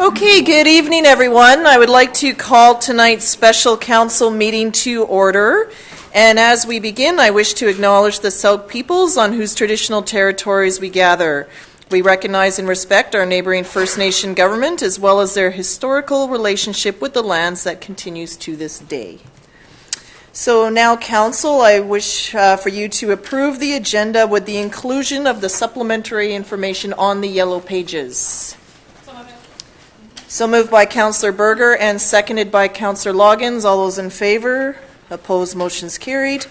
Okay, good evening, everyone. I would like to call tonight's special council meeting to order. And as we begin, I wish to acknowledge the Sooke peoples on whose traditional territories we gather. We recognize and respect our neighboring First Nation government as well as their historical relationship with the lands that continues to this day. So now, Council, I wish for you to approve the agenda with the inclusion of the supplementary information on the yellow pages. So moved by Councillor Berger and seconded by Councillor Loggins. All those in favor? Opposed? Motion's carried.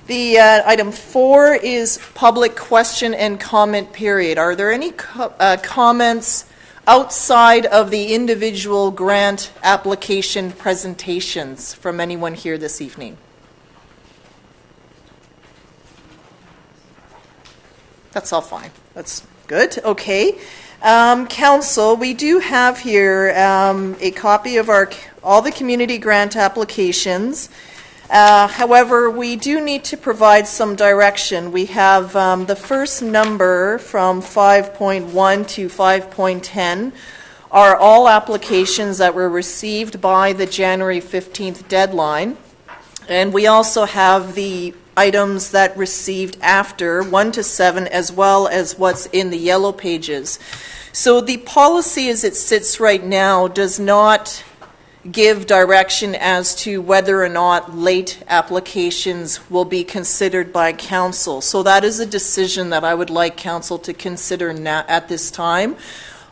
The item 4 is public question and comment period. Are there any comments outside of the individual grant application presentations from anyone here this evening? That's all fine. That's good. Okay. Council, we do have here a copy of all the community grant applications. However, we do need to provide some direction. We have the first number from 5.1 to 5.10 are all applications that were received by the January 15th deadline. And we also have the items that received after 1 to 7 as well as what's in the yellow pages. So the policy as it sits right now does not give direction as to whether or not late applications will be considered by council. So that is a decision that I would like council to consider now at this time.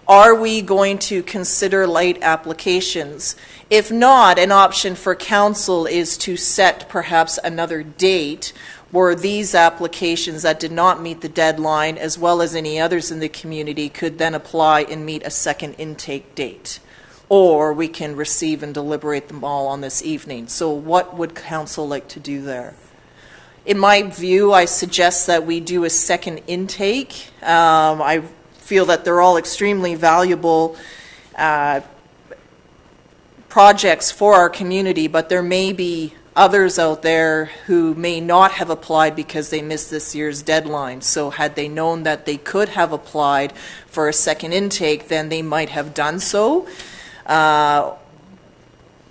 Are we going to consider late applications? If not, an option for council is to set perhaps another date where these applications that did not meet the deadline, as well as any others in the community, could then apply and meet a second intake date. Or we can receive and deliberate them all on this evening. So what would council like to do there? In my view, I suggest that we do a second intake. I feel that they're all extremely valuable projects for our community, but there may be others out there who may not have applied because they missed this year's deadline. So had they known that they could have applied for a second intake, then they might have done so.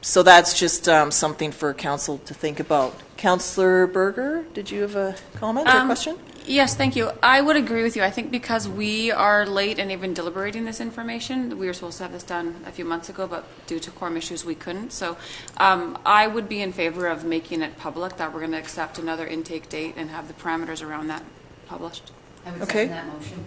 So that's just something for council to think about. Councillor Berger, did you have a comment or question? Yes, thank you. I would agree with you. I think because we are late and even deliberating this information, we were supposed to have this done a few months ago, but due to quorum issues, we couldn't. So I would be in favor of making it public that we're going to accept another intake date and have the parameters around that published. I would second that motion.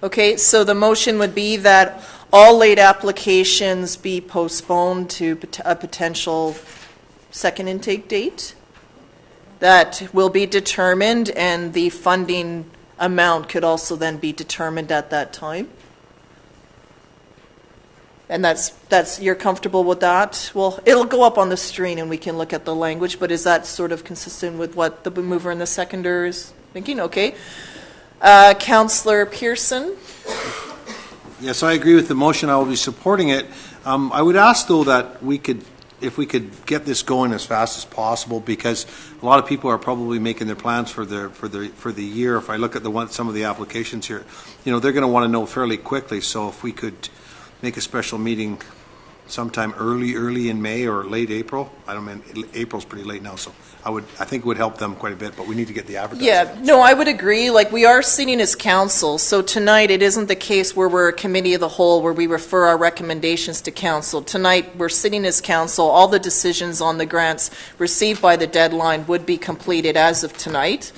Okay, so the motion would be that all late applications be postponed to a potential second intake date that will be determined, and the funding amount could also then be determined at that time. And that's you're comfortable with that? Well, it'll go up on the screen and we can look at the language, but is that sort of consistent with what the mover and the seconder is thinking? Okay. Councillor Pearson? Yes, I agree with the motion. I will be supporting it. I would ask, though, that if we could get this going as fast as possible, because a lot of people are probably making their plans for the year. If I look at some of the applications here, they're going to want to know fairly quickly. So if we could make a special meeting sometime early in May or late April. I don't mean April's pretty late now, so I think it would help them quite a bit, but we need to get the advertising. Yeah, no, I would agree. Like, we are sitting as council, so tonight it isn't the case where we're a committee of the whole where we refer our recommendations to council. Tonight we're sitting as council. All the decisions on the grants received by the deadline would be completed as of tonight,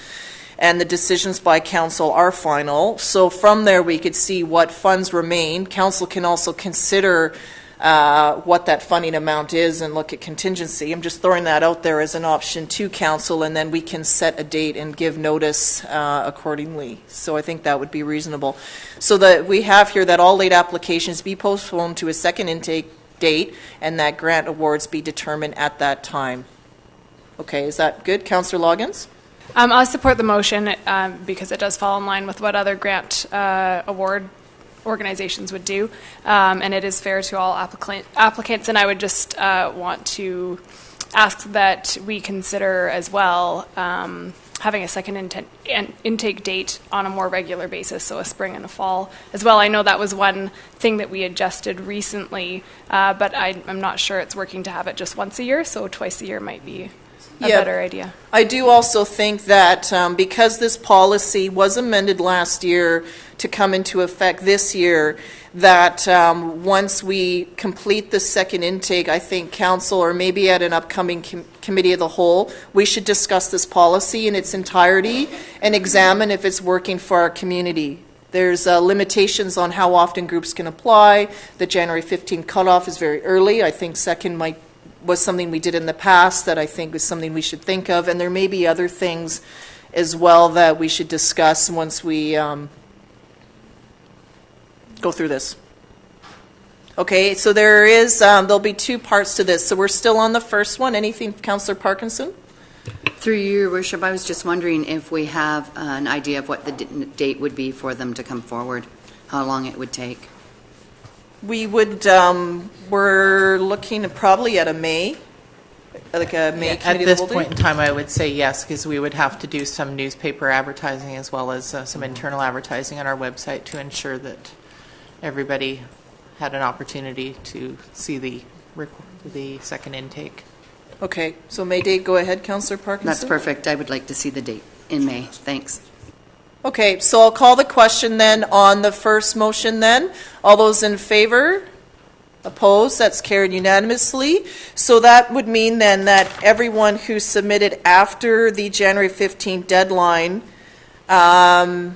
and the decisions by council are final. So from there we could see what funds remain. Council can also consider what that funding amount is and look at contingency. I'm just throwing that out there as an option to council, and then we can set a date and give notice accordingly. So I think that would be reasonable. So that we have here that all late applications be postponed to a second intake date and that grant awards be determined at that time. Okay, is that good? Councillor Loggins? I'll support the motion because it does fall in line with what other grant award organizations would do, and it is fair to all applicants, and I would just want to ask that we consider as well having a second intake date on a more regular basis, so a spring and a fall as well. I know that was one thing that we adjusted recently, but I'm not sure it's working to have it just once a year, so twice a year might be a better idea. I do also think that because this policy was amended last year to come into effect this year, that once we complete the second intake, I think council, or maybe at an upcoming committee of the whole, we should discuss this policy in its entirety and examine if it's working for our community. There's limitations on how often groups can apply. The January 15th cutoff is very early. I think second was something we did in the past that I think was something we should think of, and there may be other things as well that we should discuss once we go through this. Okay, so there'll be two parts to this. So we're still on the first one. Anything, Councillor Parkinson? Through your worship, I was just wondering if we have an idea of what the date would be for them to come forward, how long it would take. We would, we're looking probably at a May, like a May At committee this of the whole point in day. time, I would say yes, because we would have to do some newspaper advertising as well as some internal advertising on our website to ensure that everybody had an opportunity to see the second intake. Okay, so May date, go ahead, Councillor Parkinson. That's perfect. I would like to see the date in May. Thanks. Okay, so I'll call the question then on the first motion then. All those in favor? Opposed? That's carried unanimously. So that would mean then that everyone who submitted after the January 15th deadline, unless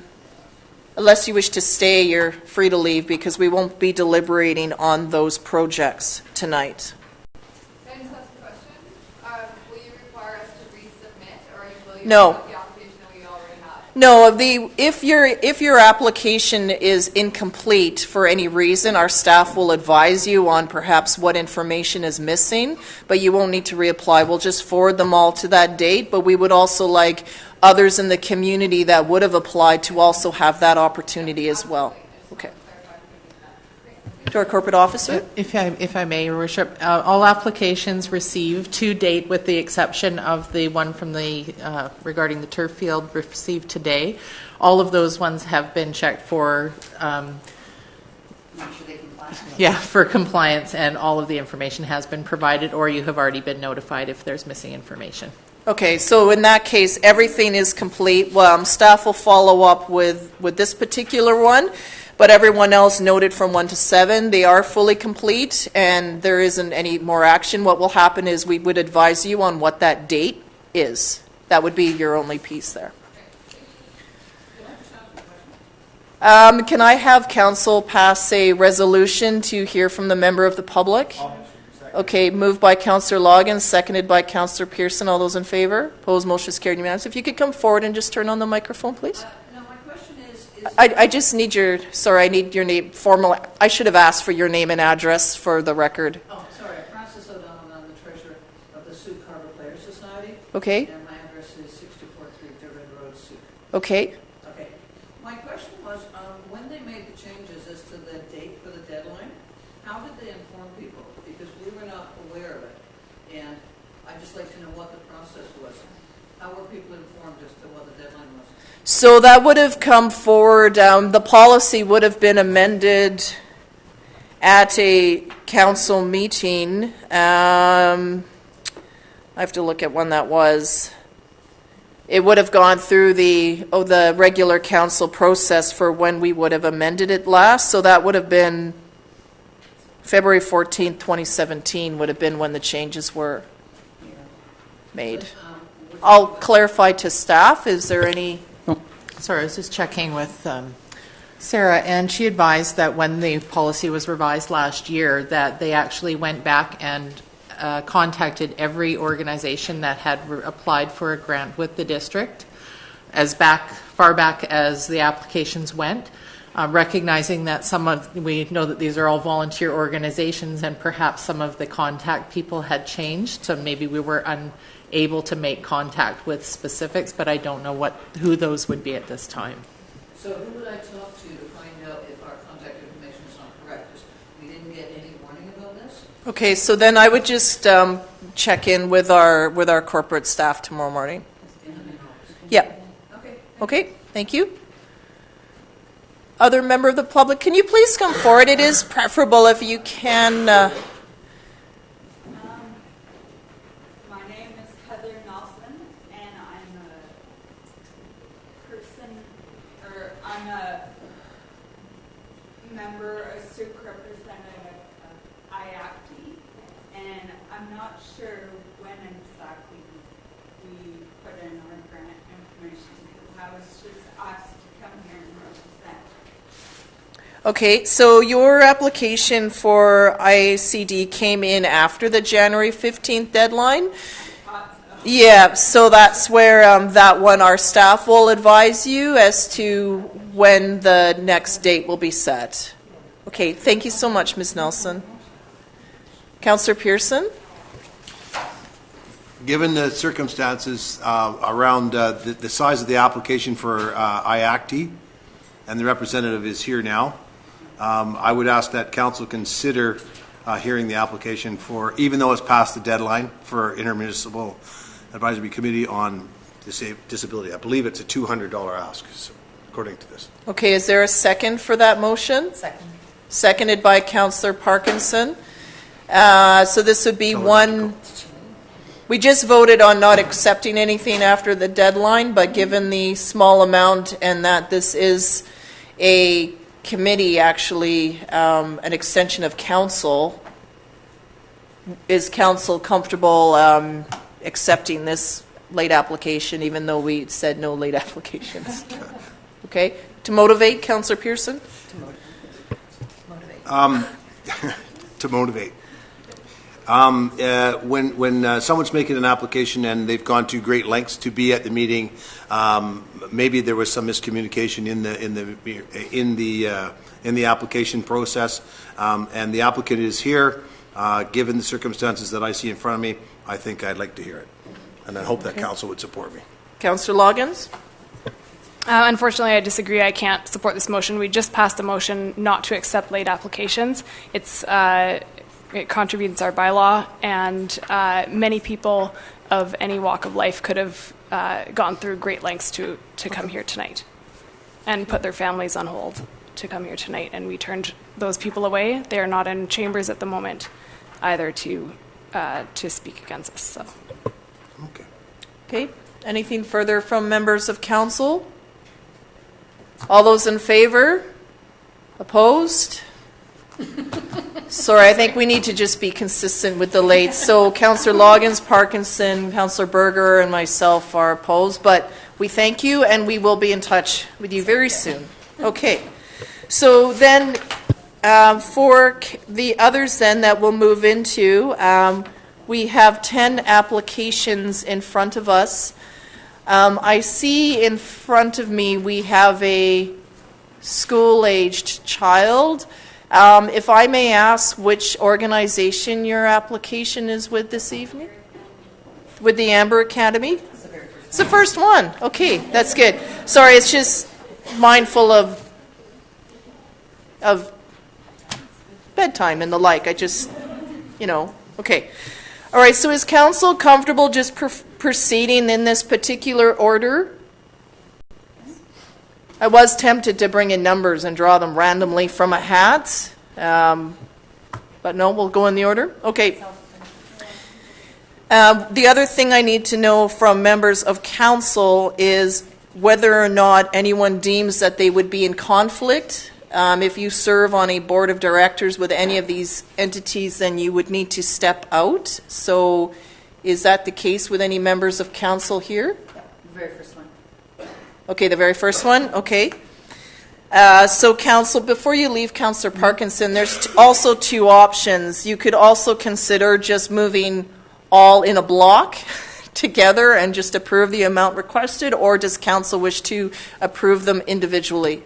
you wish to stay, you're free to leave because we won't be deliberating on those projects tonight. Can I just ask a question? Will you require us to resubmit, or will you No. accept the application that we already have? No, if your application is incomplete for any reason, our staff will advise you on perhaps what information is missing, but you won't need to reapply. We'll just forward them all to that date, but we would also like others in the community that would have applied to also have that opportunity as well. Okay. To our corporate officer. If I may, Your Worship, all applications received to date, with the exception of the one from the regarding the turf field received today, all of those ones have been checked for. For compliance, and all of the information has been provided, or you have already been notified if there's missing information. Okay, so in that case, everything is complete. Well, staff will follow up with this particular one, but everyone else noted from 1 to 7, they are fully complete, and there isn't any more action. What will happen is we would advise you on what that date is. That would be your only piece there. Can I have council pass a resolution to hear from the member of the public? Okay, moved by Councillor Logan, seconded by Councillor Pearson. All those in favor? Opposed? Motion is carried unanimously. If you could come forward and just turn on the microphone, please. No, my question is I just need I need your name, formal. I should have asked for your name and address for the record. oh, sorry, Francis O'Donnell, I'm the treasurer of the Sooke Harbor Players Society. Okay, And my address is 643 Durban Road, Sooke. okay. Okay. My question was, when they made the changes as to the date for the deadline, how did they inform people? Because we were not aware of it. And I'd just like to know what the process was. How were people informed as to what the deadline was? So that would have come forward, the policy would have been amended at a council meeting. I have to look at when that was. It would have gone through the regular council process for when we would have amended it last. So that would have been February 14th, 2017 would have been when the changes were made. I'll clarify to staff. Is there any? Sorry, I was just checking with Sarah, and she advised that when the policy was revised last year, that they actually went back and contacted every organization that had applied for a grant with the district, far back as the applications went, recognizing that we know that these are all volunteer organizations, and perhaps some of the contact people had changed, so maybe we were unable to make contact with specifics, but I don't know who those would be at this time. So who would I talk to find out if our contact information is not correct? 'Cause we didn't get any warning about this. Okay, so then I would just check in with our corporate staff tomorrow morning. Yeah. Okay, thank you. Other member of the public, can you please come forward? It is preferable if you can. My name is Heather Nelson, and I'm a member, a Sooke representative of IACT, and I'm not sure when exactly we put in our grant information, because I was just asked to come here and represent. Okay, so your application for IACD came in after the January 15th deadline? Yeah, so that's where that one, our staff will advise you as to when the next date will be set. Okay, thank you so much, Ms. Nelson. Councillor Pearson? Given the circumstances around the size of the application for IACT, and the representative is here now, I would ask that council consider hearing the application for, even though it's past the deadline for intermunicipal advisory committee on disability. I believe it's a $200 ask, according to this. Okay, is there a second for that motion? Second. Seconded by Councillor Parkinson. So this would be one. We just voted on not accepting anything after the deadline, but given the small amount and that this is a committee, actually an extension of council, is council comfortable accepting this late application, even though we said no late applications? Okay. To motivate, Councillor Pearson? To motivate. When someone's making an application and they've gone to great lengths to be at the meeting, maybe there was some miscommunication in the application process, and the applicant is here. Given the circumstances that I see in front of me, I think I'd like to hear it, and I hope that council would support me. Councillor Loggins? Unfortunately, I disagree. I can't support this motion. We just passed a motion not to accept late applications. It contravenes our bylaw, and many people of any walk of life could have gone through great lengths to come here tonight and put their families on hold to come here tonight, and we turned those people away. They are not in chambers at the moment either to speak against us. So. Okay. Okay. Anything further from members of council? All those in favor? Opposed? Sorry, I think we need to just be consistent with the late. So Councillor Loggins, Parkinson, Councillor Berger, and myself are opposed, but we thank you, and we will be in touch with you very soon. Okay. So then for the others then that we'll move into, we have 10 applications in front of us. I see in front of me we have a school-aged child. If I may ask which organization your application is with this evening? With the Amber Academy? It's the first one. Okay, that's good. Sorry, it's just mindful of bedtime and the like. I just, okay. All right, so is council comfortable just proceeding in this particular order? I was tempted to bring in numbers and draw them randomly from a hat, but no, we'll go in the order. Okay. The other thing I need to know from members of council is whether or not anyone deems that they would be in conflict. If you serve on a board of directors with any of these entities, then you would need to step out. So is that the case with any members of council here? Yeah, the very first one. Okay, the very first one? Okay. So council, before you leave, Councillor Parkinson, there's also two options. You could also consider just moving all in a block together and just approve the amount requested, or does council wish to approve them individually?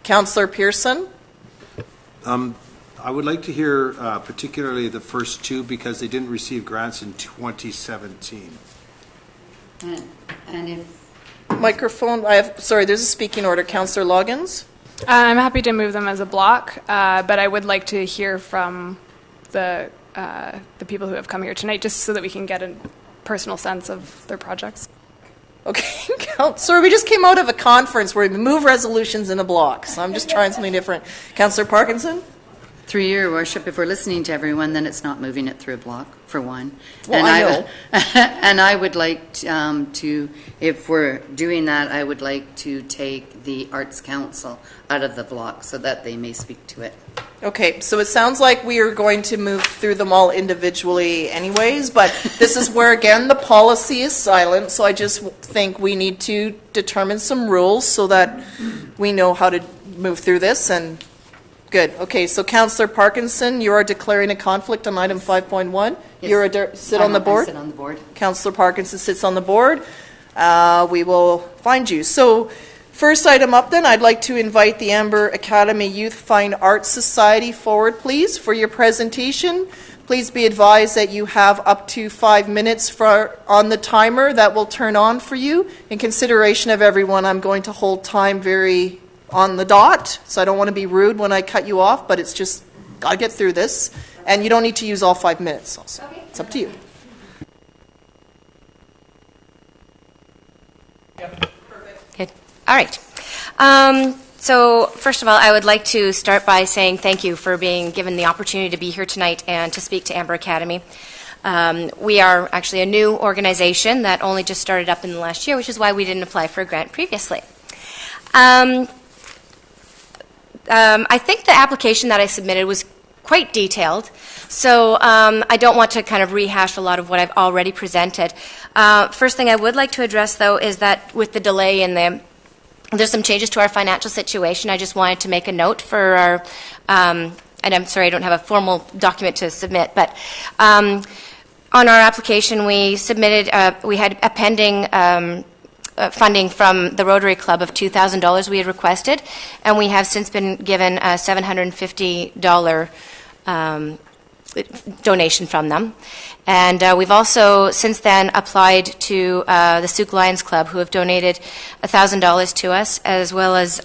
Councillor Pearson? I would like to hear particularly the first two because they didn't receive grants in 2017. And if Microphone. Sorry, there's a speaking order. Councillor Loggins? I'm happy to move them as a block, but I would like to hear from the people who have come here tonight, just so that we can get personal sense of their projects. Okay, Councillor, we just came out of a conference where we move resolutions in a block, so I'm just trying something different. Councillor Parkinson? Through your worship, if we're listening to everyone, then it's not moving it through a block, for one. Well, and I know. And I would like to, if we're doing that, I would like to take the Arts Council out of the block so that they may speak to it. Okay, so it sounds like we are going to move through them all individually anyways, but this is where, again, the policy is silent, so I just think we need to determine some rules so that we know how to move through this, and good. Okay, so Councillor Parkinson, you are declaring a conflict on item 5.1. Yes. You're sit on the board? I sit on the board. Councillor Parkinson sits on the board. We will find you. So, first item up then, I'd like to invite the Amber Academy Youth Fine Arts Society forward, please, for your presentation. Please be advised that you have up to 5 minutes on the timer that will turn on for you. In consideration of everyone, I'm going to hold time very on the dot, so I don't want to be rude when I cut you off, but it's just, got to get through this. And you don't need to use all 5 minutes also. Okay. It's up to you. Good. All right. So first of all, I would like to start by saying thank you for being given the opportunity to be here tonight and to speak to Amber Academy. We are actually a new organization that only just started up in the last year, which is why we didn't apply for a grant previously. I think the application that I submitted was quite detailed, so I don't want to kind of rehash a lot of what I've already presented. First thing I would like to address, though, is that with the delay in there's some changes to our financial situation. I just wanted to make a note for our, and I'm sorry I don't have a formal document to submit, but on our application we submitted, we had a pending funding from the Rotary Club of $2,000 we had requested, and we have since been given a $750 donation from them. And we've also since then applied to the Sooke Lions Club, who have donated $1,000 to us, as well as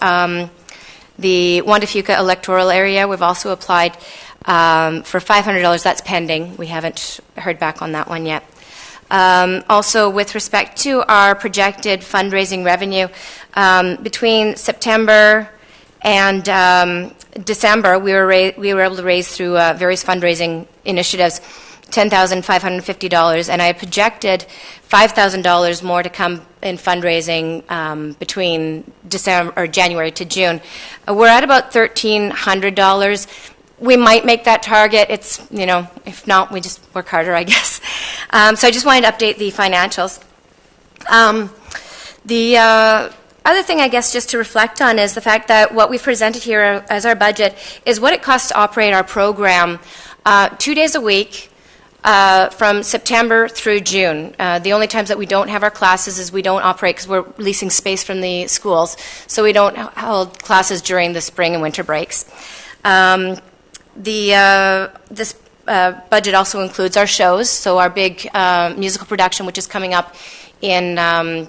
the Wandafuka electoral area. We've also applied for $500. That's pending. We haven't heard back on that one yet. Also, with respect to our projected fundraising revenue, between September and December, we were able to raise through various fundraising initiatives $10,550, and I projected $5,000 more to come in fundraising between January to June. We're at about $1,300. We might make that target. It's, if not, we just work harder, I guess. So I just wanted to update the financials. The other thing, I guess, just to reflect on is the fact that what we've presented here as our budget is what it costs to operate our program 2 days a week from September through June. The only times that we don't have our classes is we don't operate because we're leasing space from the schools, so we don't hold classes during the spring and winter breaks. This budget also includes our shows, so our big musical production, which is coming up in a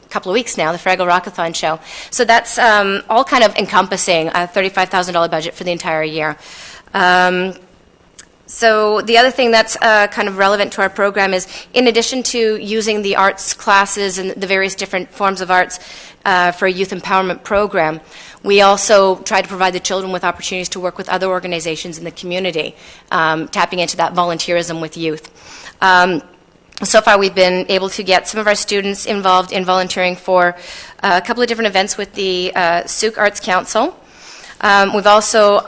couple of weeks now, the Fraggle Rockathon show. So that's all kind of encompassing a $35,000 budget for the entire year. So the other thing that's kind of relevant to our program is, in addition to using the arts classes and the various different forms of arts for a youth empowerment program, we also try to provide the children with opportunities to work with other organizations in the community, tapping into that volunteerism with youth. So far, we've been able to get some of our students involved in volunteering for a couple of different events with the Sooke Arts Council. We've also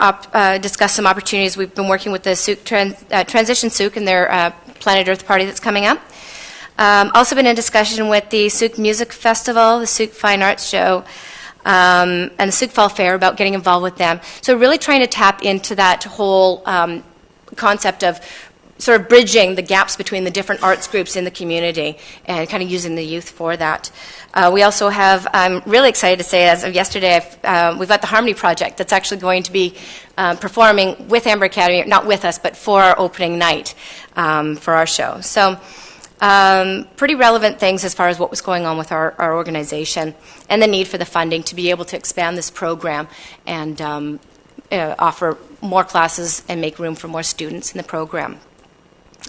discussed some opportunities. We've been working with the Sooke Transition Sooke and their Planet Earth party that's coming up. Also been in discussion with the Sooke Music Festival, the Sooke Fine Arts Show, and the Sooke Fall Fair about getting involved with them. So really trying to tap into that whole concept of sort of bridging the gaps between the different arts groups in the community and kind of using the youth for that. We also have, I'm really excited to say, as of yesterday, we've got the Harmony Project that's actually going to be performing with Amber Academy, not with us, but for our opening night for our show. So pretty relevant things as far as what was going on with our organization and the need for the funding to be able to expand this program and offer more classes and make room for more students in the program.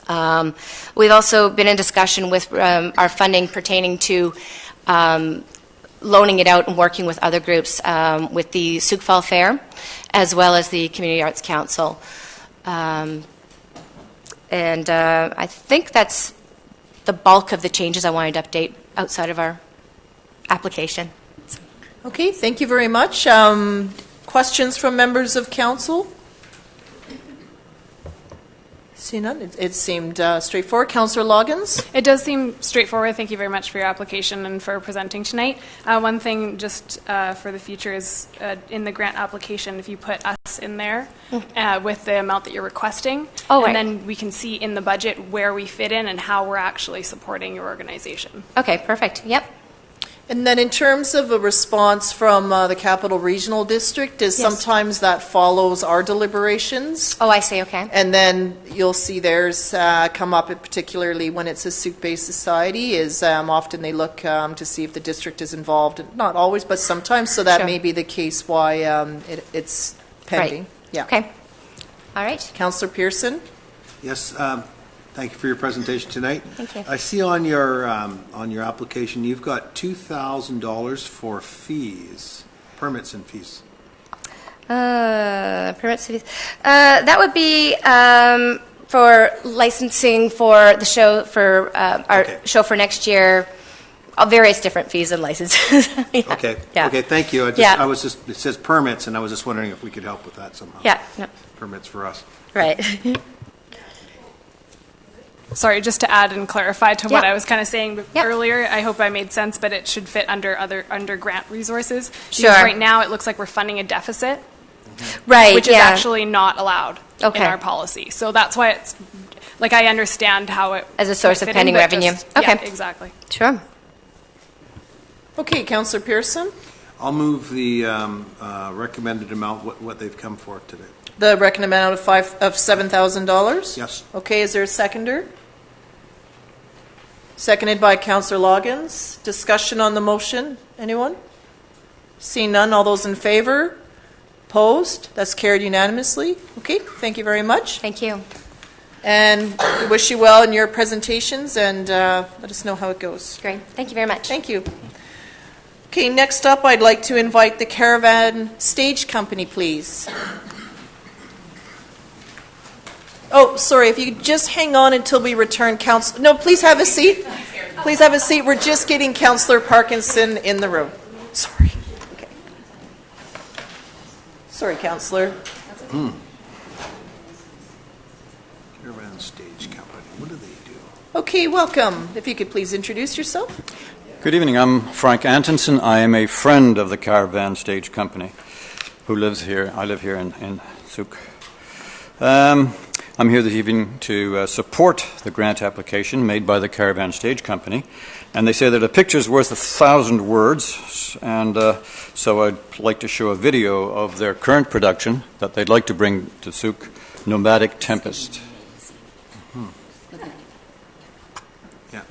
We've also been in discussion with our funding pertaining to loaning it out and working with other groups, with the Sooke Fall Fair, as well as the Community Arts Council. And I think that's the bulk of the changes I wanted to update outside of our application. Okay, thank you very much. Questions from members of council? See none. It seemed straightforward. Councillor Loggins? It does seem straightforward. Thank you very much for your application and for presenting tonight. One thing just for the future is in the grant application, if you put us in there with the amount that you're requesting, Oh, and right. then we can see in the budget where we fit in and how we're actually supporting your organization. Okay, perfect. Yep. And then in terms of a response from the Capital Regional District, is Yes. sometimes that follows our deliberations. Oh, I see. Okay. And then you'll see theirs come up, particularly when it's a Sooke-based society, is often they look to see if the district is involved. Not always, but sometimes. So that Sure. may be the case why it's pending. Right. Yeah. Okay. All right. Councillor Pearson? Yes, thank you for your presentation tonight. Thank you. I see on your application, you've got $2,000 for fees, permits and fees. Permits fees. That would be for licensing for the show, for our Okay. show for next year. Various different fees and licenses. Yeah. Okay. Yeah. Okay, thank you. Yeah. It says permits, and I was just wondering if we could help with that somehow. Yeah. No. Permits for us. Right. Sorry, just to add and clarify to what Yeah. I was kind of saying Yep. earlier, I hope I made sense, but it should fit under grant resources. Sure. Because right now, it looks like we're funding a deficit, Right. which is yeah. actually not allowed Okay. in our policy. So that's why it's, like, I understand how it... As a source might of fit in, pending but revenue. just- Okay. Yeah, exactly. Sure. Okay, Councillor Pearson? I'll move the recommended amount, what they've come for today. The recommended amount of $7,000? Yes. Okay, is there a seconder? Seconded by Councillor Loggins. Discussion on the motion? Anyone? Seeing none, all those in favor? Opposed? That's carried unanimously. Okay, thank you very much. Thank you. And we wish you well in your presentations, and let us know how it goes. Great. Thank you very much. Thank you. Okay, next up, I'd like to invite the Caravan Stage Company, please. Oh, sorry, if you could just hang on until we return council. No, please have a seat. Please have a seat. We're just getting Councillor Parkinson in the room. Sorry. Okay. Sorry, Councillor. Caravan Stage Company, what do they do? Okay, welcome. If you could please introduce yourself. Good evening. I'm Frank Antonson. I am a friend of the Caravan Stage Company who lives here. I live here in Sooke. I'm here this evening to support the grant application made by the Caravan Stage Company. And they say that a picture's worth 1,000 words. And so I'd like to show a video of their current production that they'd like to bring to Sooke, Nomadic Tempest. Yeah.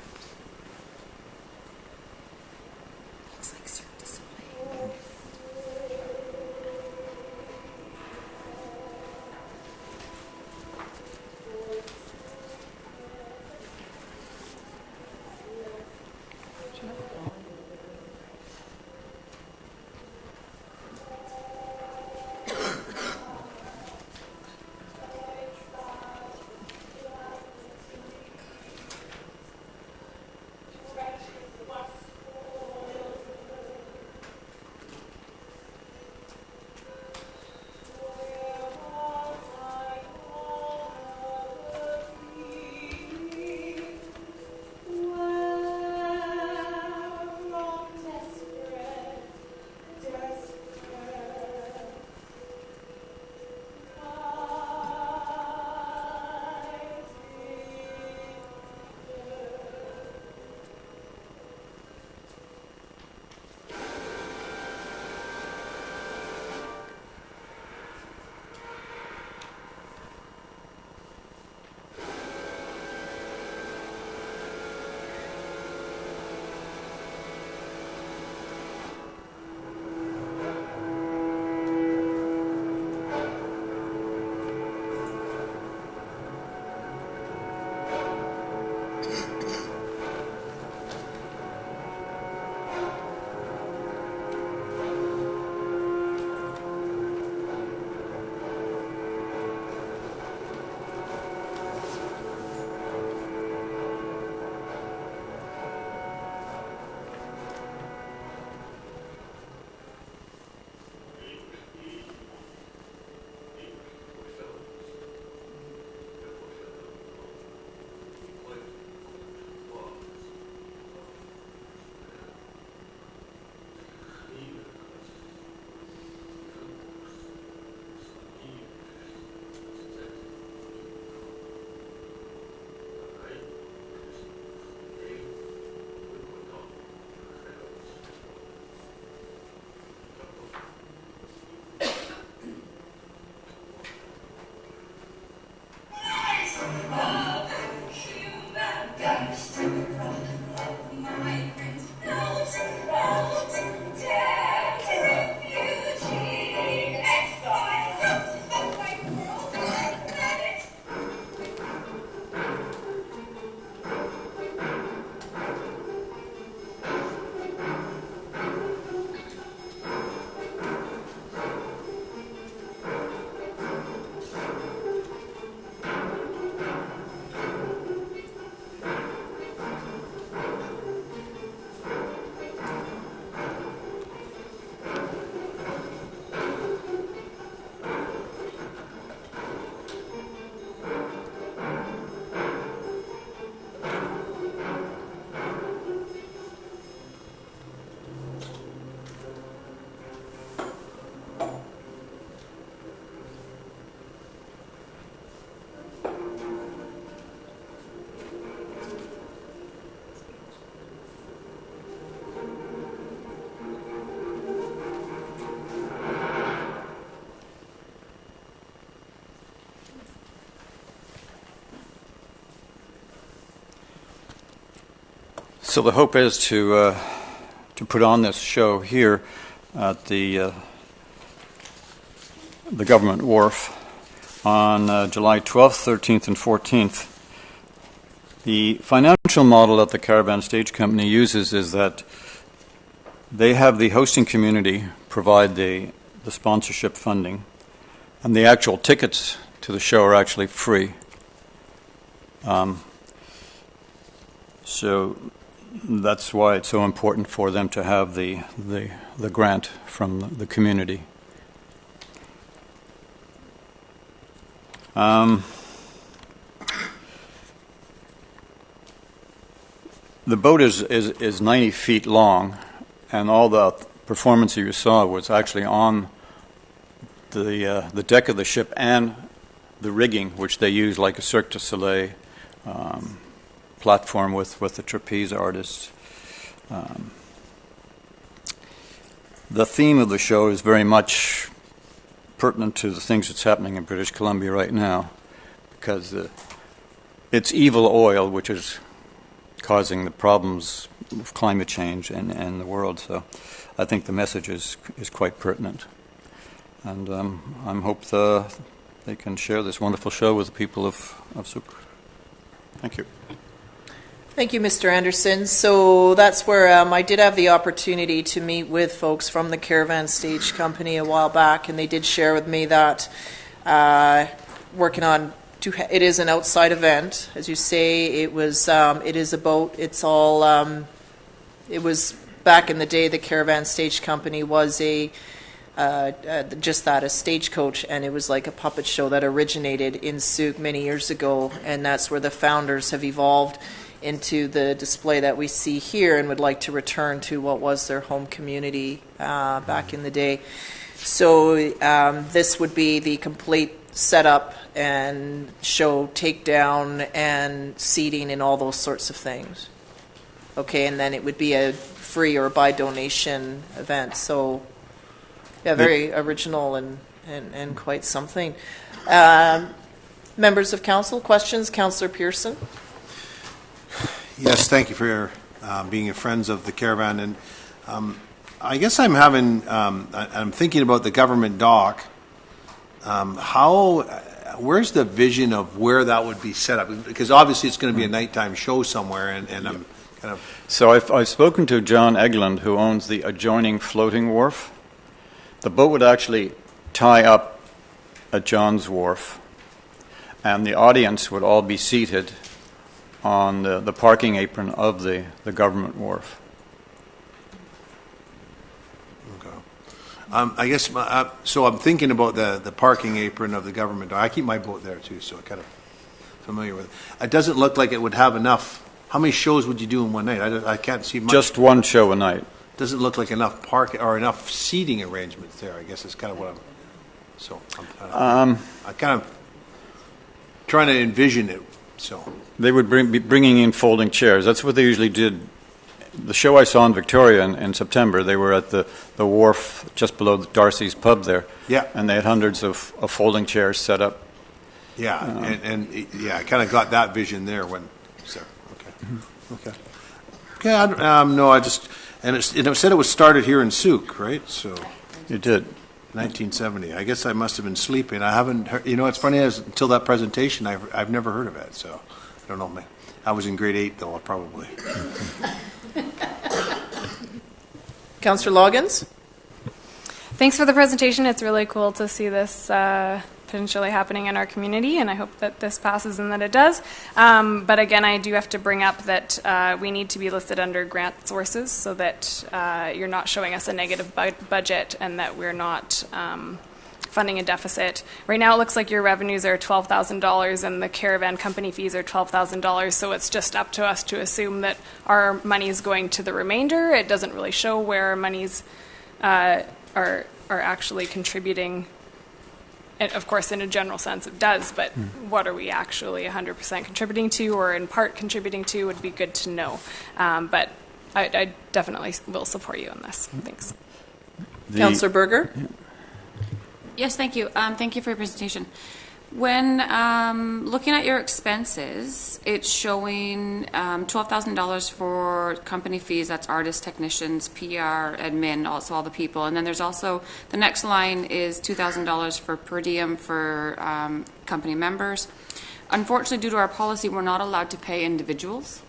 So the hope is to put on this show here at the government wharf on July 12th, 13th, and 14th. The financial model that the Caravan Stage Company uses is that they have the hosting community provide the sponsorship funding, and the actual tickets to the show are actually free. So that's why it's so important for them to have the grant from the community. The boat is 90 feet long, and all the performance you saw was actually on the deck of the ship and the rigging, which they use like a Cirque du Soleil platform with the trapeze artists. The theme of the show is very much pertinent to the things that's happening in British Columbia right now, because it's evil oil, which is causing the problems of climate change in the world. So I think the message is quite pertinent. And I hope they can share this wonderful show with the people of Sooke. Thank you. Thank you, Mr. Anderson. So that's where I did have the opportunity to meet with folks from the Caravan Stage Company a while back, and they did share with me that working on it is an outside event, as you say. It was. It is a boat. It's all. It was back in the day. The Caravan Stage Company was just that, a stagecoach, and it was like a puppet show that originated in Sooke many years ago, and that's where the founders have evolved into the display that we see here, and would like to return to what was their home community back in the day. So this would be the complete setup and show takedown and seating and all those sorts of things. Okay, and then it would be a free or by donation event. So yeah, very original and quite something. Members of council, questions? Councillor Pearson. Yes, thank you for being friends of the Caravan. And I guess I'm thinking about the government dock. Where's the vision of where that would be set up? Because obviously it's going to be a nighttime show somewhere, and I'm kind of... So I've spoken to John Egland, who owns the adjoining floating wharf. The boat would actually tie up at John's wharf, and the audience would all be seated on the parking apron of the government wharf. Okay. I guess, so I'm thinking about the parking apron of the government. I keep my boat there too, so I'm kind of familiar with it. It doesn't look like it would have enough. How many shows would you do in one night? I can't see much. Just one show a night. Doesn't look like enough parking or enough seating arrangements there, I guess is kind of what I'm... So I'm kind of trying to envision it, so... They would be bringing in folding chairs. That's what they usually did. The show I saw in Victoria in September, they were at the wharf just below Darcy's pub there. Yeah. And they had hundreds of folding chairs set up. Yeah, I kind of got that vision there when... So, okay. Mm-hmm. Okay, no, I just... And it said it was started here in Sooke, right? So it did. 1970. I guess I must have been sleeping. I haven't heard... You know, it's funny, until that presentation, I've never heard of it, so... I don't know. I was in grade 8, though, probably. Councillor Loggins? Thanks for the presentation. It's really cool to see this potentially happening in our community, and I hope that this passes and that it does. But again, I do have to bring up that we need to be listed under grant sources so that you're not showing us a negative budget and that we're not... funding a deficit. Right now it looks like your revenues are $12,000 and the Caravan company fees are $12,000, so it's just up to us to assume that our money is going to the remainder. It doesn't really show where our monies are actually contributing. And of course, in a general sense it does, but what are we actually 100% contributing to or in part contributing to would be good to know. But I definitely will support you on this. Thanks. Councillor Berger? Yes, thank you. Thank you for your presentation. When looking at your expenses, it's showing $12,000 for company fees. That's artists, technicians, PR, admin, also all the people. And then there's also, the next line is $2,000 for per diem for company members. Unfortunately, due to our policy, we're not allowed to pay individuals.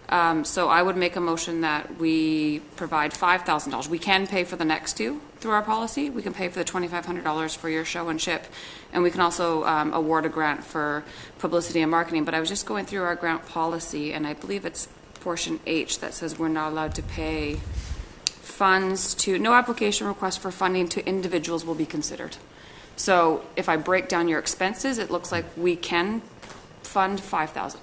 So I would make a motion that we provide $5,000. We can pay for the next two through our policy. We can pay for the $2,500 for your show and ship, and we can also award a grant for publicity and marketing. But I was just going through our grant policy, and I believe it's portion H that says we're not allowed to pay funds to, no application request for funding to individuals will be considered. So if I break down your expenses, it looks like we can fund $5,000.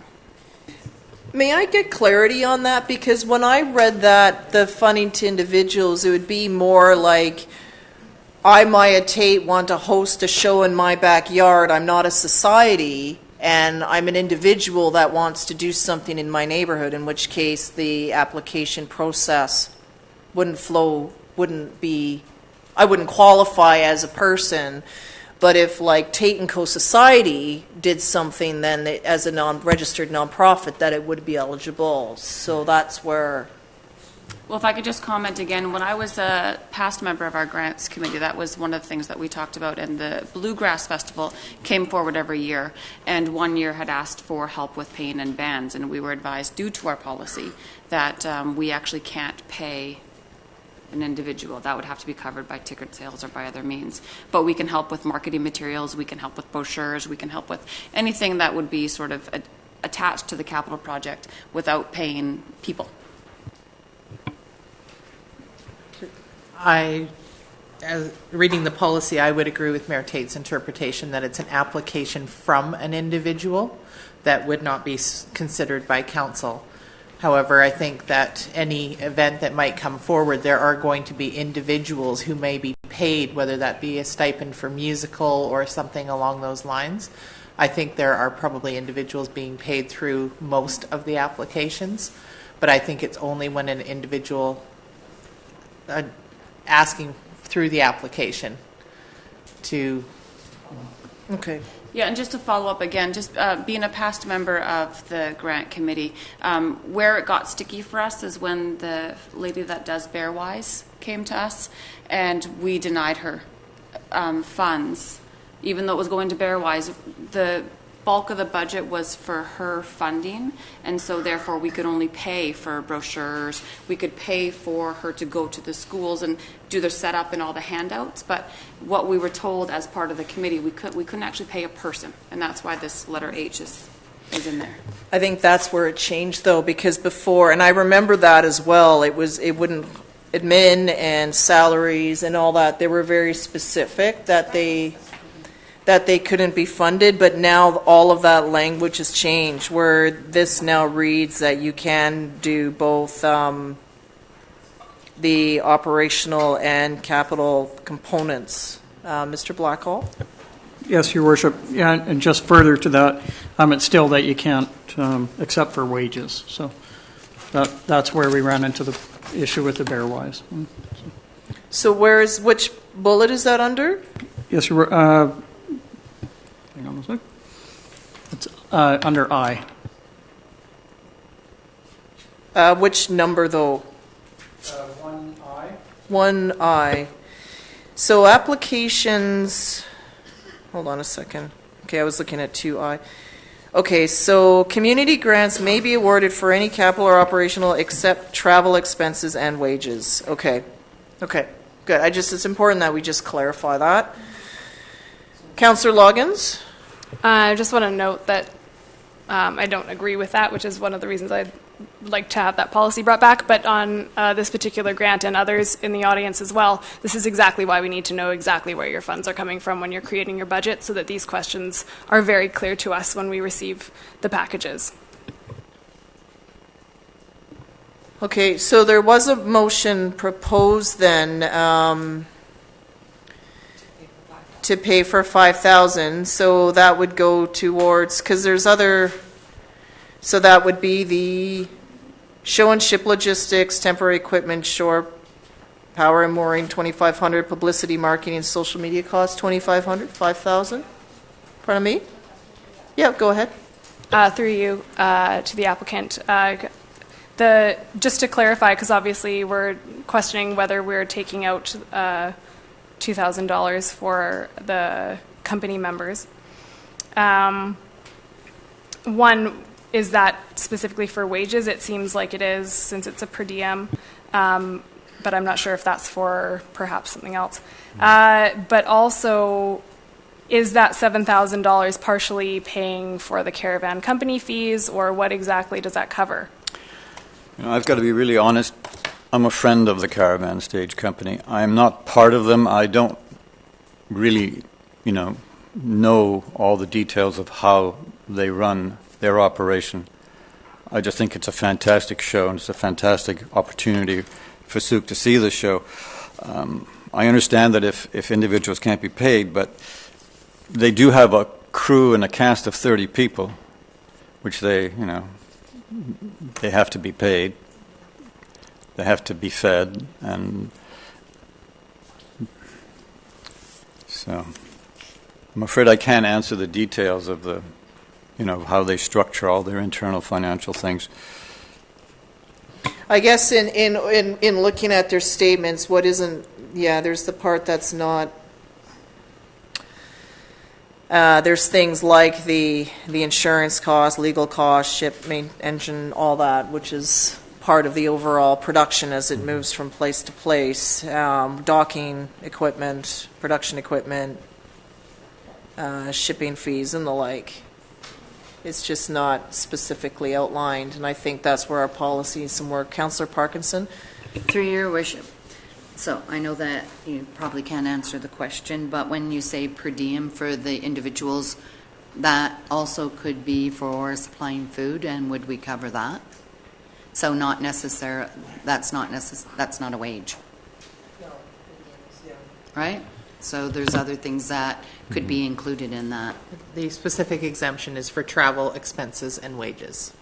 May I get clarity on that? Because when I read that, the funding to individuals, it would be more like, I, Maya Tate, want to host a show in my backyard. I'm not a society, and I'm an individual that wants to do something in my neighborhood, in which case the application process wouldn't flow, I wouldn't qualify as a person. But if, like, Tate & Co. Society did something, then as a registered nonprofit, that it would be eligible. So that's where... Well, if I could just comment again, when I was a past member of our grants committee, that was one of the things that we talked about. And the Bluegrass Festival came forward every year. And one year had asked for help with paying in bands. And we were advised, due to our policy, that we actually can't pay an individual. That would have to be covered by ticket sales or by other means. But we can help with marketing materials, we can help with brochures, we can help with anything that would be sort of attached to the capital project without paying people. Reading the policy, I would agree with Mayor Tate's interpretation that it's an application from an individual that would not be considered by council. However, I think that any event that might come forward, there are going to be individuals who may be paid, whether that be a stipend for musical or something along those lines. I think there are probably individuals being paid through most of the applications, but I think it's only when an individual asking through the application to... Okay. Yeah, and just to follow up again, just being a past member of the grant committee, where it got sticky for us is when the lady that does Bearwise came to us, and we denied her funds, even though it was going to Bearwise. The bulk of the budget was for her funding, and so therefore we could only pay for brochures. We could pay for her to go to the schools and do their setup and all the handouts, but what we were told as part of the committee, we couldn't actually pay a person, and that's why this letter H is in there. I think that's where it changed, though, because before, and I remember that as well, it wouldn't, admin and salaries and all that, they were very specific that they couldn't be funded, but now all of that language has changed, where this now reads that you can do both the operational and capital components. Mr. Blackhall? Yes, Your Worship. Yeah, and just further to that, it's still that you can't accept for wages. So that's where we ran into the issue with the Bearwise. So which bullet is that under? Yes, hang on a sec. It's under I. Which number, though? 1I. 1I. So applications, hold on a second. Okay, I was looking at 2I. Okay, so community grants may be awarded for any capital or operational except travel expenses and wages. Okay, good. It's important that we just clarify that. Councillor Loggins? I just want to note that I don't agree with that, which is one of the reasons I'd like to have that policy brought back. But on this particular grant and others in the audience as well, this is exactly why we need to know exactly where your funds are coming from when you're creating your budget, so that these questions are very clear to us when we receive the packages. Okay, so there was a motion proposed then to pay for $5,000, so that would go towards, because there's other, so that would be the show and ship logistics, temporary equipment, shore power and mooring, $2,500, publicity, marketing, and social media costs, $2,500, $5,000. Pardon me? Yeah, go ahead. Through you to the applicant. Just to clarify, because obviously we're questioning whether we're taking out $2,000 for the company members. One, is that specifically for wages? It seems like it is, since it's a per diem, but I'm not sure if that's for perhaps something else. But also, is that $7,000 partially paying for the Caravan company fees, or what exactly does that cover? You know, I've got to be really honest. I'm a friend of the Caravan Stage Company. I'm not part of them. I don't really, know all the details of how they run their operation. I just think it's a fantastic show, and it's a fantastic opportunity for Sooke to see the show. I understand that if individuals can't be paid, but they do have a crew and a cast of 30 people, which they have to be paid. They have to be fed, and so I'm afraid I can't answer the details of the, how they structure all their internal financial things. I guess in looking at their statements, what isn't, there's the part that's not, there's things like the insurance cost, legal cost, ship, engine, all that, which is part of the overall production as it moves from place to place, docking equipment, production equipment, shipping fees and the like. It's just not specifically outlined, and I think that's where our policy needs some work. Councillor Parkinson? Through your worship. So I know that you probably can't answer the question, but when you say per diem for the individuals, that also could be for supplying food, and would we cover that? So not necessary. That's not a wage. No, yeah. Right? So there's other things that could be included in that. The specific exemption is for travel, expenses, and wages.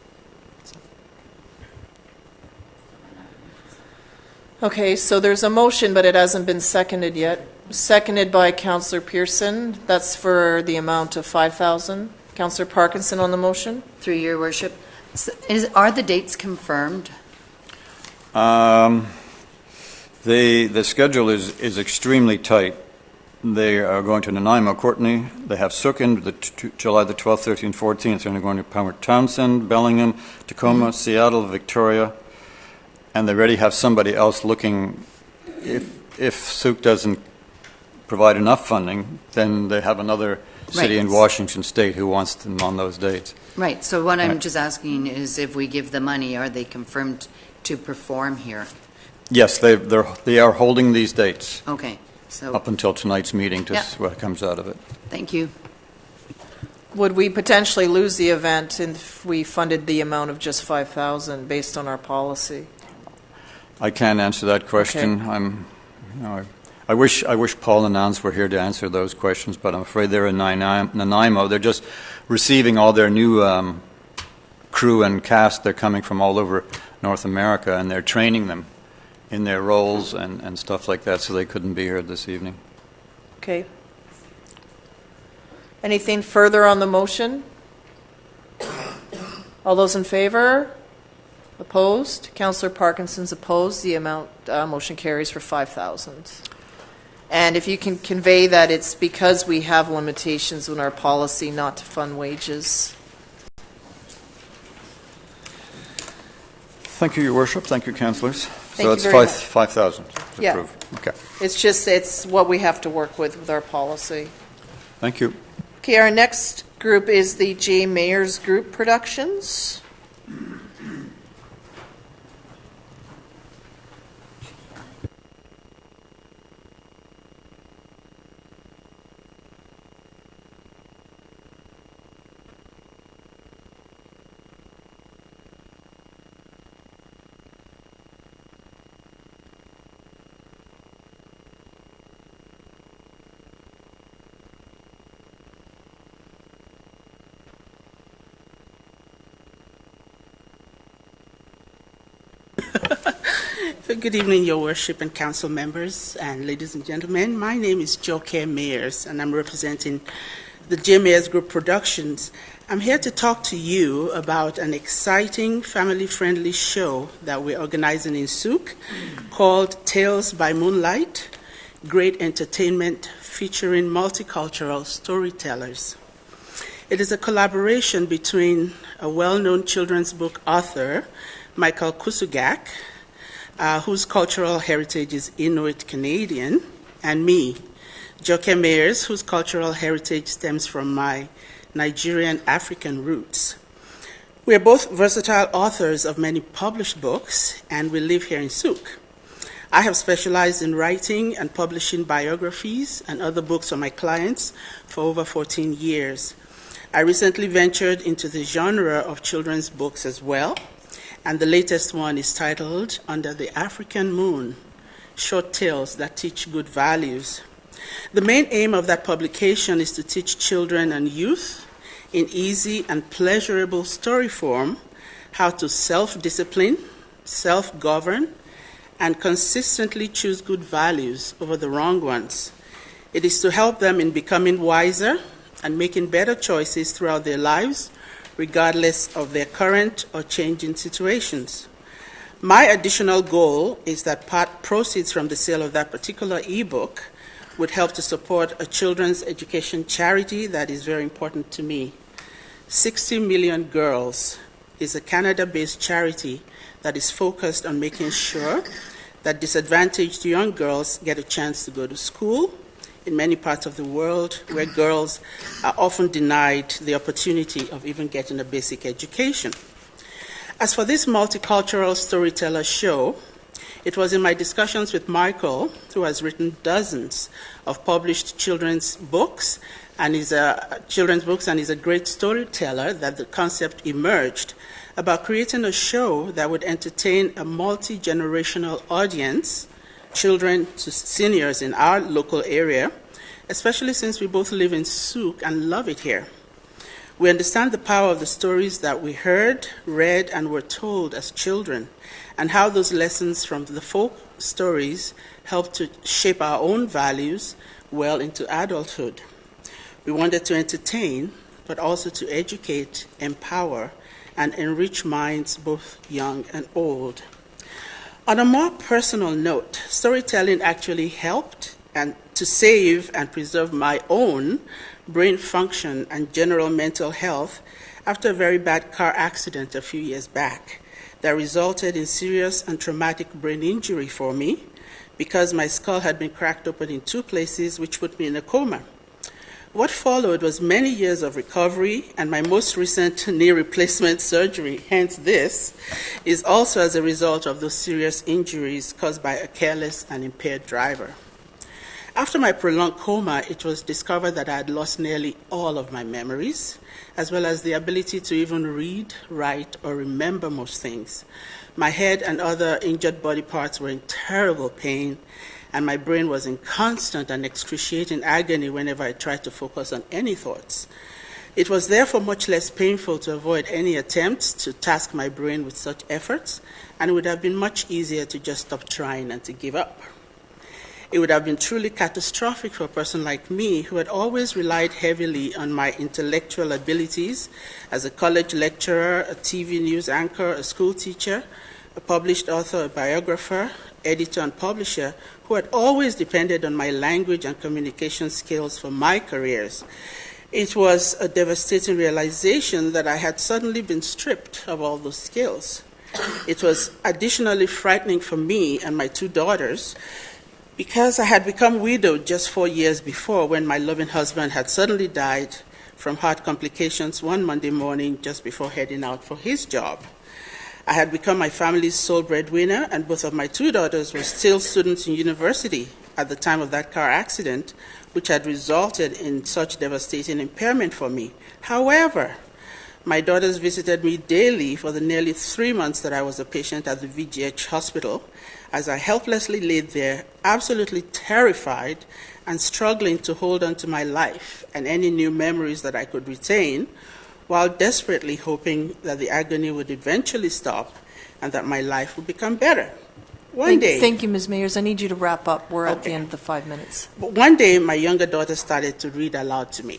Okay, so there's a motion, but it hasn't been seconded yet. Seconded by Councillor Pearson. That's for the amount of $5,000. Councillor Parkinson on the motion. Through your worship. So are the dates confirmed? The schedule is extremely tight. They are going to Nanaimo, Courtenay. They have Sooke July the 12th, 13th, 14th. They're going to Pembroke Townsend, Bellingham, Tacoma, Seattle, Victoria. And they already have somebody else looking. If Sooke doesn't provide enough funding, then they have another city in Washington State who wants them on those dates. Right. So what I'm just asking is, if we give the money, are they confirmed to perform here? Yes, they are holding these dates. Okay. So up until tonight's meeting to see what comes out of it. Thank you. Would we potentially lose the event if we funded the amount of just $5,000 based on our policy? I can't answer that question. Okay. I wish Paul and Nance were here to answer those questions, but I'm afraid they're in Nanaimo. They're just receiving all their new crew and cast. They're coming from all over North America, and they're training them in their roles and stuff like that, so they couldn't be here this evening. Okay. Anything further on the motion? All those in favor? Opposed? Councillor Parkinson's opposed. The motion carries for $5,000. And if you can convey that it's because we have limitations in our policy not to fund wages. Thank you, Your Worship. Thank you, councillors. Thank so you very it's 5,000 to Yeah. approve. Okay. It's what we have to work with our policy. Thank you. Okay, our next group is the J. Mayers Group Productions. Good evening, Your Worship and Council members and ladies and gentlemen. My name is Sooke Mayers, and I'm representing the J. Mayers Group Productions. I'm here to talk to you about an exciting family-friendly show that we're organizing in Sooke called Tales by Moonlight, Great Entertainment featuring multicultural storytellers. It is a collaboration between a well-known children's book author, Michael Kusugak, whose cultural heritage is Inuit Canadian, and me, Joke Mayers, whose cultural heritage stems from my Nigerian African roots. We are both versatile authors of many published books, and we live here in Sooke. I have specialized in writing and publishing biographies and other books for my clients for over 14 years. I recently ventured into the genre of children's books as well, and the latest one is titled Under the African Moon, Short Tales That Teach Good Values. The main aim of that publication is to teach children and youth in easy and pleasurable story form how to self-discipline, self-govern, and consistently choose good values over the wrong ones. It is to help them in becoming wiser and making better choices throughout their lives, regardless of their current or changing situations. My additional goal is that part proceeds from the sale of that particular ebook would help to support a children's education charity that is very important to me. 60 Million Girls is a Canada-based charity that is focused on making sure that disadvantaged young girls get a chance to go to school in many parts of the world where girls are often denied the opportunity of even getting a basic education. As for this multicultural storyteller show, it was in my discussions with Michael, who has written dozens of published children's books and is a great storyteller, that the concept emerged about creating a show that would entertain a multi-generational audience, children to seniors in our local area, especially since we both live in Sooke and love it here. We understand the power of the stories that we heard, read, and were told as children, and how those lessons from the folk stories help to shape our own values well into adulthood. We wanted to entertain, but also to educate, empower, and enrich minds both young and old. On a more personal note, storytelling actually helped and to save and preserve my own brain function and general mental health after a very bad car accident a few years back that resulted in serious and traumatic brain injury for me because my skull had been cracked open in 2 places, which put me in a coma. What followed was many years of recovery, and my most recent knee replacement surgery, hence this, is also as a result of those serious injuries caused by a careless and impaired driver. After my prolonged coma, it was discovered that I had lost nearly all of my memories, as well as the ability to even read, write, or remember most things. My head and other injured body parts were in terrible pain, and my brain was in constant and excruciating agony whenever I tried to focus on any thoughts. It was therefore much less painful to avoid any attempts to task my brain with such efforts, and it would have been much easier to just stop trying and to give up. It would have been truly catastrophic for a person like me who had always relied heavily on my intellectual abilities as a college lecturer, a TV news anchor, a school teacher, a published author, a biographer, editor, and publisher, who had always depended on my language and communication skills for my careers. It was a devastating realization that I had suddenly been stripped of all those skills. It was additionally frightening for me and my 2 daughters because I had become widowed just 4 years before when my loving husband had suddenly died from heart complications one Monday morning just before heading out for his job. I had become my family's sole breadwinner, and both of my 2 daughters were still students in university at the time of that car accident, which had resulted in such devastating impairment for me. However, my daughters visited me daily for the nearly 3 months that I was a patient at the VGH hospital, as I helplessly laid there, absolutely terrified and struggling to hold on to my life and any new memories that I could retain, while desperately hoping that the agony would eventually stop and that my life would become better. Thank you, Ms. Mayers. I need you to wrap up. We're at the end of the 5 minutes. But one day, my younger daughter started to read aloud to me.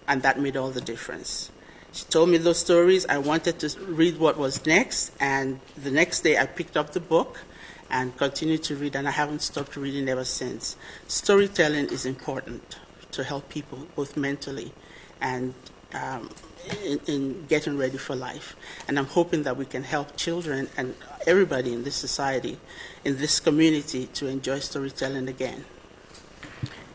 and that made all the difference. She told me those stories. I wanted to read what was next, and the next day I picked up the book and continued to read, and I haven't stopped reading ever since. Storytelling is important to help people, both mentally and in getting ready for life. And I'm hoping that we can help children and everybody in this society, in this community, to enjoy storytelling again.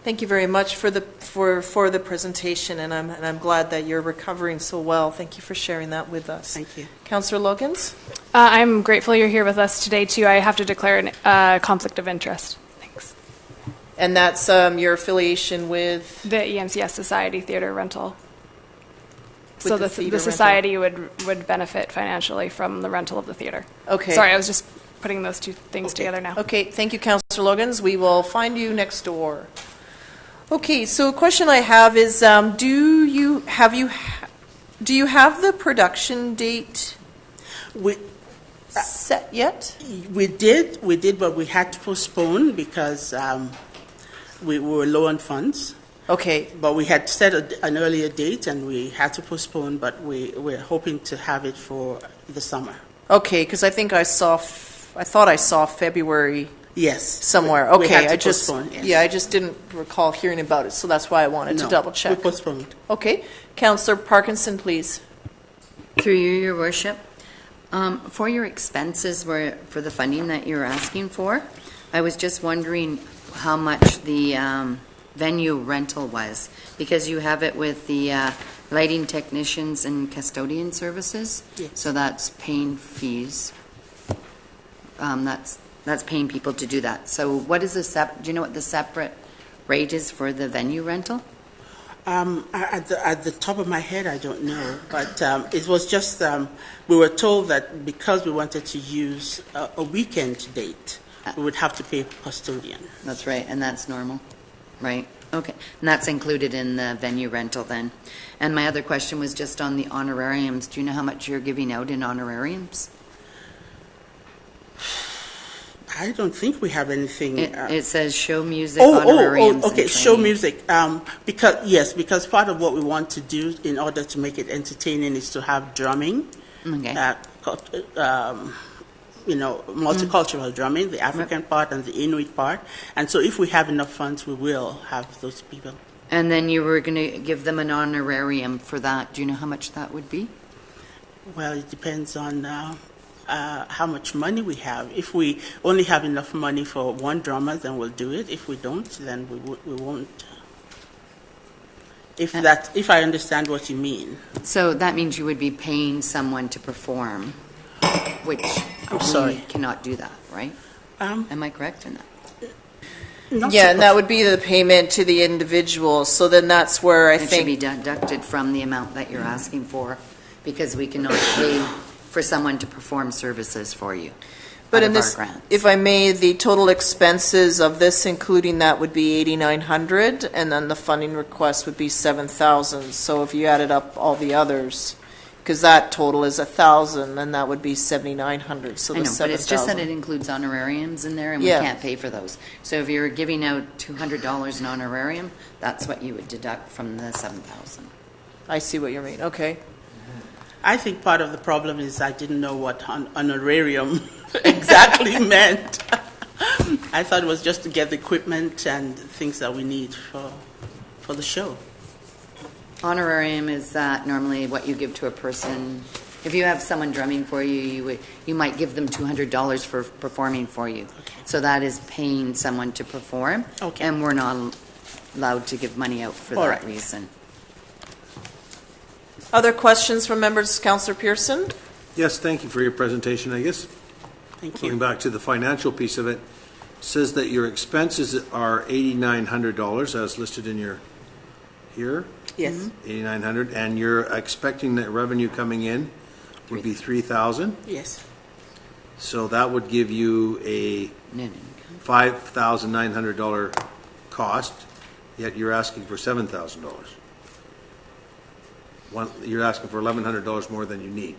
Thank you very much for the presentation, and I'm glad that you're recovering so well. Thank you for sharing that with us. Thank you. Councillor Logans? I'm grateful you're here with us today, too. I have to declare a conflict of interest. Thanks. And that's your affiliation with? The EMCS Society Theatre Rental. So the the theater society would benefit financially from the rental of the theater. Okay. Sorry, I was just putting those two things together now. Okay, thank you, Councillor Logans. We will find you next door. Okay, so a question I have is, do you have the production date set yet? We did, but we had to postpone because we were low on funds. Okay. But we had set an earlier date, and we had to postpone, but we're hoping to have it for the summer. Okay, because I think I thought I saw February. Yes. Somewhere. We Okay, had to I just postpone, yes. I just didn't recall hearing about it, so that's why I wanted to double check. We postponed. Okay, Councillor Parkinson, please. Through you, Your Worship. For your expenses for the funding that you're asking for, I was just wondering how much the venue rental was, because you have it with the lighting technicians and custodian services. Yes. So that's paying fees. That's paying people to do that. So what is do you know what the separate rate is for the venue rental? At the top of my head, I don't know, but it was just we were told that because we wanted to use a weekend date, we would have to pay a custodian. That's right, and that's normal, right? Okay, and that's included in the venue rental then. And my other question was just on the honorariums. Do you know how much you're giving out in honorariums? I don't think we have anything. It says show music honorariums. Okay, and show training. music. Because part of what we want to do in order to make it entertaining is to have drumming. Okay. Multicultural drumming, the African part and the Inuit part. And so if we have enough funds, we will have those people. And then you were going to give them an honorarium for that. Do you know how much that would be? Well, it depends on how much money we have. If we only have enough money for one drummer, then we'll do it. If we don't, then we won't. If I understand what you mean. So that means you would be paying someone to perform, which we cannot do that, right? Am I correct in that? And that would be the payment to the individual. So then that's where I think it should be deducted from the amount that you're asking for, because we cannot pay for someone to perform services for you. But in this, if I may, the total expenses of this, including that, would be $8,900, and then the funding request would be $7,000. So if you added up all the others, because that total is $1,000, then that would be $7,900. So I know, the but it's just that $7,000. it includes honorariums in there, and we can't pay for those. So if you're giving out $200 in honorarium, that's what you would deduct from the $7,000. I see what you mean. Okay. I think part of the problem is I didn't know what honorarium exactly meant. I thought it was just to get the equipment and things that we need for the show. Honorarium is normally what you give to a person. If you have someone drumming for you, you might give them $200 for performing for you. Okay. So that is paying someone to perform, and we're not allowed to give money out for that reason. Other questions from members? Councillor Pearson? Yes, thank you for your presentation, I guess. Thank you. Going back to the financial piece of it, says that your expenses are $8,900 as listed in your here. Yes. $8,900, and you're expecting that revenue coming in would be $3,000. Yes. So that would give you a $5,900 cost, yet you're asking for $7,000. You're asking for $1,100 more than you need.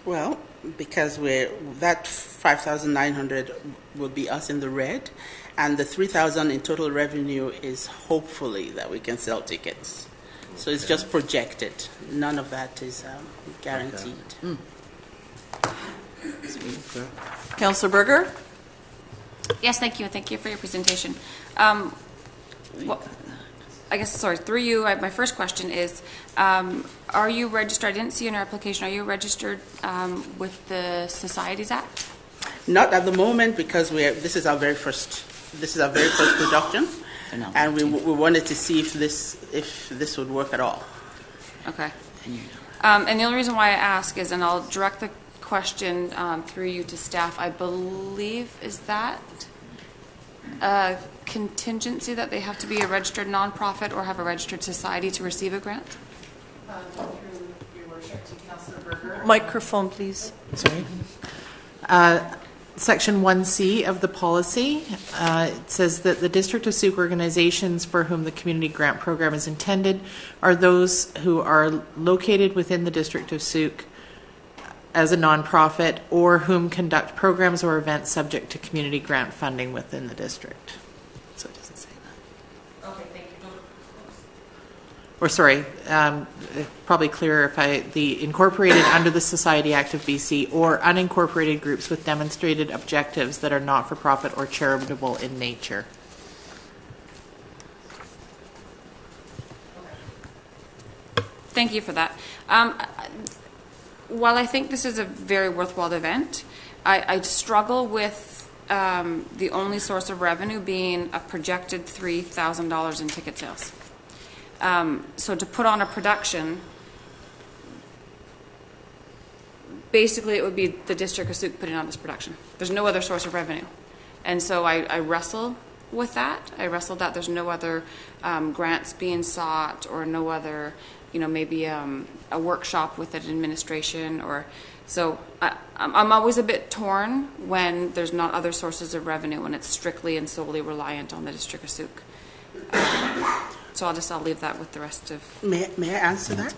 Well, because that $5,900 will be us in the red, and the $3,000 in total revenue is hopefully that we can sell tickets. So it's just projected. None of that is guaranteed. Councillor Berger? Yes, thank you. Thank you for your presentation. Well, I guess, sorry, through you, my first question is, are you registered? I didn't see in your application, are you registered with the Societies Act? Not at the moment, because this is our very first production, and we wanted to see if this would work at all. Okay. And the only reason why I ask is, and I'll direct the question through you to staff, I believe, is that a contingency that they have to be a registered nonprofit or have a registered society to receive a grant? Through your worship to Councillor Berger. Microphone, please. Sorry. Section 1C of the policy, it says that the District of Sooke organizations for whom the community grant program is intended are those who are located within the District of Sooke as a nonprofit or whom conduct programs or events subject to community grant funding within the district. So it doesn't say that. Okay, thank you. Or sorry, probably clearer if the incorporated under the Society Act of BC or unincorporated groups with demonstrated objectives that are not for profit or charitable in nature. Thank you for that. While I think this is a very worthwhile event, I struggle with the only source of revenue being a projected $3,000 in ticket sales. So to put on a production, basically it would be the District of Sooke putting on this production. There's no other source of revenue. And so I wrestle with that. I wrestle that there's no other grants being sought or no other, maybe a workshop with an administration or so. I'm always a bit torn when there's not other sources of revenue and it's strictly and solely reliant on the District of Sooke. So I'll leave that with the rest of. May I answer that?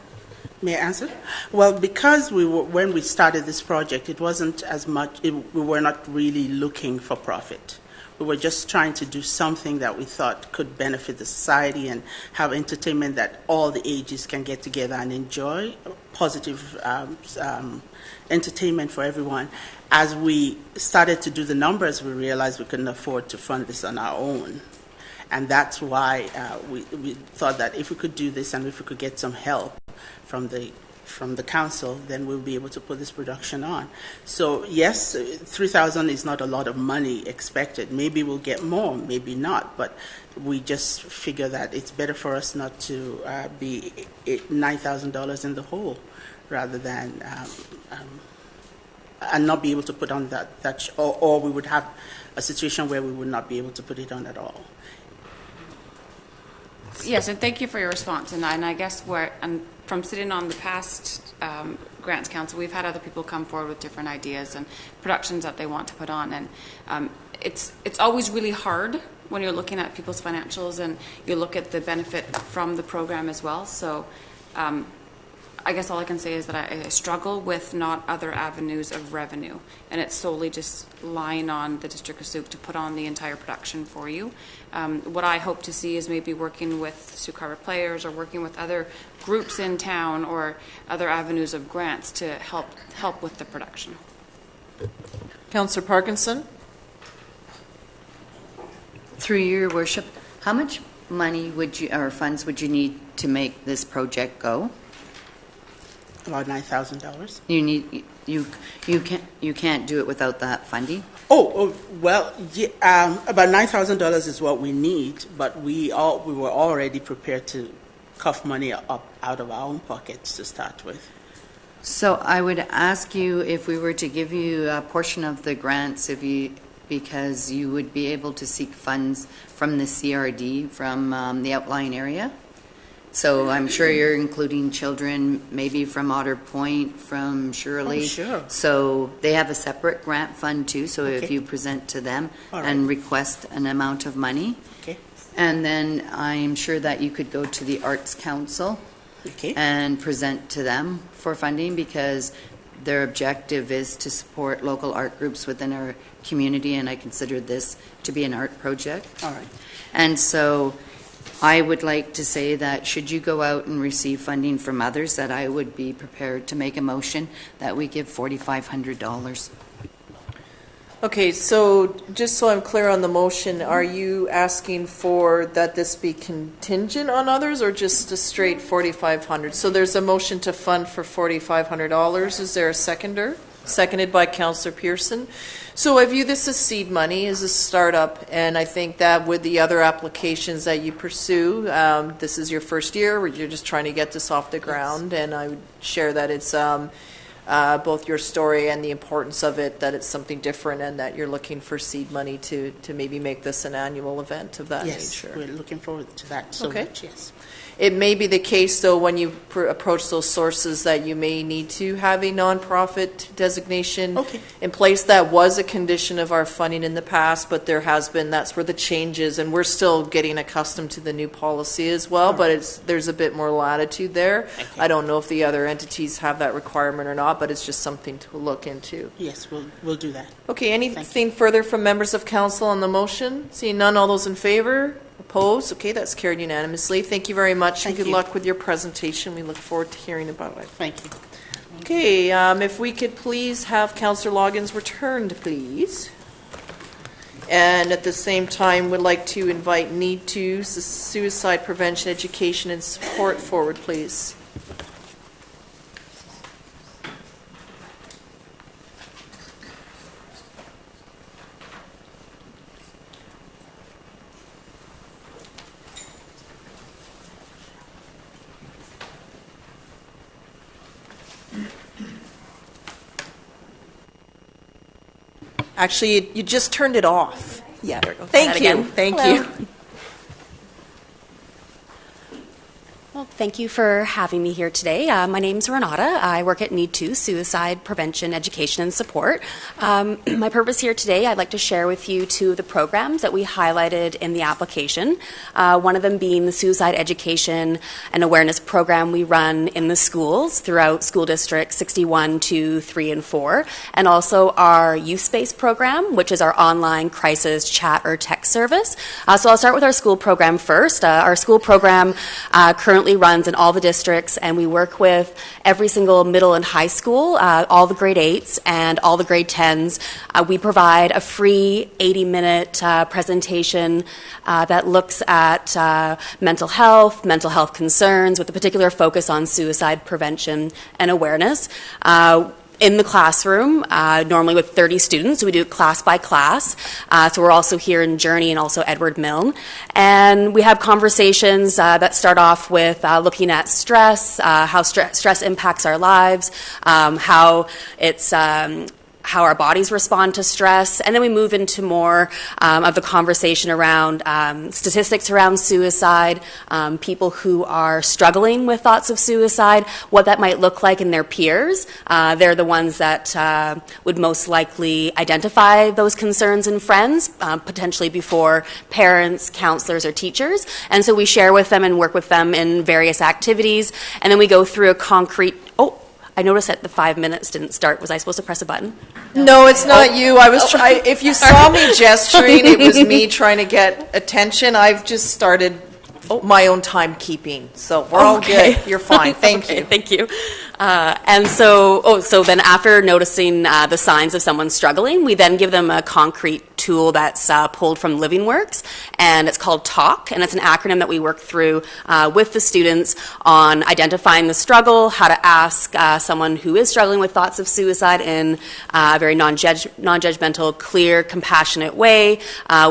May I answer? Well, because when we started this project, it wasn't as much. We were not really looking for profit. We were just trying to do something that we thought could benefit the society and have entertainment that all the ages can get together and enjoy, positive entertainment for everyone. As we started to do the numbers, we realized we couldn't afford to fund this on our own. And that's why we thought that if we could do this and if we could get some help from the council, then we'll be able to put this production on. So yes, $3,000 is not a lot of money expected. Maybe we'll get more, maybe not. But we just figure that it's better for us not to be $9,000 in the hole, rather than and not be able to put on or we would have a situation where we would not be able to put it on at all. Yes, and thank you for your response. And I guess from sitting on the past Grants Council, we've had other people come forward with different ideas and productions that they want to put on. And it's always really hard when you're looking at people's financials and you look at the benefit from the program as well. So I guess all I can say is that I struggle with not other avenues of revenue, and it's solely just lying on the District of Sooke to put on the entire production for you. What I hope to see is maybe working with Sooke Harbor Players or working with other groups in town or other avenues of grants to help with the production. Councillor Parkinson? Through your worship, how much money or funds would you need to make this project go? About $9,000. You can't do it without that funding. Well, yeah, about $9,000 is what we need, but we were already prepared to cough money up out of our own pockets to start with. So I would ask you if we were to give you a portion of the grants, because you would be able to seek funds from the CRD from the outlying area. So I'm sure you're including children, maybe from Otter Point, from Shirley. Oh, sure. So they have a separate grant fund too. So if you present to them and request an amount of money, and then I'm sure that you could go to the Arts Council and present to them for funding, because their objective is to support local art groups within our community, and I consider this to be an art project. All right. And so I would like to say that should you go out and receive funding from others, that I would be prepared to make a motion that we give $4,500. Okay, so just so I'm clear on the motion, are you asking for that this be contingent on others or just a straight $4,500? So there's a motion to fund for $4,500. Is there a seconder? Seconded by Councillor Pearson. So I view this as seed money, as a startup, and I think that with the other applications that you pursue, this is your first year where you're just trying to get this off the ground, and I would share that it's both your story and the importance of it, that it's something different and that you're looking for seed money to maybe make this an annual event of that Yes, nature. we're looking forward to that so Okay. much, yes. It may be the case, though, when you approach those sources that you may need to have a nonprofit designation in place. That was a condition of our funding in the past, but there has been, that's where the change is, and we're still getting accustomed to the new policy as well, but there's a bit more latitude there. I don't know if the other entities have that requirement or not, but it's just something to look into. Yes, we'll do that. Okay, anything further from members of council on the motion? Seeing none, all those in favor? Opposed? Okay, that's carried unanimously. Thank you very much, and good luck with your presentation. We look forward to hearing about it. Thank you. Okay, if we could please have Councillor Loggins returned, please. And at the same time, would like to invite Need to Suicide Prevention Education and Support forward, please. Actually, you just turned it off. Yeah, there we go. Thank you. Thank you. Well, thank you for having me here today. My name's Renata. I work at Need to Suicide Prevention Education and Support. My purpose here today, I'd like to share with you two of the programs that we highlighted in the application. One of them being the Suicide Education and Awareness Program we run in the schools throughout School District 61 to 3 and 4, and also our Youth Space program, which is our online crisis chat or text service. So I'll start with our school program first. Our school program currently runs in all the districts, and we work with every single middle and high school, all the grade 8s and all the grade 10s. We provide a free 80-minute presentation that looks at mental health concerns with a particular focus on suicide prevention and awareness. In the classroom, normally with 30 students. We do it class by class. So we're also here in Journey and also Edward Milne. And we have conversations that start off with looking at stress, how stress impacts our lives, how it's how our bodies respond to stress, and then we move into more of the conversation around statistics around suicide, people who are struggling with thoughts of suicide, what that might look like in their peers. They're the ones that would most likely identify those concerns in friends, potentially before parents, counselors, or teachers. And so we share with them and work with them in various activities, and then we go through a concrete... I noticed that the 5 minutes didn't start. Was I supposed to press a button? No, it's not you. I was trying. If you saw me gesturing, it was me trying to get attention. I've just started my own timekeeping, so we're all good. You're fine. Thank you. Thank you. And so then after noticing the signs of someone struggling, we then give them a concrete tool that's pulled from LivingWorks, and it's called TALK, and it's an acronym that we work through with the students on identifying the struggle, how to ask someone who is struggling with thoughts of suicide in a very non-judgmental, clear, compassionate way.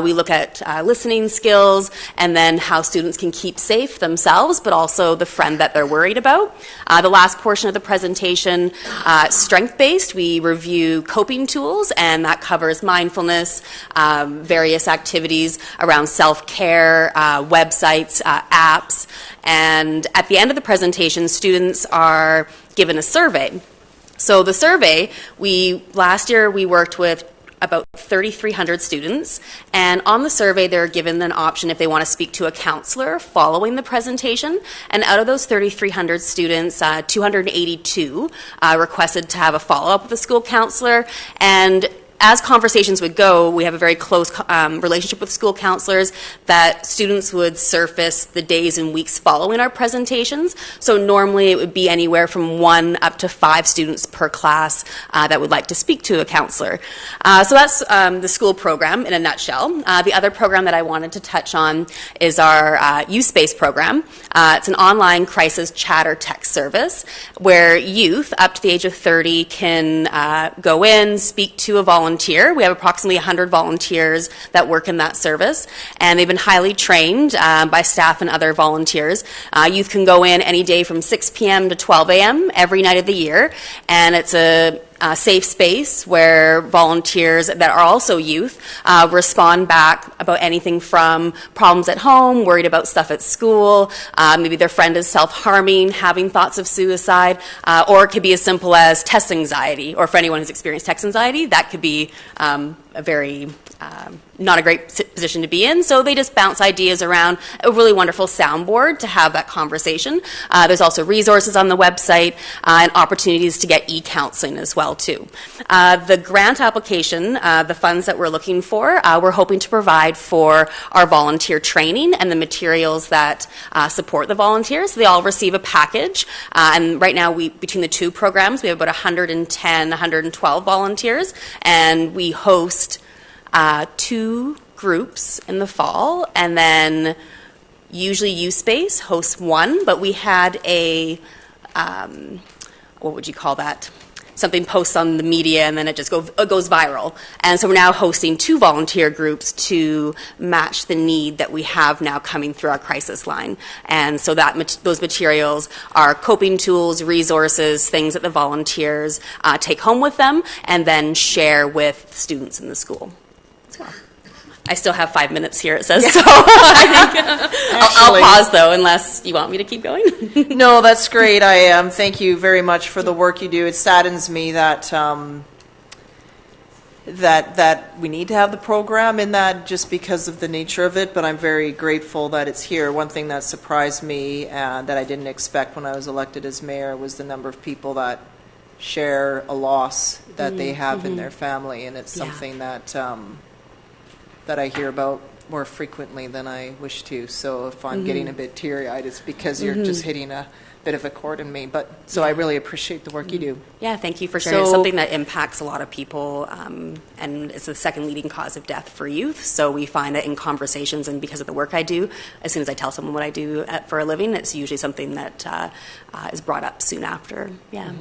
We look at listening skills, and then how students can keep safe themselves, but also the friend that they're worried about. The last portion of the presentation, strength-based. We review coping tools, and that covers mindfulness, various activities around self-care, websites, apps. And at the end of the presentation, students are given a survey. So the survey, last year we worked with about 3,300 students, and on the survey they're given an option if they want to speak to a counselor following the presentation, and out of those 3,300 students, 282 requested to have a follow-up with a school counselor, and as conversations would go, we have a very close relationship with school counselors, that students would surface the days and weeks following our presentations. So normally it would be anywhere from 1 up to 5 students per class that would like to speak to a counselor. So that's the school program in a nutshell. The other program that I wanted to touch on is our Youth Space program. It's an online crisis chat or text service where youth up to the age of 30 can go in, speak to a volunteer. We have approximately 100 volunteers that work in that service, and they've been highly trained by staff and other volunteers. Youth can go in any day from 6 p.m. to 12 a.m. every night of the year, and it's a safe space where volunteers that are also youth respond back about anything from problems at home, worried about stuff at school, maybe their friend is self-harming, having thoughts of suicide, or it could be as simple as test anxiety, or for anyone who's experienced test anxiety, that could be a very not a great position to be in, so they just bounce ideas around a really wonderful soundboard to have that conversation. There's also resources on the website and opportunities to get e-counseling as well, too. The grant application, the funds that we're looking for, we're hoping to provide for our volunteer training and the materials that support the volunteers. They all receive a package, and right now, between the two programs, we have about 110, 112 volunteers, and we host 2 groups in the fall, and then usually Youth Space hosts 1, but we had a, what would you call that? Something posts on the media and then it just goes viral. And so we're now hosting 2 volunteer groups to match the need that we have now coming through our crisis line. And so those materials are coping tools, resources, things that the volunteers take home with them and then share with students in the school. So I still have 5 minutes here, it says, so I think I'll pause, though, unless you want me to keep going. No, that's great. I thank you very much for the work you do. It saddens me that that we need to have the program in that just because of the nature of it, but I'm very grateful that it's here. One thing that surprised me that I didn't expect when I was elected as mayor was the number of people that share a loss that they have in their family, and it's something that that I hear about more frequently than I wish to. So if I'm getting a bit teary-eyed, it's because you're just hitting a bit of a chord in me. But so I really appreciate the work you do. Yeah, thank you for sharing. It's something that impacts a lot of people, and it's the second leading cause of death for youth. So we find that in conversations, and because of the work I do, as soon as I tell someone what I do for a living, it's usually something that is brought up soon after. Yeah.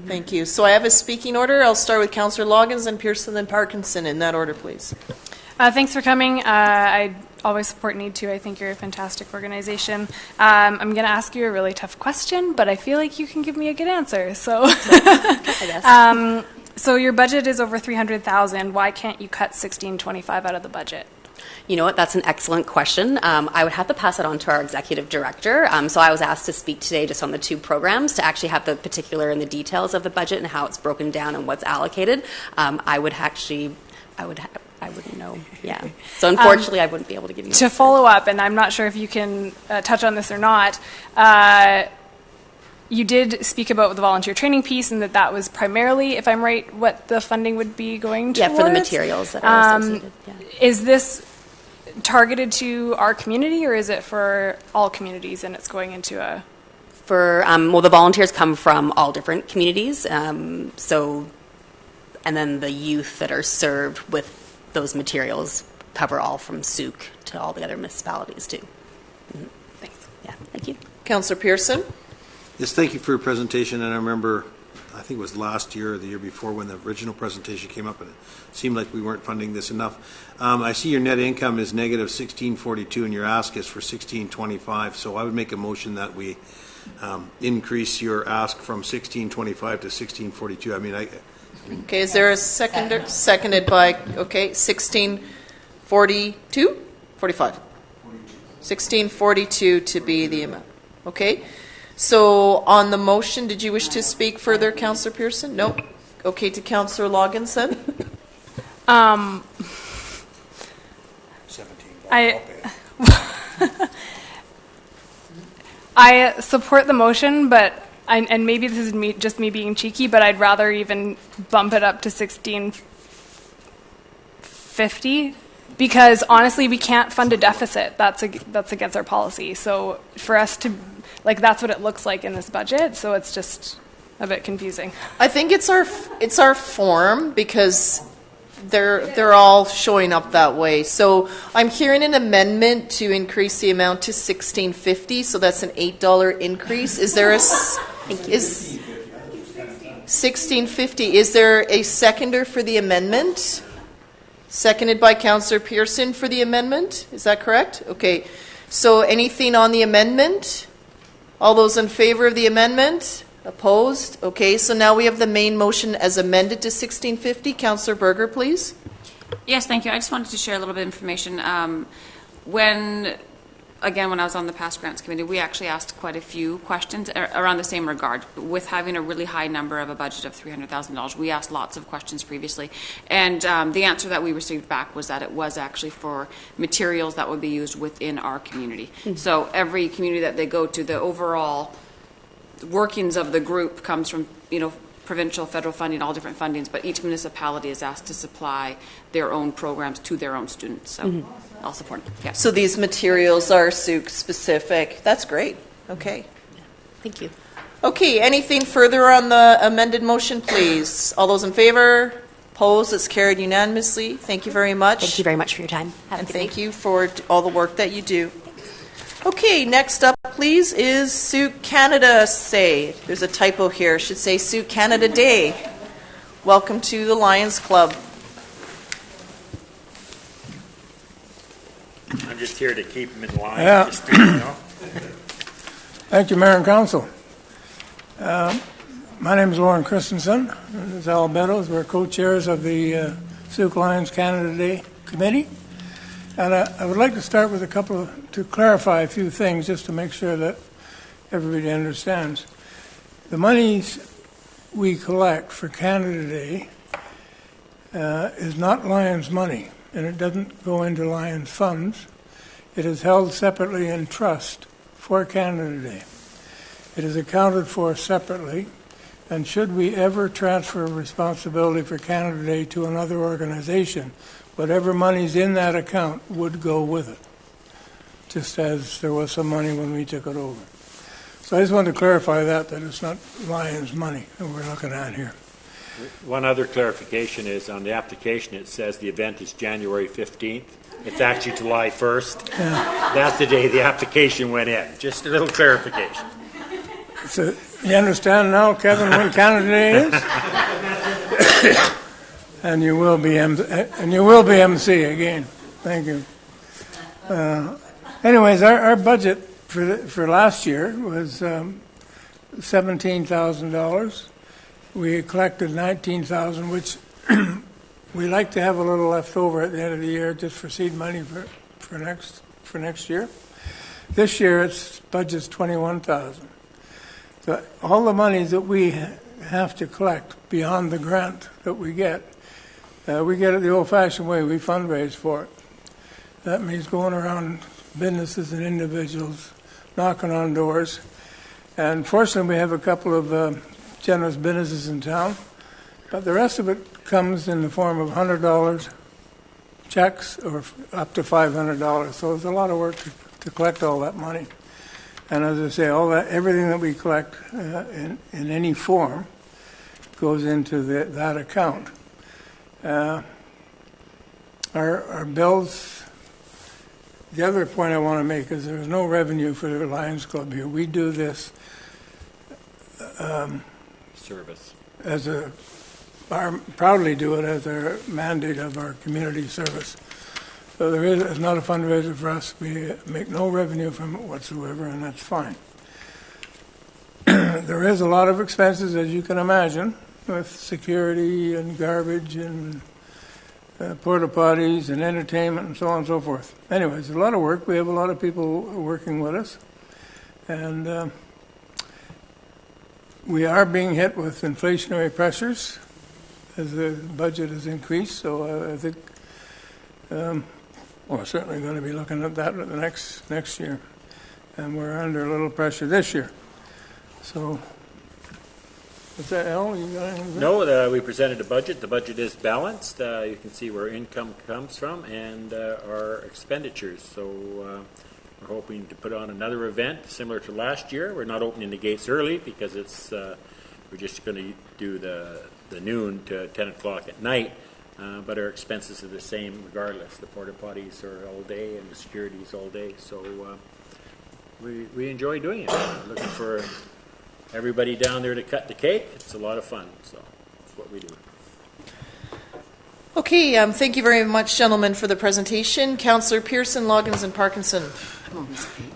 Thank you. So I have a speaking order. I'll start with Councillor Loggins, and Pearson, then Parkinson, in that order, please. Thanks for coming. I always support Need To. I think you're a fantastic organization. I'm going to ask you a really tough question, but I feel like you can give me a good answer. So, so your budget is over $300,000. Why can't you cut $1625 out of the budget? You know what? That's an excellent question. I would have to pass it on to our executive director. So I was asked to speak today just on the 2 programs to actually have the particular and the details of the budget and how it's broken down and what's allocated. I wouldn't know. Yeah. So unfortunately, I wouldn't be able to give you. To follow up, and I'm not sure if you can touch on this or not. You did speak about the volunteer training piece, and that was primarily, if I'm right, what the funding would be going towards. Yeah, for the materials that are associated. Yeah. Is this targeted to our community, or is it for all communities, and it's going into a? Well, the volunteers come from all different communities, and then the youth that are served with those materials cover all from Sooke to all the other municipalities, too. Thanks. Yeah, thank you. Councillor Pearson. Yes, thank you for your presentation. And I remember, I think it was last year or the year before when the original presentation came up, and it seemed like we weren't funding this enough. I see your net income is negative 1642, and your ask is for 1625. So I would make a motion that we increase your ask from 1625 to 1642. I mean, Okay, is there a seconder? Seconded by, 1642? 45. 1642 to be the amount. Okay. So on the motion, did you wish to speak further, Councillor Pearson? Nope. Okay, to Councillor Loggins then. 17. I support the motion, but and maybe this is just me being cheeky, but I'd rather even bump it up to 16 $16.50 because honestly, we can't fund a deficit. That's against our policy. So for us to, like, that's what it looks like in this budget. So it's just a bit confusing. I think it's our form because they're all showing up that way. So I'm hearing an amendment to increase the amount to $16.50. So that's an $8 increase. Is there a is $16.50? Is there a seconder for the amendment? Seconded by Councillor Pearson for the amendment. Is that correct? Okay. So anything on the amendment? All those in favor of the amendment? Opposed? Okay. So now we have the main motion as amended to $16.50. Councillor Berger, please. Yes, thank you. I just wanted to share a little bit of information. When I was on the past grants committee, we actually asked quite a few questions around the same regard. With having a really high number of a budget of $300,000, we asked lots of questions previously. And the answer that we received back was that it was actually for materials that would be used within our community. Mm-hmm. So every community that they go to, the overall workings of the group comes from, provincial, federal funding, all different fundings, but each municipality is asked to supply their own programs to their own students. So I'll support it. Yeah. So these materials are Sooke specific. That's great. Okay. Thank you. Okay, anything further on the amended motion, please? All those in favor? Opposed? It's carried unanimously. Thank you very much. Thank you very much for your time. And thank you for all the work that you do. Okay, next up, please, is Sooke Canada Say. There's a typo here. It should say Sooke Canada Day. Welcome to the Lions Club. I'm just here to keep them in line. Yeah. Just, Thank you, Mayor and Council. My name is Lauren Christensen. This is Al Beddoes. We're co-chairs of the Sooke Lions Canada Day Committee. And I would like to start with to clarify a few things just to make sure that everybody understands. The monies we collect for Canada Day is not Lions money, and it doesn't go into Lions funds. It is held separately in trust for Canada Day. It is accounted for separately, and should we ever transfer responsibility for Canada Day to another organization, whatever money's in that account would go with it, just as there was some money when we took it over. So I just wanted to clarify that it's not Lions money that we're looking at here. one other clarification is on the application it says the event is January 15th. It's actually July 1st. Yeah. That's the day the application went in. Just a little clarification. So you understand now, Kevin, when Canada Day is? And you will be MC again. Thank you. Anyways, our budget for last year was $17,000. We collected $19,000, which we like to have a little left over at the end of the year just for seed money for next year. This year, its budget's $21,000. So all the money that we have to collect beyond the grant that we get it the old-fashioned way. We fundraise for it. That means going around businesses and individuals, knocking on doors. And fortunately, we have a couple of generous businesses in town. But the rest of it comes in the form of $100 checks or up to $500. So it's a lot of work to collect all that money. And as I say, everything that we collect in any form goes into that account. Our bills, the other point I want to make is there's no revenue for the Lions Club here. We do this service proudly do it as our mandate of our community service. So it's not a fundraiser for us. We make no revenue from it whatsoever, and that's fine. There is a lot of expenses, as you can imagine, with security and garbage and porta potties and entertainment and so on and so forth. Anyways, a lot of work. We have a lot of people working with us, and we are being hit with inflationary pressures as the budget has increased. So I think we're certainly going to be looking at that the next year, and we're under a little pressure this year. So Is that Al? You got anything? No, we presented a budget. The budget is balanced. You can see where income comes from and our expenditures. So we're hoping to put on another event similar to last year. We're not opening the gates early because it's we're just going to do the noon to 10 o'clock at night. But our expenses are the same regardless. The porta potties are all day and the security is all day. So we enjoy doing it. We're looking for everybody down there to cut the cake. It's a lot of fun, so that's what we do. Okay, thank you very much, gentlemen, for the presentation. Councillor Pearson, Loggins, and Parkinson.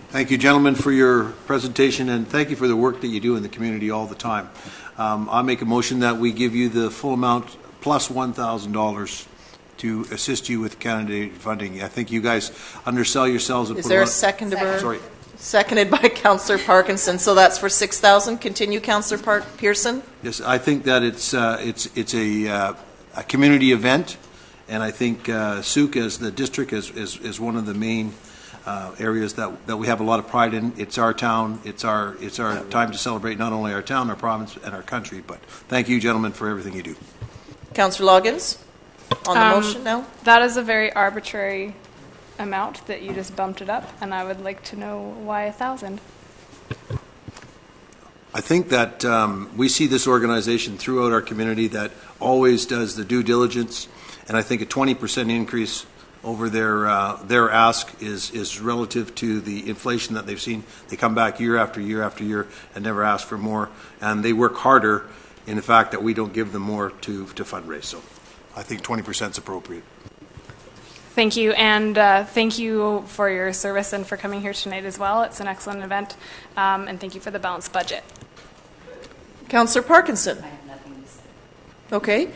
Thank you, gentlemen, for your presentation, and thank you for the work that you do in the community all the time. I make a motion that we give you the full amount plus $1,000 to assist you with candidate funding. I think you guys undersell yourselves. And Is there a seconder? Sorry. Seconded by Councillor Parkinson. So that's for $6,000. Continue, Councillor Pearson. Yes, I think that it's a community event, and I think Sooke as the district is one of the main areas that we have a lot of pride in. It's our town. It's our time to celebrate not only our town, our province, and our country. But thank you, gentlemen, for everything you do. Councillor Loggins, on the motion now. That is a very arbitrary amount that you just bumped it up, and I would like to know why 1,000. I think that we see this organization throughout our community that always does the due diligence, and I think a 20% increase over their ask is relative to the inflation that they've seen. They come back year after year after year and never ask for more, and they work harder in the fact that we don't give them more to fundraise. So I think 20% is appropriate. Thank you, and thank you for your service and for coming here tonight as well. It's an excellent event, and thank you for the balanced budget. Councillor Parkinson. I have nothing to say. Okay.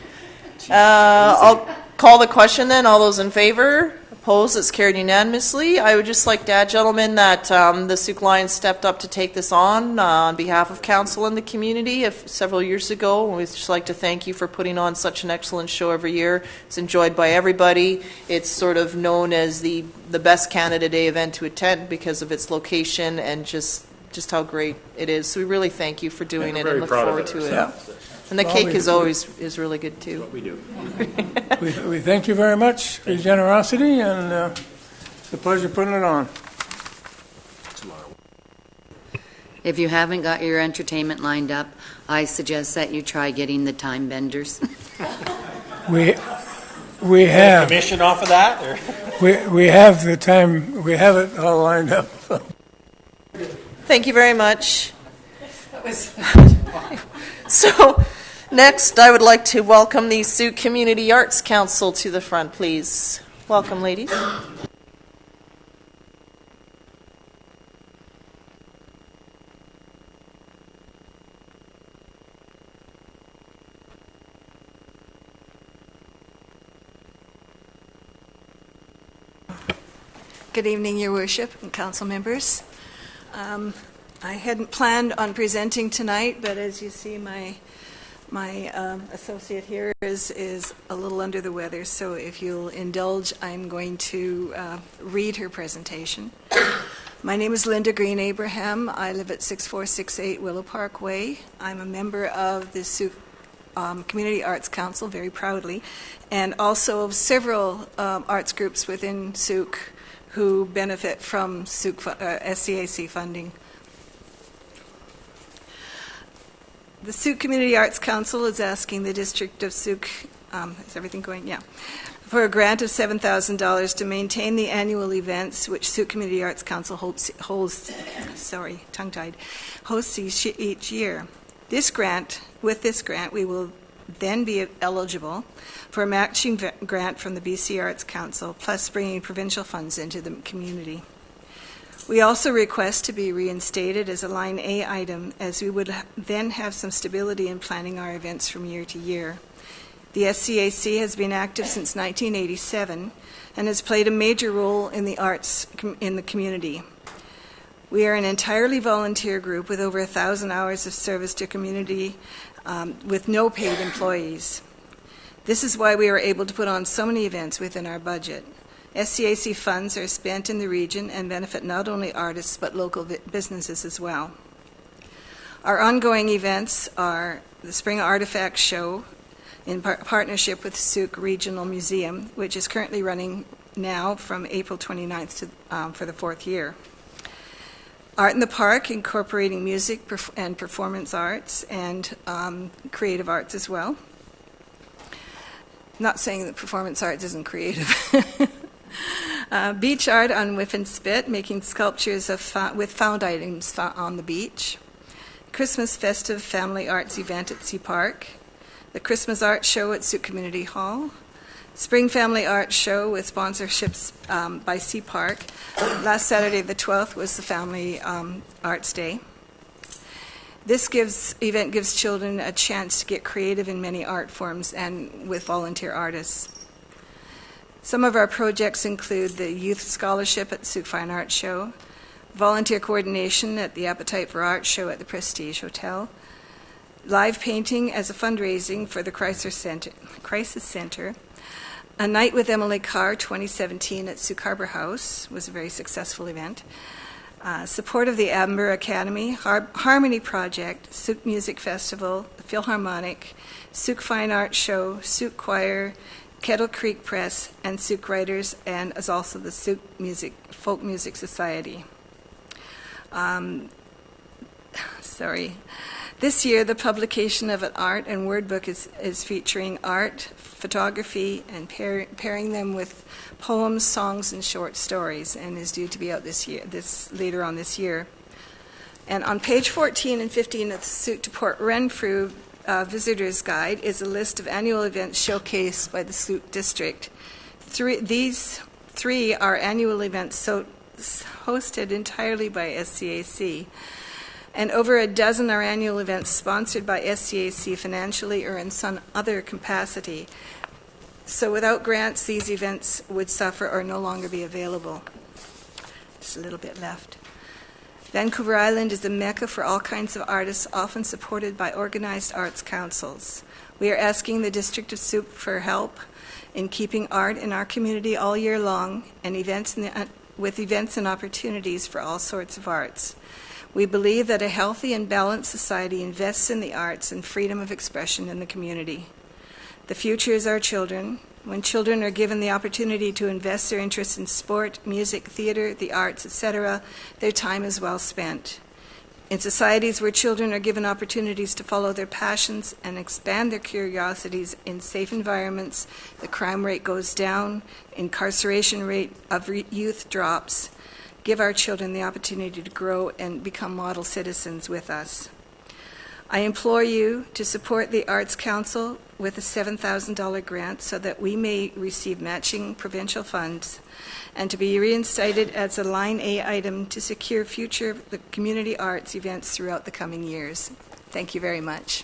I'll call the question then. All those in favor? Opposed? It's carried unanimously. I would just like to add, gentlemen, that the Sooke Lions stepped up to take this on behalf of council and the community several years ago. We'd just like to thank you for putting on such an excellent show every year. It's enjoyed by everybody. It's sort of known as the best Canada Day event to attend because of its location and just how great it is. So we really thank you for doing it and look forward to it. And the cake is really good too. What we do. We thank you very much for your generosity, and it's a pleasure putting it on. If you haven't got your entertainment lined up, I suggest that you try getting the time benders. We have Commission off of that? Or? we have the time. We have it all lined up. Thank you very much. So, next, I would like to welcome the Sooke Community Arts Council to the front, please. Welcome, ladies. Good evening, Your Worship and council members. I hadn't planned on presenting tonight, but as you see, my associate here is a little under the weather, so if you'll indulge, I'm going to read her presentation. My name is Linda Green Abraham. I live at 6468 Willow Park Way. I'm a member of the Sooke Community Arts Council, very proudly, and also of several arts groups within Sooke who benefit from Sooke SCAC funding. The Sooke Community Arts Council is asking the District of Sooke, is everything going? Yeah. For a grant of $7,000 to maintain the annual events which Sooke Community Arts Council hosts each year. With this grant, we will then be eligible for a matching grant from the BC Arts Council, plus bringing provincial funds into the community. We also request to be reinstated as a Line A item, as we would then have some stability in planning our events from year to year. The SCAC has been active since 1987 and has played a major role in the arts in the community. We are an entirely volunteer group with over 1,000 hours of service to community with no paid employees. This is why we are able to put on so many events within our budget. SCAC funds are spent in the region and benefit not only artists but local businesses as well. Our ongoing events are the Spring Artifact Show in partnership with Sooke Regional Museum, which is currently running now from April 29th to, for the 4th year. Art in the Park, incorporating music and performance arts and creative arts as well. Not saying that performance arts isn't creative. Beach art on Whiff and Spit, making sculptures with found items on the beach. Christmas festive family arts event at Sea Park. The Christmas art show at Sooke Community Hall. Spring Family Art Show with sponsorships by Sea Park. Last Saturday, the 12th, was the Family Arts Day. This event gives children a chance to get creative in many art forms and with volunteer artists. Some of our projects include the Youth Scholarship at Sooke Fine Arts Show, volunteer coordination at the Appetite for Art Show at the Prestige Hotel, live painting as a fundraising for the Crisis Center, A Night with Emily Carr 2017 at Sooke Harbor House was a very successful event. Support of the Amber Academy, Harmony Project, Sooke Music Festival, the Philharmonic, Sooke Fine Arts Show, Sooke Choir, Kettle Creek Press, and Sooke Writers, and as also the Sooke Folk Music Society. This year, the publication of an art and word book is featuring art, photography, and pairing them with poems, songs, and short stories, and is due to be out later on this year. And on page 14 and 15 of the Sooke to Port Renfrew Visitor's Guide is a list of annual events showcased by the Sooke District. These three are annual events hosted entirely by SCAC. And over a dozen are annual events sponsored by SCAC financially or in some other capacity. So without grants, these events would suffer or no longer be available. Just a little bit left. Vancouver Island is a mecca for all kinds of artists, often supported by organized arts councils. We are asking the District of Sooke for help in keeping art in our community all year long and with events and opportunities for all sorts of arts. We believe that a healthy and balanced society invests in the arts and freedom of expression in the community. The future is our children. When children are given the opportunity to invest their interest in sport, music, theater, the arts, etc., their time is well spent. In societies where children are given opportunities to follow their passions and expand their curiosities in safe environments, the crime rate goes down, incarceration rate of youth drops. Give our children the opportunity to grow and become model citizens with us. I implore you to support the Arts Council with a $7,000 grant so that we may receive matching provincial funds and to be reinstated as a Line A item to secure future community arts events throughout the coming years. Thank you very much.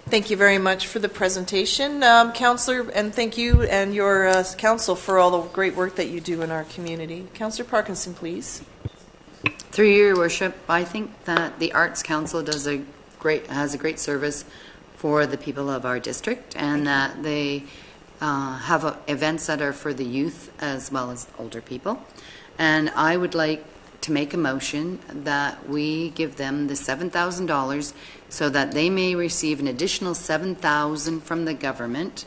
Thank you very much for the presentation, Councillor, and thank you and your council for all the great work that you do in our community. Councillor Parkinson, please. Through your worship, I think that the Arts Council has a great service for the people of our district, and that they have events that are for the youth as well as older people. And I would like to make a motion that we give them the $7,000 so that they may receive an additional $7,000 from the government,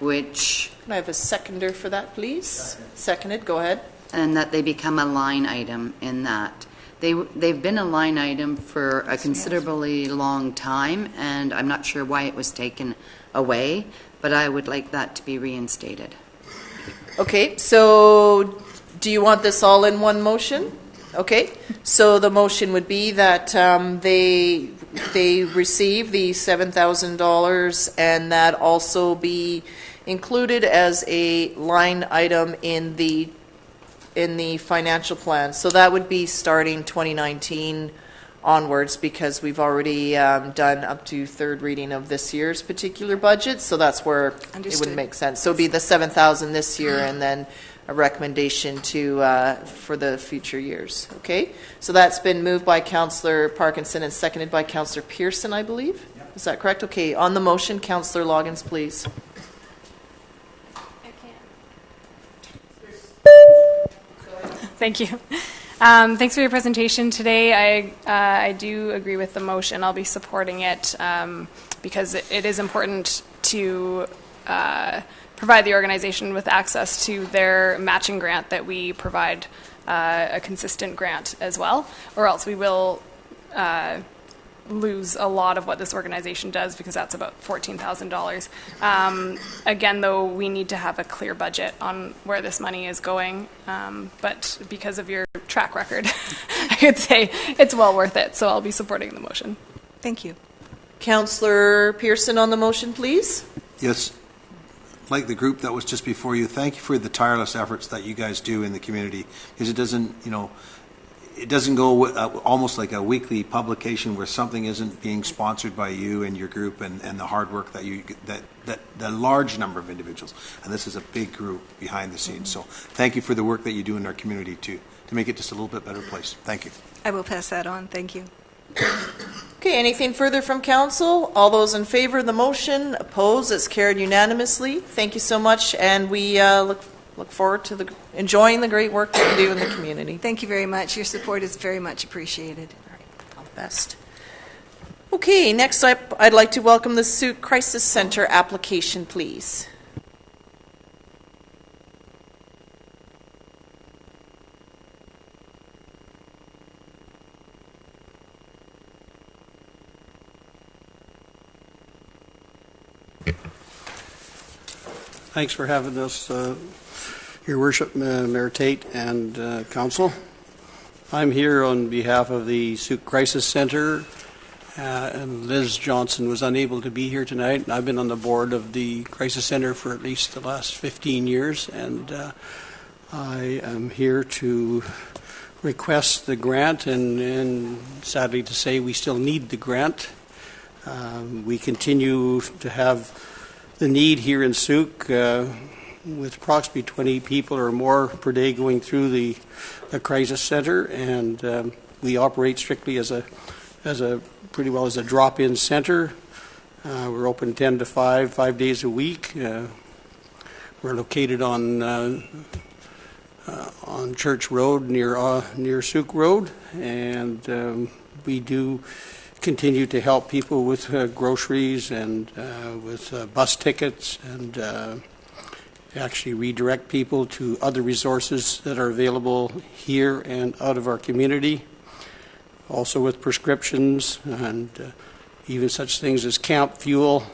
which... Can I have a seconder for that, please? Seconded, go ahead. And that they become a line item in that. They've been a line item for a considerably long time, and I'm not sure why it was taken away, but I would like that to be reinstated. Okay, so do you want this all in one motion? Okay, so the motion would be that they receive the $7,000 and that also be included as a line item in the financial plan. So that would be starting 2019 onwards, because we've already done up to third reading of this year's particular budget. So that's where it would make sense. So it'd be the $7,000 this year and then a recommendation for the future years. Okay, so that's been moved by Councillor Parkinson and seconded by Councillor Pearson, I believe. Yep. Is that correct? Okay, on the motion, Councillor Loggins, please. Thank you. Thanks for your presentation today. I do agree with the motion. I'll be supporting it because it is important to provide the organization with access to their matching grant that we provide a consistent grant as well, or else we will lose a lot of what this organization does because that's about $14,000. Again, though, we need to have a clear budget on where this money is going, but because of your track record, I could say it's well worth it, so I'll be supporting the motion. Thank you. Councillor Pearson on the motion, please. Yes. Like the group that was just before you, thank you for the tireless efforts that you guys do in the community, because it doesn't, it doesn't go almost like a weekly publication where something isn't being sponsored by you and your group and the hard work that that the large number of individuals, and this is a big group behind the scenes. So thank you for the work that you do in our community to make it just a little bit better place. Thank you. I will pass that on. Thank you. Okay, anything further from council? All those in favor of the motion, opposed, it's carried unanimously. Thank you so much, and we look forward to enjoying the great work that you do in the community. Thank you very much. Your support is very much appreciated. All the best. Okay, next up, I'd like to welcome the Sooke Crisis Center application, please. Thanks for having us, Your Worship, Mayor Tate, and Council. I'm here on behalf of the Sooke Crisis Center, and Liz Johnson was unable to be here tonight. And I've been on the board of the Crisis Center for at least the last 15 years, and I am here to request the grant, and sadly to say we still need the grant. We continue to have the need here in Sooke, with approximately 20 people or more per day going through the crisis center, and we operate strictly as a pretty well as a drop-in center. We're open 10 to 5 days a week. We're located on Church Road near Sooke Road, and we do continue to help people with groceries and with bus tickets, and actually redirect people to other resources that are available here and out of our community. Also with prescriptions and even such things as camp fuel,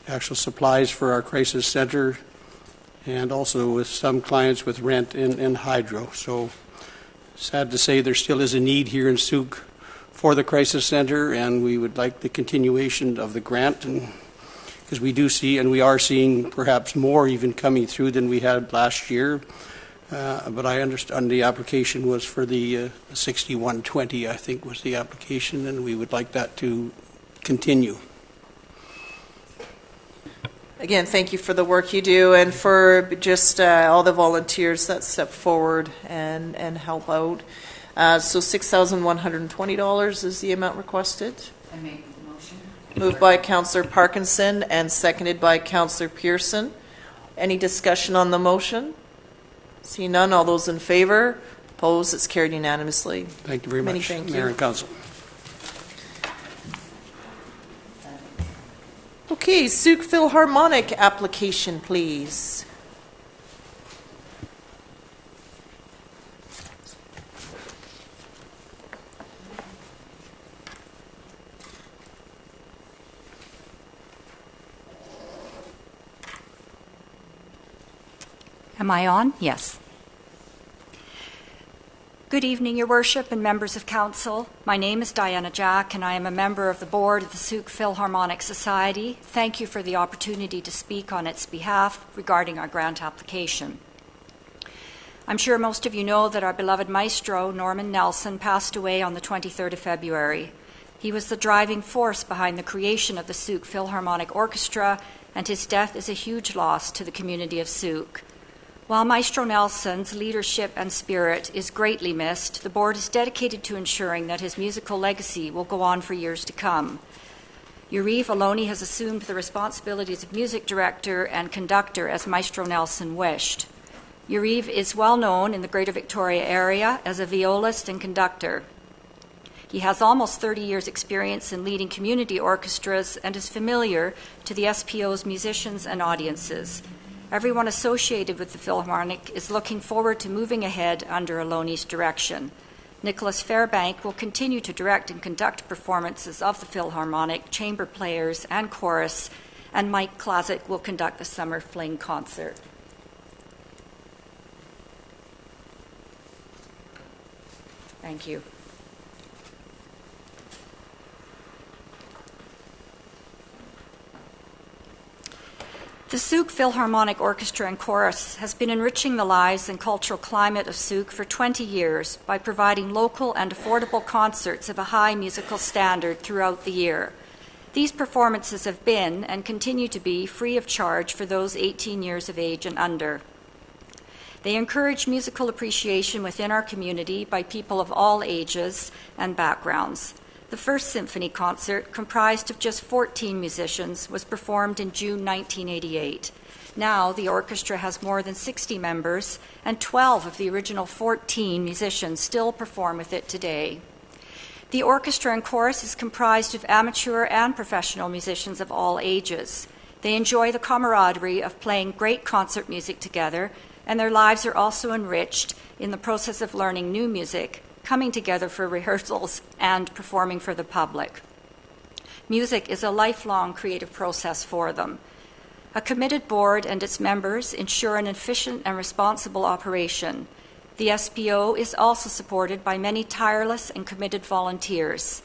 actual supplies for our crisis center, and also with some clients with rent and hydro. So sad to say there still is a need here in Sooke for the crisis center, and we would like the continuation of the grant, because we do see, and we are seeing perhaps more even coming through than we had last year. But I understand the application was for the 6120, I think was the application, and we would like that to continue. Again, thank you for the work you do and for just all the volunteers that step forward and help out. So $6,120 is the amount requested. I make the motion. Moved by Councillor Parkinson and seconded by Councillor Pearson. Any discussion on the motion? See none. All those in favor? Opposed? It's carried unanimously. Thank you very much, Thank Mayor you. and Council. Okay, Sooke Philharmonic application, please. Am I on? Yes. Good evening, Your Worship and members of Council. My name is Diana Jack, and I am a member of the board of the Sooke Philharmonic Society. Thank you for the opportunity to speak on its behalf regarding our grant application. I'm sure most of you know that our beloved maestro, Norman Nelson, passed away on the 23rd of February. He was the driving force behind the creation of the Sooke Philharmonic Orchestra, and his death is a huge loss to the community of Sooke. While Maestro Nelson's leadership and spirit is greatly missed, the board is dedicated to ensuring that his musical legacy will go on for years to come. Yuri Valoni has assumed the responsibilities of music director and conductor as Maestro Nelson wished. Yariv is well known in the Greater Victoria area as a violist and conductor. He has almost 30 years' experience in leading community orchestras and is familiar to the SPO's musicians and audiences. Everyone associated with the Philharmonic is looking forward to moving ahead under Aloni's direction. Nicholas Fairbank will continue to direct and conduct performances of the Philharmonic, chamber players, and chorus, and Mike Klazik will conduct the Summer Fling concert. Thank you. The Sooke Philharmonic Orchestra and Chorus has been enriching the lives and cultural climate of Sooke for 20 years by providing local and affordable concerts of a high musical standard throughout the year. These performances have been and continue to be free of charge for those 18 years of age and under. They encourage musical appreciation within our community by people of all ages and backgrounds. The first symphony concert, comprised of just 14 musicians, was performed in June 1988. Now, the orchestra has more than 60 members, and 12 of the original 14 musicians still perform with it today. The orchestra and chorus is comprised of amateur and professional musicians of all ages. They enjoy the camaraderie of playing great concert music together, and their lives are also enriched in the process of learning new music, coming together for rehearsals, and performing for the public. Music is a lifelong creative process for them. A committed board and its members ensure an efficient and responsible operation. The SPO is also supported by many tireless and committed volunteers.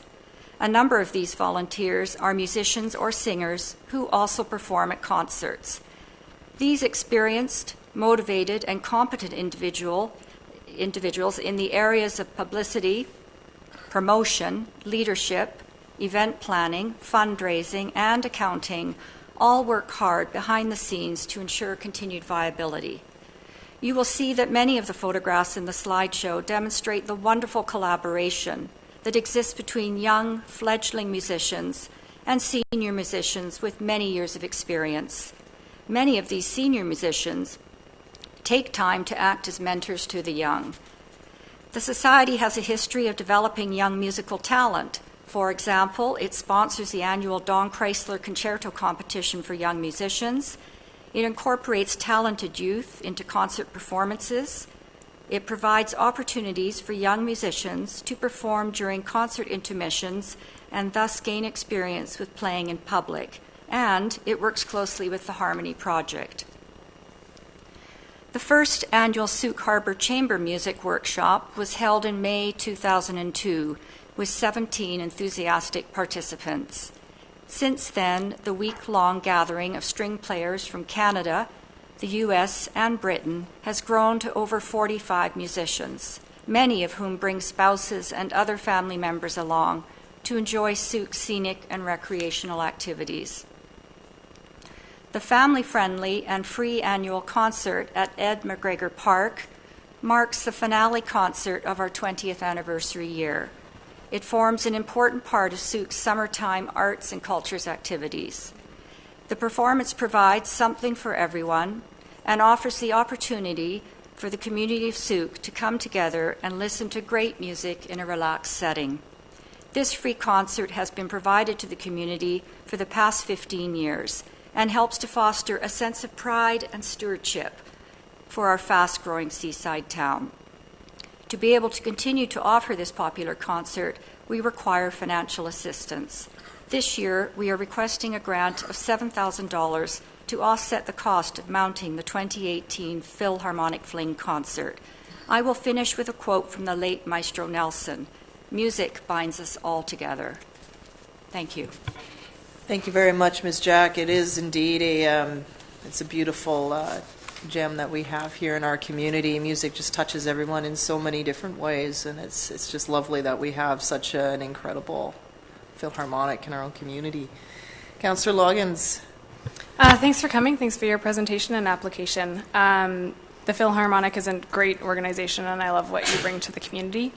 A number of these volunteers are musicians or singers who also perform at concerts. These experienced, motivated, and competent individuals in the areas of publicity, promotion, leadership, event planning, fundraising, and accounting all work hard behind the scenes to ensure continued viability. You will see that many of the photographs in the slideshow demonstrate the wonderful collaboration that exists between young, fledgling musicians and senior musicians with many years of experience. Many of these senior musicians take time to act as mentors to the young. The Society has a history of developing young musical talent. For example, it sponsors the annual Don Chrysler Concerto Competition for young musicians. It incorporates talented youth into concert performances. It provides opportunities for young musicians to perform during concert intermissions and thus gain experience with playing in public. And it works closely with the Harmony Project. The first annual Sooke Harbor Chamber Music Workshop was held in May 2002 with 17 enthusiastic participants. Since then, the week-long gathering of string players from Canada, the U.S., and Britain has grown to over 45 musicians, many of whom bring spouses and other family members along to enjoy Sooke's scenic and recreational activities. The family-friendly and free annual concert at Ed McGregor Park marks the finale concert of our 20th anniversary year. It forms an important part of Sooke's summertime arts and cultures activities. The performance provides something for everyone and offers the opportunity for the community of Sooke to come together and listen to great music in a relaxed setting. This free concert has been provided to the community for the past 15 years and helps to foster a sense of pride and stewardship for our fast-growing seaside town. To be able to continue to offer this popular concert, we require financial assistance. This year, we are requesting a grant of $7,000 to offset the cost of mounting the 2018 Philharmonic Fling concert. I will finish with a quote from the late Maestro Nelson: "Music binds us all together." Thank you. Thank you very much, Ms. Jack. It is indeed it's a beautiful gem that we have here in our community. Music just touches everyone in so many different ways, and it's just lovely that we have such an incredible Philharmonic in our own community. Councillor Loggins. Thanks for coming. Thanks for your presentation and application. The Philharmonic is a great organization, and I love what you bring to the community.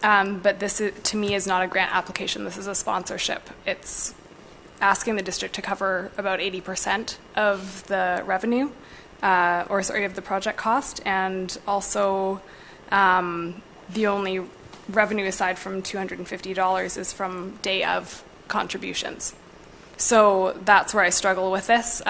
But this, to me, is not a grant application. This is a sponsorship. It's asking the district to cover about 80% of the revenue of the project cost, and also the only revenue aside from $250 is from day of contributions. So that's where I struggle with this.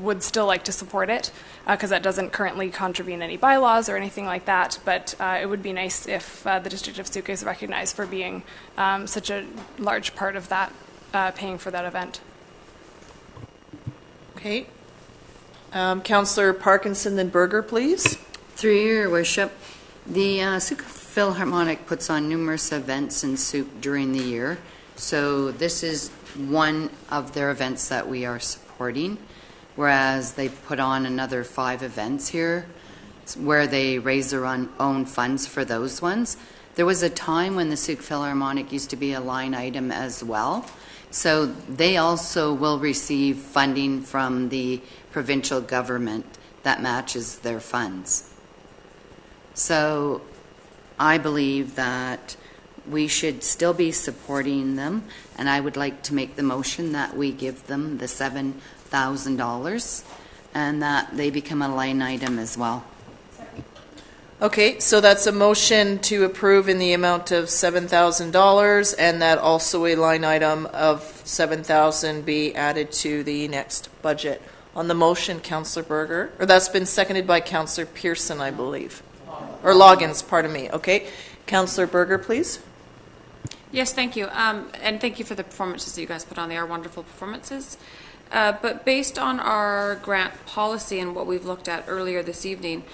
Would still like to support it because that doesn't currently contravene any bylaws or anything like that, but it would be nice if the District of Sooke is recognized for being such a large part of that, paying for that event. Okay. Councillor Parkinson, then Berger, please. Through your worship, the Sooke Philharmonic puts on numerous events in Sooke during the year. So this is one of their events that we are supporting, whereas they put on another 5 events here where they raise their own funds for those ones. There was a time when the Sooke Philharmonic used to be a line item as well. So they also will receive funding from the provincial government that matches their funds. So I believe that we should still be supporting them, and I would like to make the motion that we give them the $7,000 and that they become a line item as well. Okay, so that's a motion to approve in the amount of $7,000, and that also a line item of $7,000 be added to the next budget. On the motion, Councillor Berger, or that's been seconded by Councillor Pearson, I believe. Or Loggins, pardon me. Okay, Councillor Berger, please. Yes, thank you. And thank you for the performances that you guys put on. They are wonderful performances. But based on our grant policy and what we've looked at earlier this evening,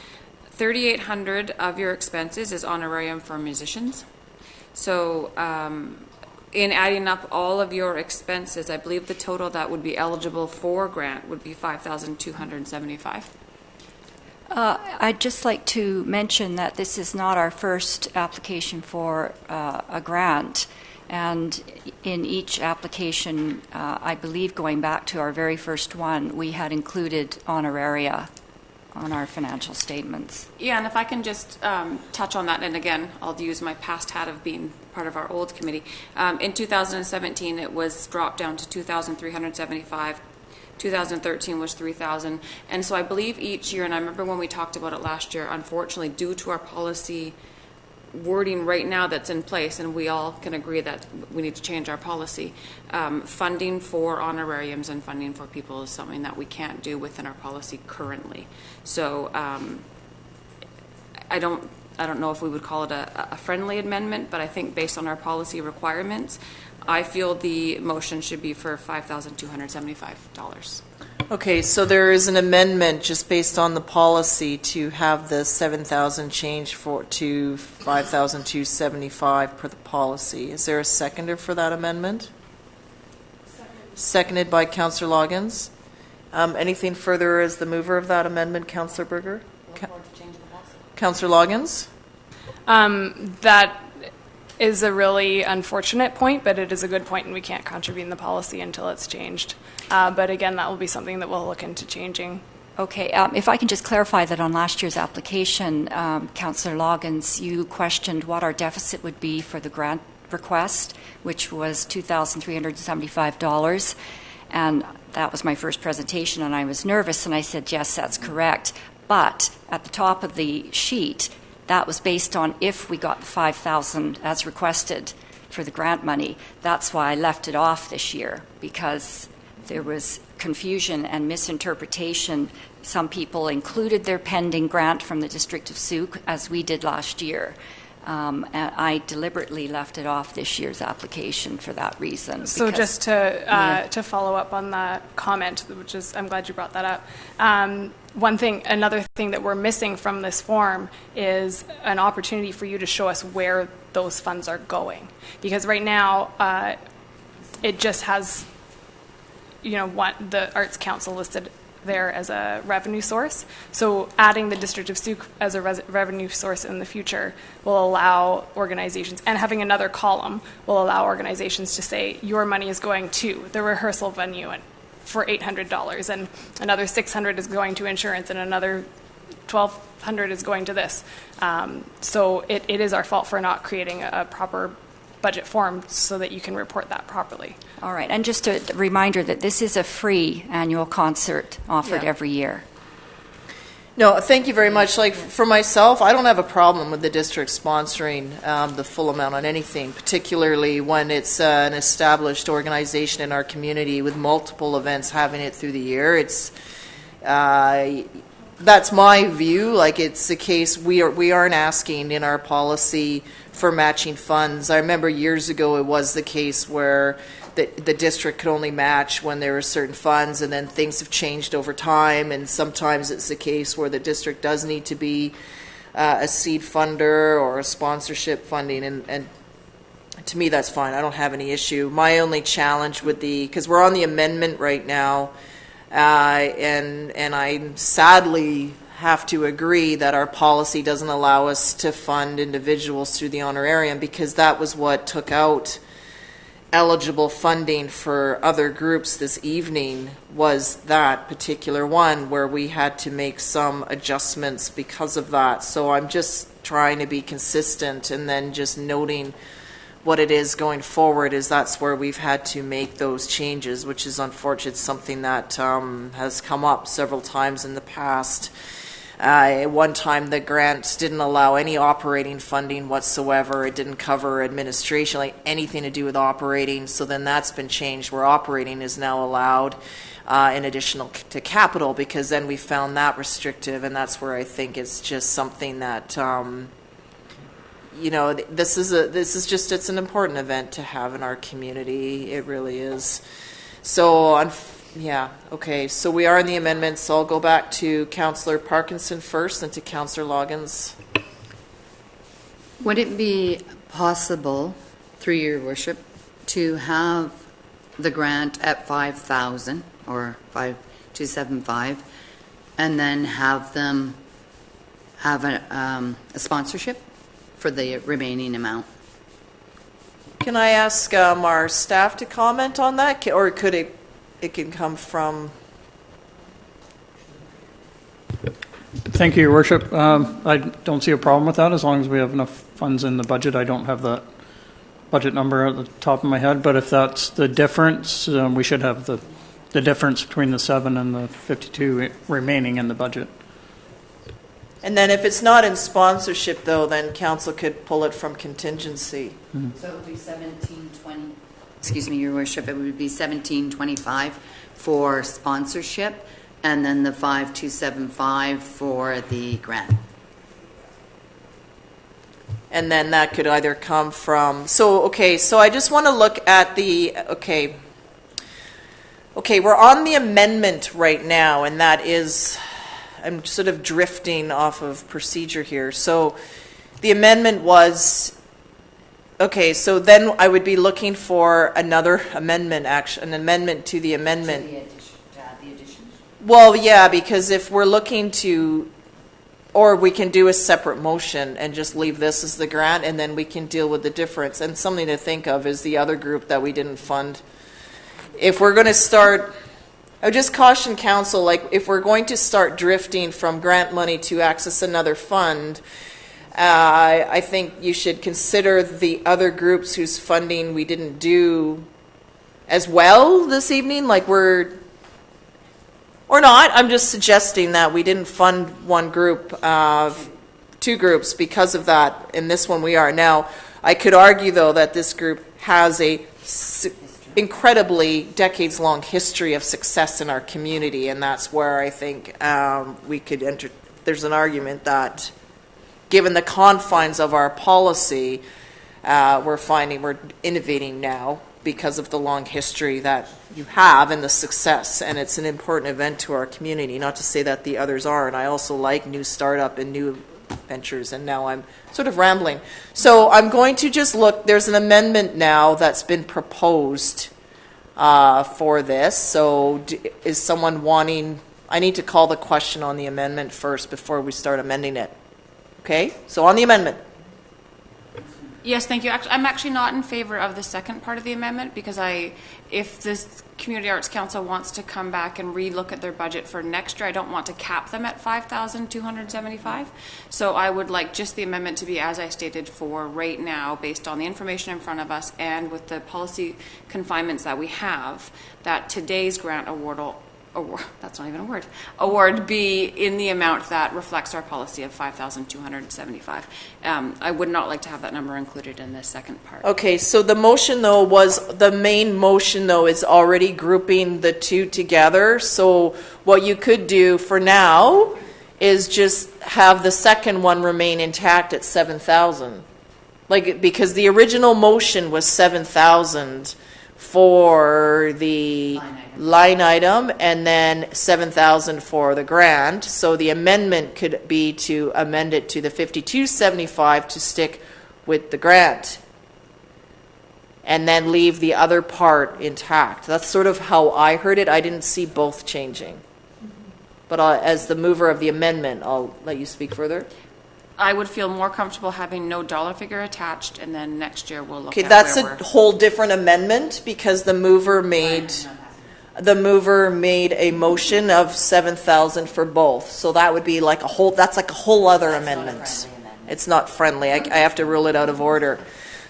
$3,800 of your expenses is honorarium for musicians. So in adding up all of your expenses, I believe the total that would be eligible for grant would be $5,275. I'd just like to mention that this is not our first application for a grant. And in each application, I believe going back to our very first one, we had included honoraria on our financial statements. Yeah, and if I can just touch on that, and again, I'll use my past hat of being part of our old committee. In 2017, it was dropped down to $2,375. 2013 was $3,000, and so I believe each year, and I remember when we talked about it last year, unfortunately, due to our policy wording right now that's in place, and we all can agree that we need to change our policy, funding for honorariums and funding for people is something that we can't do within our policy currently. So I don't know if we would call it a friendly amendment, but I think based on our policy requirements, I feel the motion should be for $5,275. Okay, so there is an amendment just based on the policy to have the $7,000 change to $5,275 per the policy. Is there a seconder for that amendment? Seconded by Councillor Loggins. Anything further as the mover of that amendment, Councillor Berger? Councillor Loggins? That is a really unfortunate point, but it is a good point, and we can't contravene the policy until it's changed. But again, that will be something that we'll look into changing. Okay, if I can just clarify that on last year's application, Councillor Loggins, you questioned what our deficit would be for the grant request, which was $2,375. And that was my first presentation, and I was nervous, and I said, yes, that's correct. But at the top of the sheet, that was based on if we got the $5,000 as requested for the grant money. That's why I left it off this year, because there was confusion and misinterpretation. Some people included their pending grant from the District of Sooke, as we did last year. And I deliberately left it off this year's application for that reason. So just to follow up on that comment, which is, I'm glad you brought that up. Another thing that we're missing from this form is an opportunity for you to show us where those funds are going. Because right now, it just has, the Arts Council listed there as a revenue source. So adding the District of Sooke as a revenue source in the future will allow organizations, and having another column will allow organizations to say, your money is going to the rehearsal venue for $800, and another $600 is going to insurance, and another $1,200 is going to this. So it is our fault for not creating a proper budget form so that you can report that properly. All right, and just a reminder that this is a free annual concert offered Yeah. every year. No, thank you very much. Like, for myself, I don't have a problem with the district sponsoring the full amount on anything, particularly when it's an established organization in our community with multiple events having it through the year. It's that's my view. Like, it's the case we aren't asking in our policy for matching funds. I remember years ago it was the case where the district could only match when there were certain funds, and then things have changed over time, and sometimes it's the case where the district does need to be a seed funder or a sponsorship funding, and to me that's fine. I don't have any issue. My only challenge with because we're on the amendment right now, and I sadly have to agree that our policy doesn't allow us to fund individuals through the honorarium, because that was what took out eligible funding for other groups this evening, was that particular one where we had to make some adjustments because of that. So I'm just trying to be consistent, and then just noting what it is going forward, is that's where we've had to make those changes, which is unfortunate, something that has come up several times in the past. At one time, the grant didn't allow any operating funding whatsoever. It didn't cover administration, like anything to do with operating. So then that's been changed, where operating is now allowed in addition to capital, because then we found that restrictive, and that's where I think it's just something that this is just, it's an important event to have in our community. It really is. So yeah, okay, so we are in the amendments, so I'll go back to Councillor Parkinson first, and to Councillor Loggins. Would it be possible, through your worship, to have the grant at 5,000 or 5,275, and then have them have a sponsorship for the remaining amount? Can I ask our staff to comment on that, or could it can come from? Thank you, Your Worship. I don't see a problem with that as long as we have enough funds in the budget. I don't have that budget number at the top of my head, but if that's the difference, we should have the difference between the 7 and the 52 remaining in the budget. And then if it's not in sponsorship, though, then council could pull it from contingency. Mm-hmm. So it would be 1720. Excuse me, Your Worship, it would be 1725 for sponsorship, and then the 5275 for the grant. And then that could either come from, so I just want to look at okay, we're on the amendment right now, and that is, I'm sort of drifting off of procedure here. So the amendment was, okay, so then I would be looking for another amendment, an amendment to the amendment. The addition. Well, yeah, because if we're looking to, or we can do a separate motion and just leave this as the grant, and then we can deal with the difference. And something to think of is the other group that we didn't fund. If we're going to start, I would just caution council, like, if we're going to start drifting from grant money to access another fund, I think you should consider the other groups whose funding we didn't do as well this evening, like or not. I'm just suggesting that we didn't fund one group, two groups because of that. In this one we are. Now, I could argue, though, that this group has a incredibly decades-long history of success in our community, and that's where I think we could enter. There's an argument that, given the confines of our policy, we're innovating now because of the long history that you have and the success, and it's an important event to our community. Not to say that the others are, and I also like new startup and new ventures, and now I'm sort of rambling. So I'm going to just look, there's an amendment now that's been proposed for this. So is someone wanting, I need to call the question on the amendment first before we start amending it. Okay, so on the amendment. Yes, thank you. I'm actually not in favor of the second part of the amendment, because if this Community Arts Council wants to come back and relook at their budget for next year, I don't want to cap them at $5,275. So I would like just the amendment to be as I stated for right now, based on the information in front of us and with the policy confinements that we have, that today's grant award that's not even a word, award be in the amount that reflects our policy of $5,275. I would not like to have that number included in the second part. Okay, so the motion though the main motion though is already grouping the two together. So what you could do for now is just have the second one remain intact at 7,000. Like, because the original motion was 7,000 for the line item and then 7,000 for the grant. So the amendment could be to amend it to the 5275 to stick with the grant and then leave the other part intact. That's sort of how I heard it. I didn't see both changing. But as the mover of the amendment, I'll let you speak further. I would feel more comfortable having no dollar figure attached, and then next year we'll look Okay, at that's where a whole different amendment because the mover made a motion of 7,000 for both. So that would be like that's like a whole other amendment. It's not friendly. I have to rule it out of order.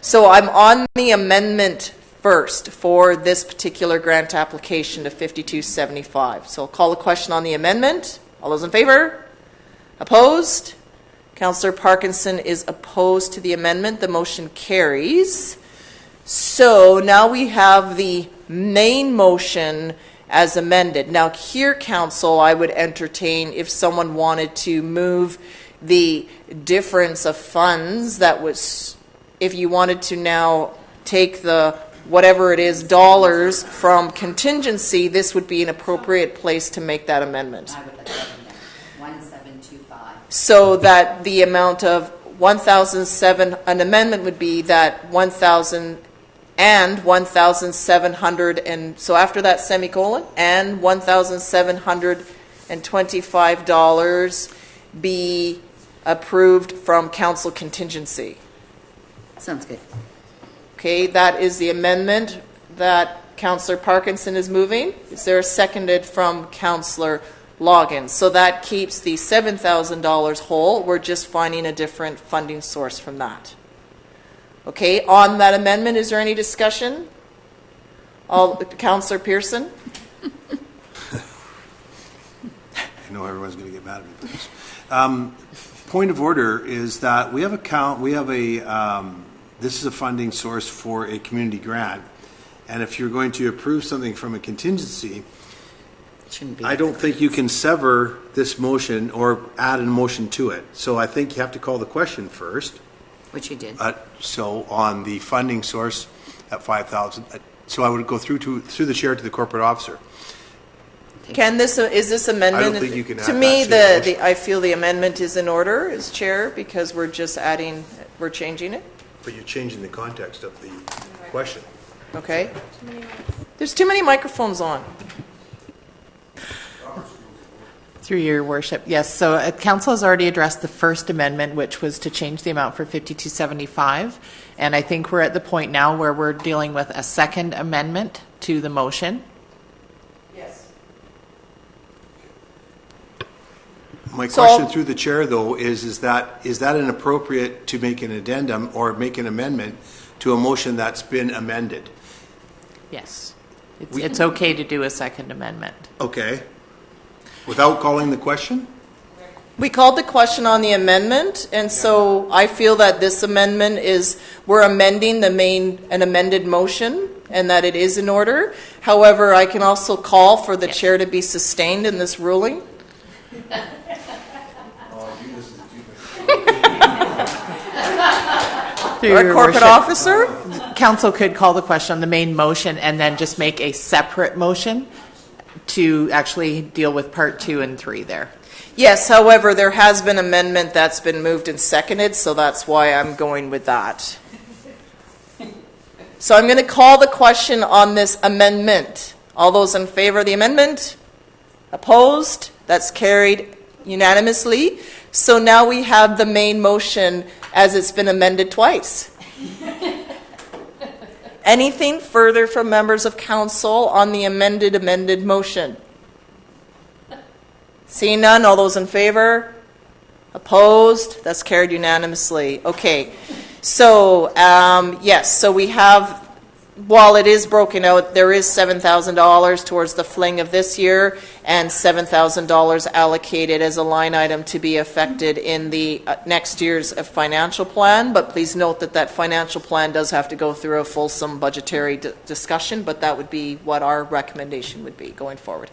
So I'm on the amendment first for this particular grant application to 5275. So I'll call the question on the amendment. All those in favor? Opposed? Councillor Parkinson is opposed to the amendment. The motion carries. So now we have the main motion as amended. Now here, Council, I would entertain if someone wanted to move the difference of funds that was, if you wanted to now take the whatever it is, dollars from contingency, this would be an appropriate place to make that amendment. I would like that in there. 1725. So that the amount of 1,007, an amendment would be that 1,000 and 1,700, and so after that semicolon, and $1,725 be approved from council contingency. Sounds good. Okay, that is the amendment that Councillor Parkinson is moving. Is there a seconded from Councillor Loggins? So that keeps the $7,000 whole. We're just finding a different funding source from that. Okay, on that amendment, is there any discussion? Councillor Pearson? I know everyone's going to get mad at me for this. Point of order is that we have this is a funding source for a community grant, and if you're going to approve something from a contingency, I don't think you can sever this motion or add a motion to it. So I think you have to call the question first. Which you did. So on the funding source at 5,000, so I would go through the chair to the corporate officer. Is this amendment? I don't think you can add to me, that to I feel the amendment is in order as chair because we're changing it. But you're changing the context of the question. Okay. There's too many microphones on. Through your worship, yes. So council has already addressed the first amendment, which was to change the amount for 5275. And I think we're at the point now where we're dealing with a second amendment to the motion. Yes. My question through the chair, though, is that inappropriate to make an addendum or make an amendment to a motion that's been amended? Yes. It's okay to do a second amendment. Okay. Without calling the question? We called the question on the amendment, and so I feel that this amendment we're amending an amended motion and that it is in order. However, I can also call for the chair to be sustained in this ruling. Our corporate officer? Council could call the question on the main motion and then just make a separate motion to actually deal with part 2 and 3 there. Yes, however, there has been amendment that's been moved and seconded, so that's why I'm going with that. So I'm going to call the question on this amendment. All those in favor of the amendment? Opposed? That's carried unanimously. So now we have the main motion as it's been amended twice. Anything further from members of council on the amended motion? Seeing none, all those in favor? Opposed? That's carried unanimously. Okay. So, yes, so we have, while it is broken out, there is $7,000 towards the fling of this year and $7,000 allocated as a line item to be affected in the next year's financial plan. But please note that that financial plan does have to go through a fulsome budgetary discussion, but that would be what our recommendation would be going forward.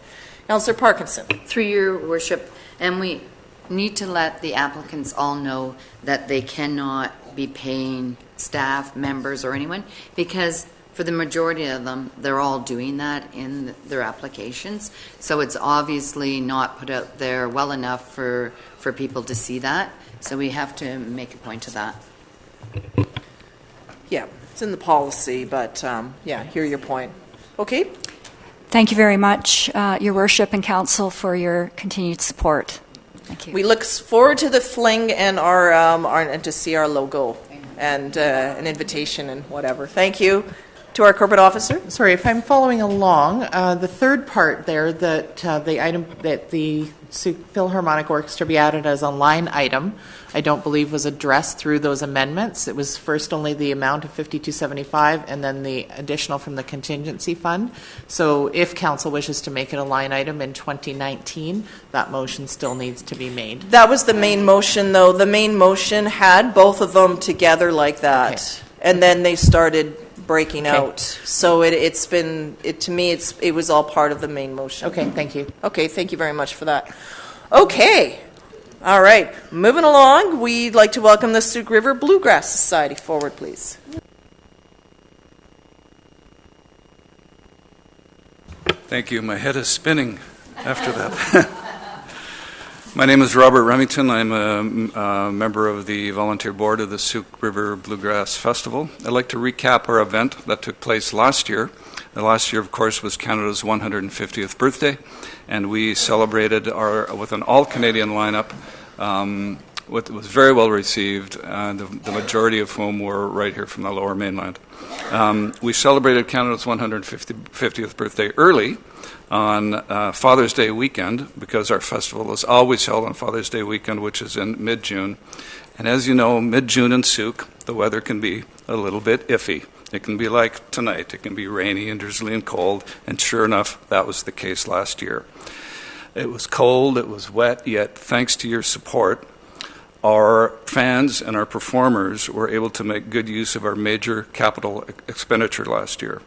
Councillor Parkinson. Through your worship, and we need to let the applicants all know that they cannot be paying staff, members, or anyone, because for the majority of them, they're all doing that in their applications. So it's obviously not put out there well enough for people to see that. So we have to make a point of that. Yeah, it's in the policy, but yeah, hear your point. Okay. Thank you very much, Your Worship and Council, for your continued support. Thank you. We look forward to the fling and our and to see our logo and an invitation and whatever. Thank you. To our corporate officer. Sorry, if I'm following along, the third part there, that the item that the Philharmonic Orchestra be added as a line item, I don't believe was addressed through those amendments. It was first only the amount of $52.75 and then the additional from the contingency fund. So if council wishes to make it a line item in 2019, that motion still needs to be made. That was the main motion, though. The main motion had both of them together like that. Okay. And then they started breaking out. So it was all part of the main motion. Okay, thank you. Okay, thank you very much for that. Okay. All right, moving along, we'd like to welcome the Sooke River Bluegrass Society forward, please. Thank you. My head is spinning after that. My name is Robert Remington. I'm a member of the volunteer board of the Sooke River Bluegrass Festival. I'd like to recap our event that took place last year. The last year, of course, was Canada's 150th birthday, and we celebrated with an all-Canadian lineup. It was very well received, the majority of whom were right here from the Lower Mainland. We celebrated Canada's 150th birthday early on Father's Day weekend, because our festival is always held on Father's Day weekend, which is in mid-June. And as you know, mid-June in Sooke, the weather can be a little bit iffy. It can be like tonight. It can be rainy and drizzly and cold, and sure enough, that was the case last year. It was cold, it was wet, yet thanks to your support, our fans and our performers were able to make good use of our major capital expenditure last year.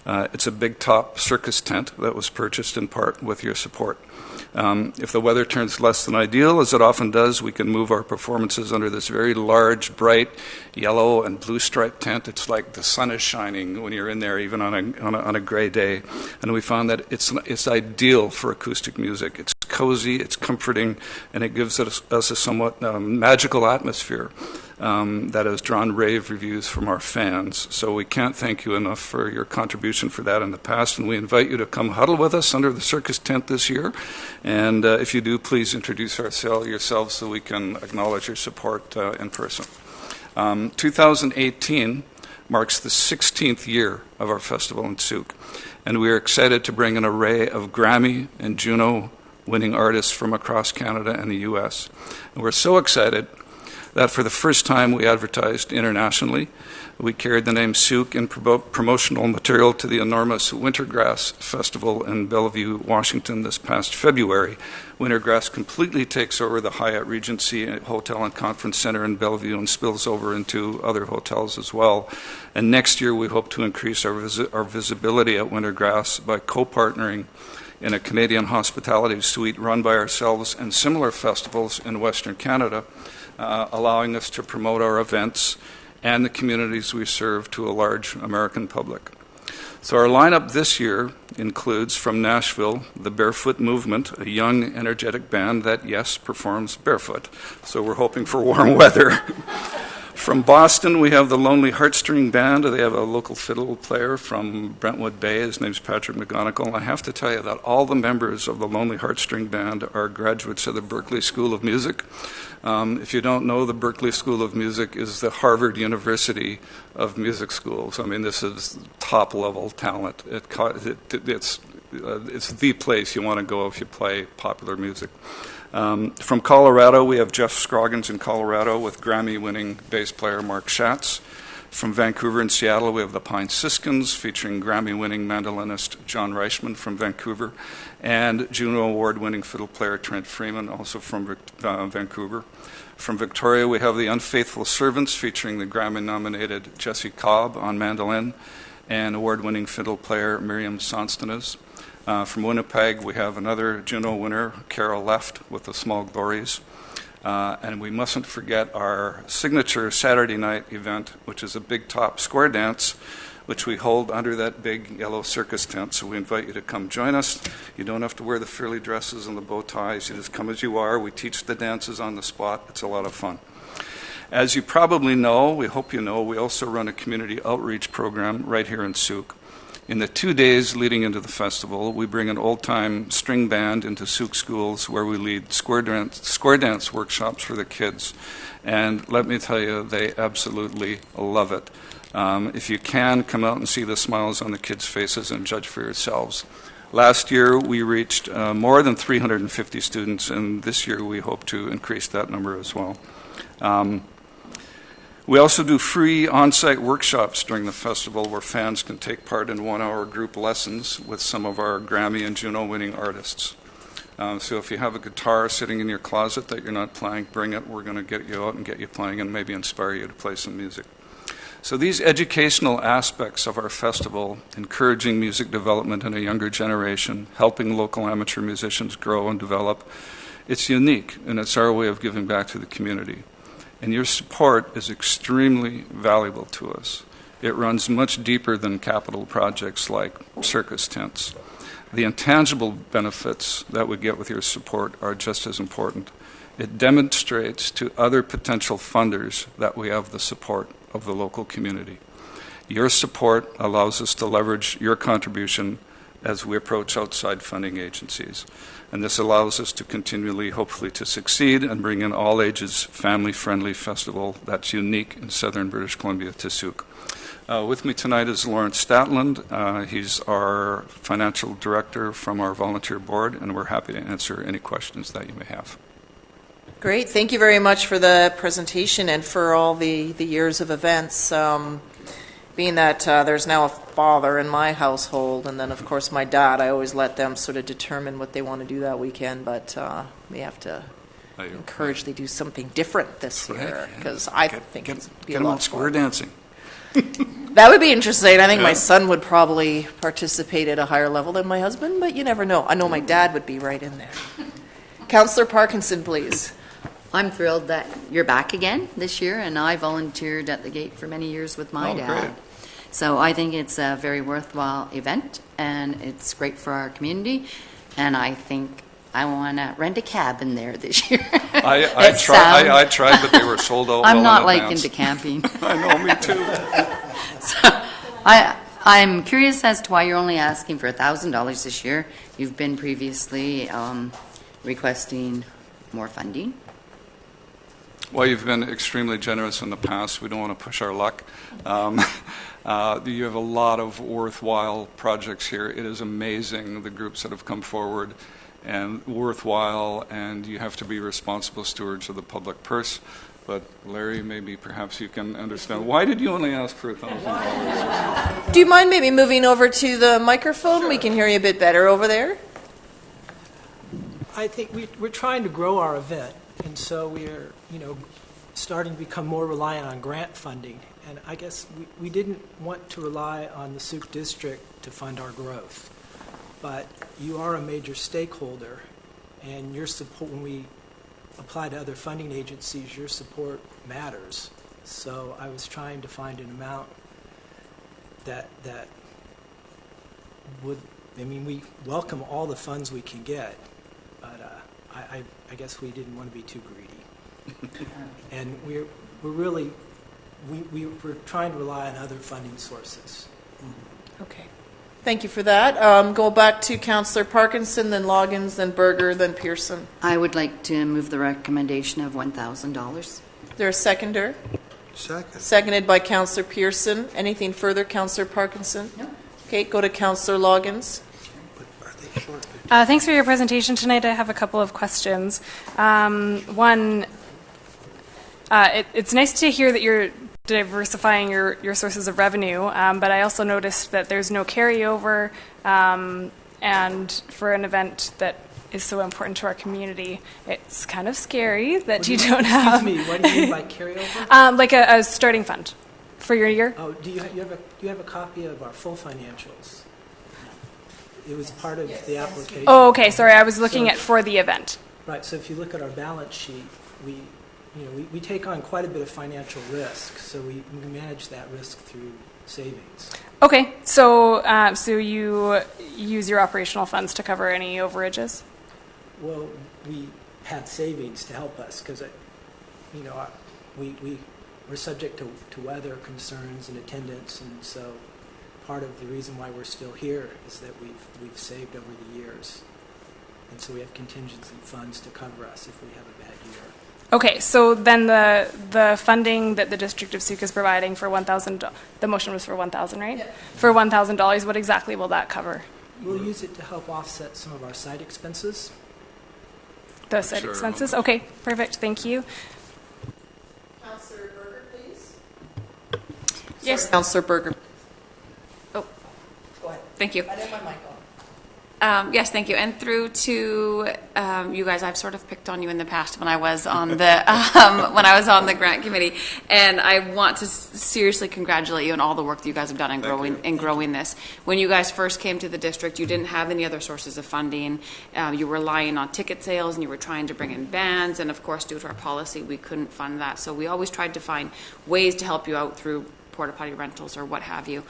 It's a big top circus tent that was purchased in part with your support. If the weather turns less than ideal, as it often does, we can move our performances under this very large, bright, yellow and blue striped tent. It's like the sun is shining when you're in there, even on a gray day. And we found that it's ideal for acoustic music. It's cozy, it's comforting, and it gives us a somewhat magical atmosphere that has drawn rave reviews from our fans. So we can't thank you enough for your contribution for that in the past, and we invite you to come huddle with us under the circus tent this year. And if you do, please introduce yourselves so we can acknowledge your support in person. 2018 marks the 16th year of our festival in Sooke, and we are excited to bring an array of Grammy and Juno winning artists from across Canada and the U.S. And we're so excited that for the first time we advertised internationally. We carried the name Sooke in promotional material to the enormous Wintergrass Festival in Bellevue, Washington this past February. Wintergrass completely takes over the Hyatt Regency Hotel and Conference Center in Bellevue and spills over into other hotels as well. And next year we hope to increase our visibility at Wintergrass by co-partnering in a Canadian hospitality suite run by ourselves and similar festivals in Western Canada, allowing us to promote our events and the communities we serve to a large American public. So our lineup this year includes, from Nashville, the Barefoot Movement, a young, energetic band that, yes, performs barefoot. So we're hoping for warm weather. From Boston, we have the Lonely Heartstring Band. They have a local fiddle player from Brentwood Bay. His name's Patrick McGonigal. I have to tell you that all the members of the Lonely Heartstring Band are graduates of the Berklee School of Music. If you don't know, the Berklee School of Music is the Harvard University of music schools. I mean, this is top-level talent. It's the place you want to go if you play popular music. From Colorado, we have Jeff Scroggins in Colorado with Grammy-winning bass player Mark Schatz. From Vancouver and Seattle, we have the Pine Siskins featuring Grammy-winning mandolinist John Reichman from Vancouver and Juno Award-winning fiddle player Trent Freeman, also from Vancouver. From Victoria, we have the Unfaithful Servants featuring the Grammy-nominated Jesse Cobb on mandolin and award-winning fiddle player Miriam Sonstanes. From Winnipeg, we have another Juno winner, Carol Left, with the Small Glories. And we mustn't forget our signature Saturday night event, which is a big top square dance, which we hold under that big yellow circus tent. So we invite you to come join us. You don't have to wear the frilly dresses and the bow ties. You just come as you are. We teach the dances on the spot. It's a lot of fun. As you probably know, we hope you know, we also run a community outreach program right here in Sooke. In the 2 days leading into the festival, we bring an old-time string band into Sooke schools where we lead square dance workshops for the kids. And let me tell you, they absolutely love it. If you can, come out and see the smiles on the kids' faces and judge for yourselves. Last year, we reached more than 350 students, and this year we hope to increase that number as well. We also do free on-site workshops during the festival where fans can take part in 1-hour group lessons with some of our Grammy and Juno-winning artists. So if you have a guitar sitting in your closet that you're not playing, bring it. We're going to get you out and get you playing and maybe inspire you to play some music. So these educational aspects of our festival, encouraging music development in a younger generation, helping local amateur musicians grow and develop, it's unique, and it's our way of giving back to the community. And your support is extremely valuable to us. It runs much deeper than capital projects like circus tents. The intangible benefits that we get with your support are just as important. It demonstrates to other potential funders that we have the support of the local community. Your support allows us to leverage your contribution as we approach outside funding agencies. And this allows us to continually, hopefully, to succeed and bring in all-ages, family-friendly festival that's unique in southern British Columbia to Sooke. With me tonight is Lawrence Statland. He's our financial director from our volunteer board, and we're happy to answer any questions that you may have. Great. Thank you very much for the presentation and for all the years of events. Being that there's now a father in my household, and then, of course, my dad, I always let them sort of determine what they want to do that weekend, but we have to encourage they do something different this year, because I think it's be a lot of fun. Get them out square dancing. That would be interesting. I think my son would probably participate at a higher level than my husband, but you never know. I know my dad would be right in there. Councillor Parkinson, please. I'm thrilled that you're back again this year, and I volunteered at the gate for many years with my dad. Great. So I think it's a very worthwhile event, and it's great for our community, and I think I want to rent a cabin there this year. I tried, but they were sold out. I'm not like into camping. I know, me too. So I'm curious as to why you're only asking for $1,000 this year. You've been previously requesting more funding. Well, you've been extremely generous in the past. We don't want to push our luck. You have a lot of worthwhile projects here. It is amazing, the groups that have come forward, and worthwhile, and you have to be responsible stewards of the public purse. But Larry, maybe perhaps you can understand. Why did you only ask for $1,000? Do you mind maybe moving over to the microphone? Sure. We can hear you a bit better over there. I think we're trying to grow our event, and so we're, starting to become more reliant on grant funding. And I guess we didn't want to rely on the Sooke District to fund our growth. But you are a major stakeholder, and your support, when we apply to other funding agencies, your support matters. So I was trying to find an amount that would, we welcome all the funds we can get, but I guess we didn't want to be too greedy. And we're really we're trying to rely on other funding sources. Okay. Thank you for that. Go back to Councillor Parkinson, then Loggins, then Berger, then Pearson. I would like to move the recommendation of $1,000. Is there a seconder? Second. Seconded by Councillor Pearson. Anything further, Councillor Parkinson? No. Okay, go to Councillor Loggins. Thanks for your presentation tonight. I have a couple of questions. One, it's nice to hear that you're diversifying your sources of revenue, but I also noticed that there's no carryover, and for an event that is so important to our community, it's kind of scary that you don't have. Excuse me, what do you mean by carryover? Like a starting fund for your year. Oh, do you have a copy of our full financials? It was part of the application. Oh, okay. Sorry, I was looking at for the event. Right. So if you look at our balance sheet, we take on quite a bit of financial risk, so we manage that risk through savings. Okay. So so you use your operational funds to cover any overages? Well, we had savings to help us because, we're subject to weather concerns and attendance, and so part of the reason why we're still here is that we've saved over the years, and so we have contingency funds to cover us if we have a bad year. Okay, so then the funding that the District of Sooke is providing for $1,000, the motion was for $1,000, right? Yeah. For $1,000, what exactly will that cover? We'll use it to help offset some of our site expenses. The site expenses? Okay, perfect. Thank you. Councillor Berger, please. Yes. Councillor Berger. Oh, go ahead. Thank you. I didn't have my mic on. Yes, thank you. And through to you guys, I've sort of picked on you in the past when I was on the grant committee, and I want to seriously congratulate you on all the work that you guys have done in growing this. When you guys first came to the district, you didn't have any other sources of funding. You were relying on ticket sales, and you were trying to bring in bands, and of course, due to our policy, we couldn't fund that. So we always tried to find ways to help you out through porta potty rentals or what have you.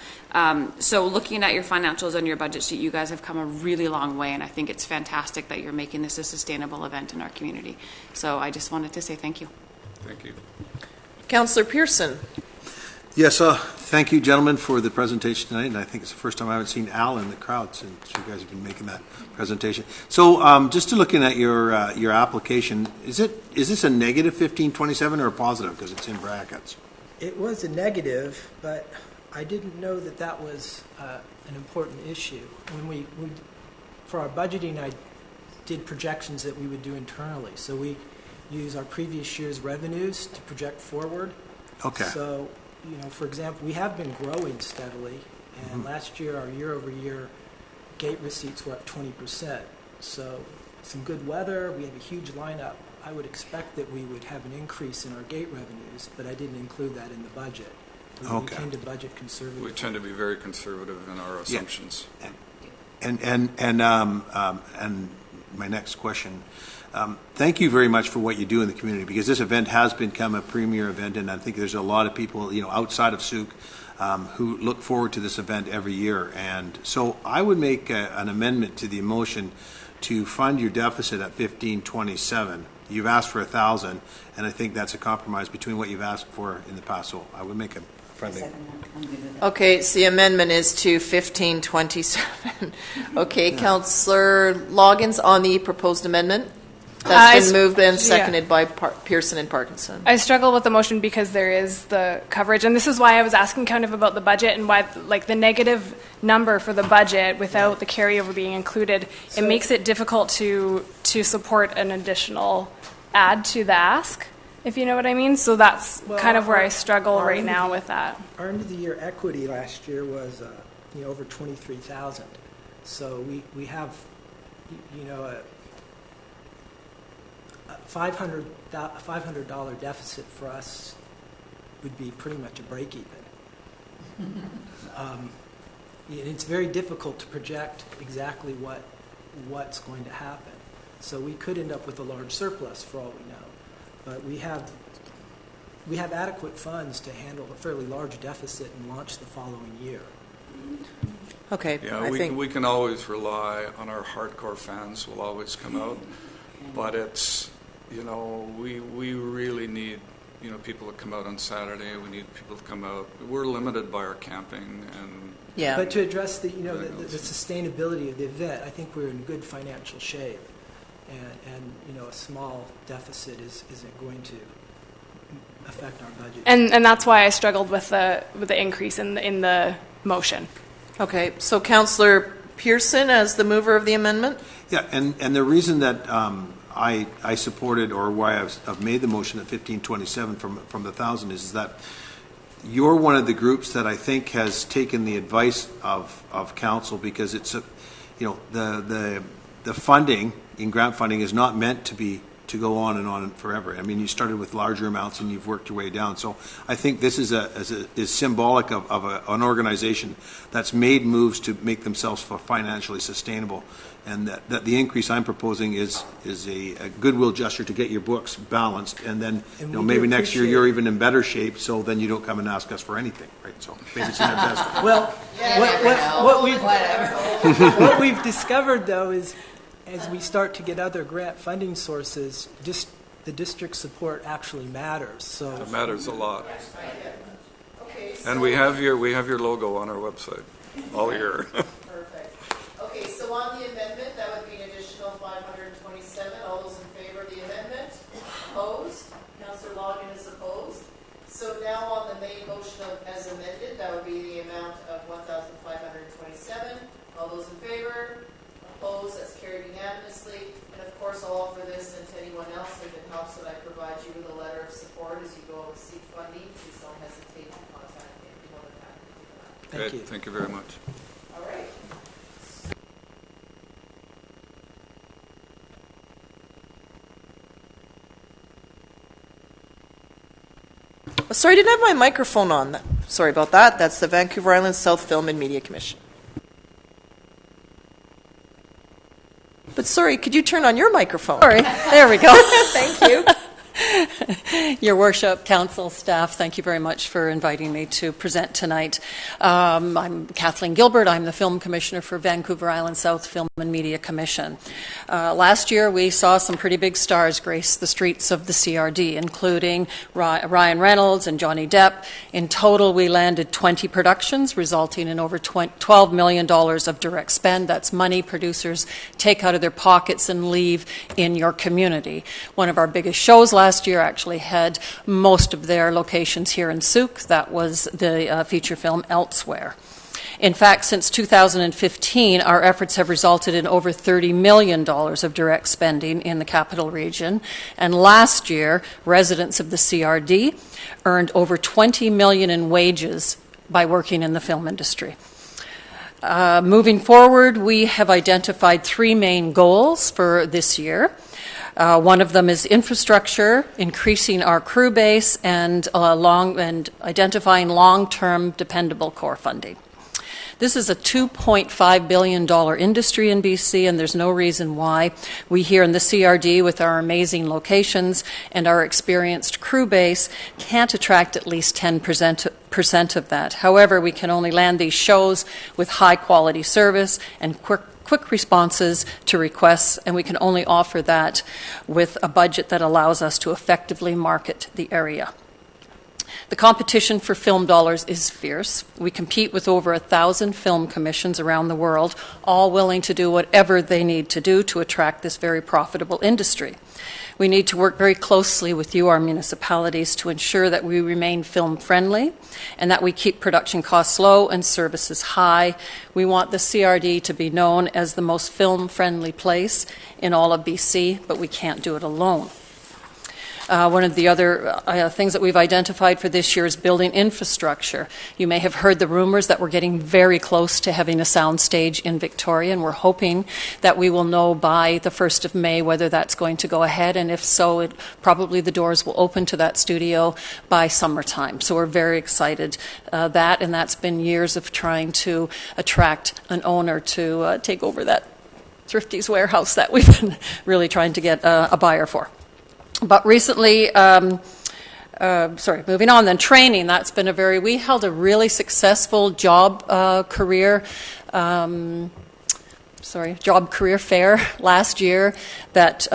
So looking at your financials on your budget sheet, you guys have come a really long way, and I think it's fantastic that you're making this a sustainable event in our community. So I just wanted to say thank you. Thank you. Councillor Pearson. Yes, thank you, gentlemen, for the presentation tonight, and I think it's the first time I haven't seen Al in the crowd since you guys have been making that presentation. So just to looking at your application, is this a negative 1527 or a positive because it's in brackets? It was a negative, but I didn't know that was an important issue. When we for our budgeting, I did projections that we would do internally. So we use our previous year's revenues to project forward. Okay. So, for example, we have been growing steadily, and last year our year-over-year gate receipts were up 20%. So some good weather, we have a huge lineup. I would expect that we would have an increase in our gate revenues, but I didn't include that in the budget. We tend to budget conservatively. We tend to be very conservative in our assumptions. Yeah. And my next question, thank you very much for what you do in the community, because this event has become a premier event, and I think there's a lot of people, outside of Sooke, who look forward to this event every year. And so I would make an amendment to the motion to fund your deficit at 1527. You've asked for 1,000, and I think that's a compromise between what you've asked for in the past. So I would make a friendly. Okay, so the amendment is to 1527. Okay, yeah. Councillor Loggins on the proposed amendment. That's been moved and seconded by Pearson and Parkinson. I struggle with the motion because there is the coverage, and this is why I was asking kind of about the budget and why, the negative number for the budget without the carryover being included, it makes it difficult to support an additional add to the ask, if you know what I mean. So that's kind of where I struggle right now with that. Our end of the year equity last year was over 23,000. So we have a $500 deficit for us would be pretty much a break even. It's very difficult to project exactly what's going to happen. So we could end up with a large surplus for all we know. But we have adequate funds to handle a fairly large deficit and launch the following year. Okay. Yeah, we can always rely on our hardcore fans will always come out. But it's, we really need people that come out on Saturday. We need people to come out. We're limited by our camping and. Yeah. But to address the sustainability of the event, I think we're in good financial shape, and a small deficit isn't going to affect our budget. And that's why I struggled with the increase in the motion. Okay, so Councillor Pearson as the mover of the amendment? Yeah, and the reason that I supported, or why I've made the motion at 1527 from the 1,000 is that you're one of the groups that I think has taken the advice of council, because it's the funding in grant funding is not meant to go on and forever. I mean, you started with larger amounts and you've worked your way down. So I think this is symbolic of an organization that's made moves to make themselves financially sustainable, and that the increase I'm proposing is a goodwill gesture to get your books balanced, and then maybe next year you're even in better shape, so then you don't come and ask us for anything, right? So maybe it's in our best. Well, what we've discovered though is, as we start to get other grant funding sources, the district support actually matters. So it matters a lot. Okay, and we have your logo on our website all year. Perfect. Okay, so on the amendment, that would be an additional 527. All those in favor of the amendment? Opposed? Councillor Logan is opposed. So now on the main motion as amended, that would be the amount of 1,527. All those in favor? Opposed? That's carried unanimously. And of course, I'll offer this and to anyone else if it helps that I provide you with a letter of support as you go and seek funding. Please don't hesitate to contact me. I'd be more than happy to do that. Thank you. Thank you very much. All right. Sorry, I didn't have my microphone on. Sorry about that. That's the Vancouver Island South Film and Media Commission. But sorry, could you turn on your microphone? Sorry, there we go. Thank you. Your Worship, Council, staff, thank you very much for inviting me to present tonight. I'm Kathleen Gilbert. I'm the Film Commissioner for Vancouver Island South Film and Media Commission. Last year, we saw some pretty big stars grace the streets of the CRD, including Ryan Reynolds and Johnny Depp. In total, we landed 20 productions, resulting in over $12 million of direct spend. That's money producers take out of their pockets and leave in your community. One of our biggest shows last year actually had most of their locations here in Sooke. That was the feature film Elsewhere. In fact, since 2015, our efforts have resulted in over $30 million of direct spending in the capital region. And last year, residents of the CRD earned over $20 million in wages by working in the film industry. Moving forward, we have identified three main goals for this year. One of them is infrastructure, increasing our crew base, and identifying long-term dependable core funding. This is a $2.5 billion industry in BC, and there's no reason why we here in the CRD, with our amazing locations and our experienced crew base, can't attract at least 10% of that. However, we can only land these shows with high-quality service and quick responses to requests, and we can only offer that with a budget that allows us to effectively market the area. The competition for film dollars is fierce. We compete with over 1,000 film commissions around the world, all willing to do whatever they need to do to attract this very profitable industry. We need to work very closely with you, our municipalities, to ensure that we remain film-friendly and that we keep production costs low and services high. We want the CRD to be known as the most film-friendly place in all of BC, but we can't do it alone. One of the other things that we've identified for this year is building infrastructure. You may have heard the rumors that we're getting very close to having a sound stage in Victoria, and we're hoping that we will know by the 1st of May whether that's going to go ahead, and if so, probably the doors will open to that studio by summertime. So we're very excited and that's been years of trying to attract an owner to take over that Thrifty's warehouse that we've been really trying to get a buyer for. But recently, moving on then, training, that's been we held a really successful job career job career fair last year that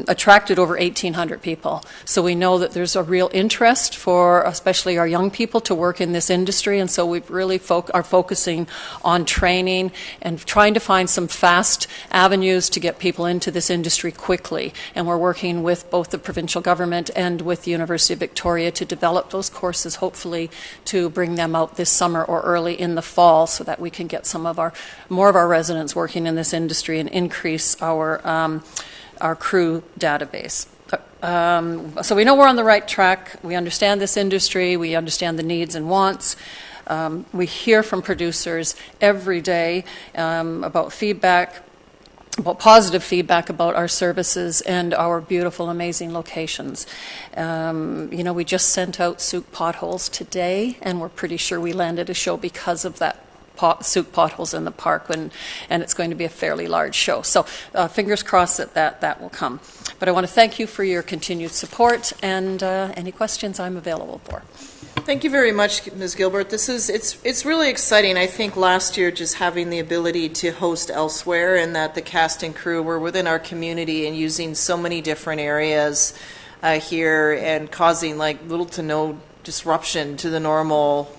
attracted over 1,800 people. So we know that there's a real interest for especially our young people to work in this industry, and so we've really are focusing on training and trying to find some fast avenues to get people into this industry quickly. And we're working with both the provincial government and with the University of Victoria to develop those courses, hopefully to bring them out this summer or early in the fall, so that we can get more of our residents working in this industry and increase our crew database. So we know we're on the right track. We understand this industry. We understand the needs and wants. We hear from producers every day about feedback, about positive feedback about our services and our beautiful, amazing locations. We just sent out Sooke potholes today, and we're pretty sure we landed a show because of that Sooke potholes in the park, and it's going to be a fairly large show. So fingers crossed that will come. But I want to thank you for your continued support, and any questions I'm available for. Thank you very much, Ms. Gilbert. It's really exciting. I think last year just having the ability to host elsewhere, and that the cast and crew were within our community and using so many different areas here and causing little to no disruption to the normal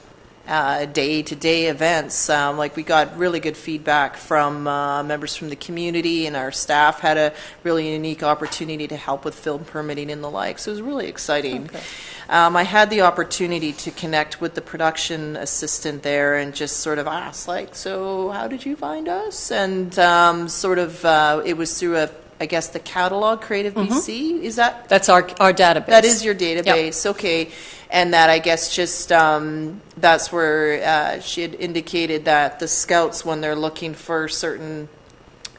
day-to-day events. We got really good feedback from members from the community, and our staff had a really unique opportunity to help with film permitting and the like. So it was really exciting. Okay. I had the opportunity to connect with the production assistant there and just sort of ask, so how did you find us? And it was through I guess the catalog, Creative BC. Is that? That's our database. That is your database. Yep. Okay. And that, I guess, just that's where she had indicated that the scouts, when they're looking for certain,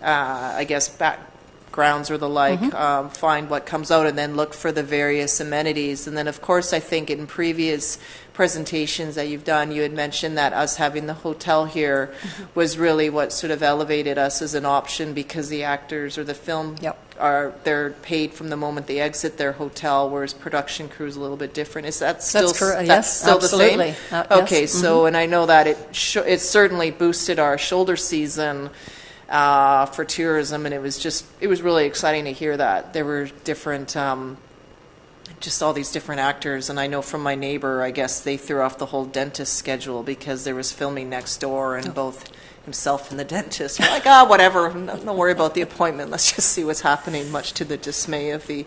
backgrounds or the like, find what comes out and then look for the various amenities. And then, of course, I think in previous presentations that you've done, you had mentioned that us having the hotel here was really what sort of elevated us as an option, because the actors or the film they're paid from the moment they exit their hotel, whereas production crew is a little bit different. Is that still? That's correct. That's yes, still absolutely. the same? Okay, so and I know that it certainly boosted our shoulder season for tourism, and it was really exciting to hear that there were different. Just all these different actors, and I know from my neighbor, I guess they threw off the whole dentist schedule because there was filming next door, and both himself and the dentist were like, whatever, don't worry about the appointment, let's just see what's happening, much to the dismay of the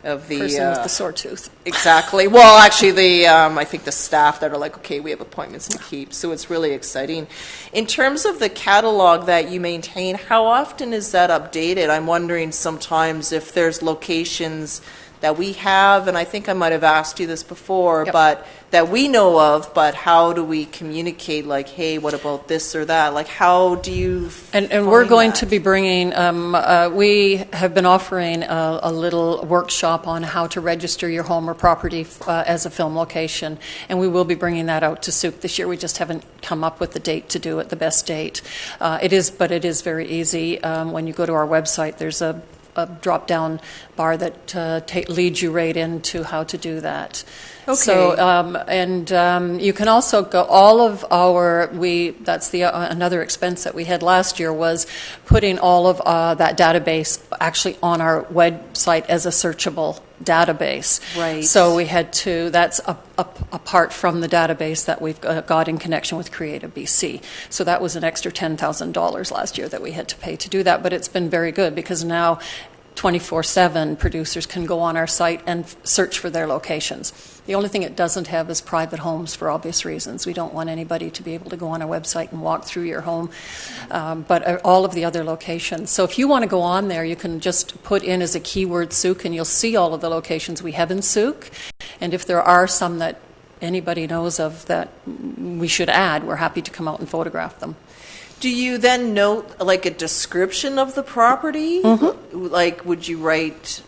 person with the sore tooth. Exactly. Well, actually, I think the staff that are like, okay, we have appointments to keep, so it's really exciting. In terms of the catalog that you maintain, how often is that updated? I'm wondering sometimes if there's locations that we have, and I think I might have asked you this before, but that we know of, but how do we communicate, hey, what about this or that? How do you And we're going to be bringing, we have been offering a little workshop on how to register your home or property as a film location, and we will be bringing that out to Sooke this year. We just haven't come up with the date to do it, the best date. It is very easy. When you go to our website, there's a drop-down bar that leads you right into how to do that. Okay. So, you can also go, all of our, that's another expense that we had last year, was putting all of that database actually on our website as a searchable database. Right. So we had to, that's apart from the database that we've got in connection with Creative BC. So that was an extra $10,000 last year that we had to pay to do that, but it's been very good because now 24/7 producers can go on our site and search for their locations. The only thing it doesn't have is private homes, for obvious reasons. We don't want anybody to be able to go on our website and walk through your home, but all of the other locations. So if you want to go on there, you can just put in as a keyword Sooke, and you'll see all of the locations we have in Sooke. And if there are some that anybody knows of that we should add, we're happy to come out and photograph them. Do you then note a description of the property? Would you write,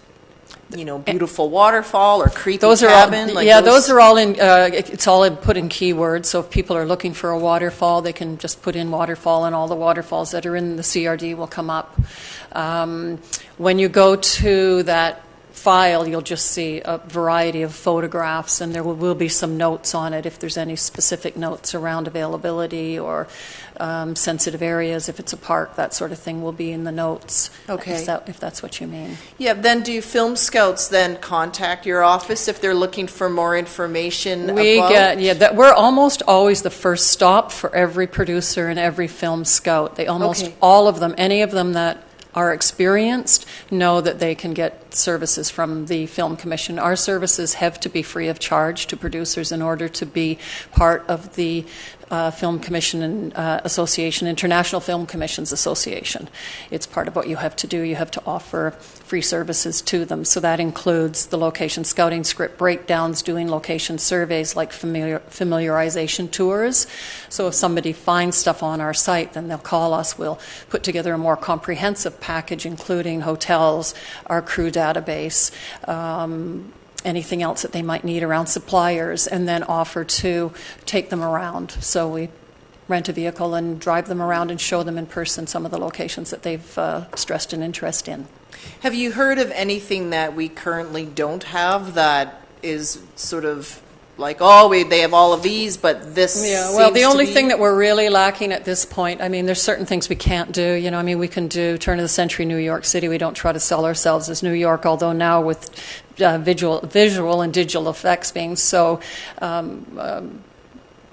beautiful waterfall or creepy cabin? Those are all in. It's all put in keywords. So if people are looking for a waterfall, they can just put in waterfall, and all the waterfalls that are in the CRD will come up. When you go to that file, you'll just see a variety of photographs, and there will be some notes on it if there's any specific notes around availability or sensitive areas. If it's a park, that sort of thing will be in the notes. Okay. If that's what you mean. Yeah, then do film scouts then contact your office if they're looking for more information about? We're almost always the first stop for every producer and every film scout. They almost all of them, any of them that are experienced, know that they can get services from the Film Commission. Our services have to be free of charge to producers in order to be part of the Film Commission Association, International Film Commissions Association. It's part of what you have to do. You have to offer free services to them. So that includes the location scouting, script breakdowns, doing location surveys like familiarization tours. So if somebody finds stuff on our site, then they'll call us. We'll put together a more comprehensive package, including hotels, our crew database, anything else that they might need around suppliers, and then offer to take them around. So we rent a vehicle and drive them around and show them in person some of the locations that they've expressed an interest in. Have you heard of anything that we currently don't have that is sort of like, they have all of these, but this the only thing that we're really lacking at this point, I mean, there's certain things we can't do. We can do turn of the century New York City. We don't try to sell ourselves as New York, although now with visual and digital effects being so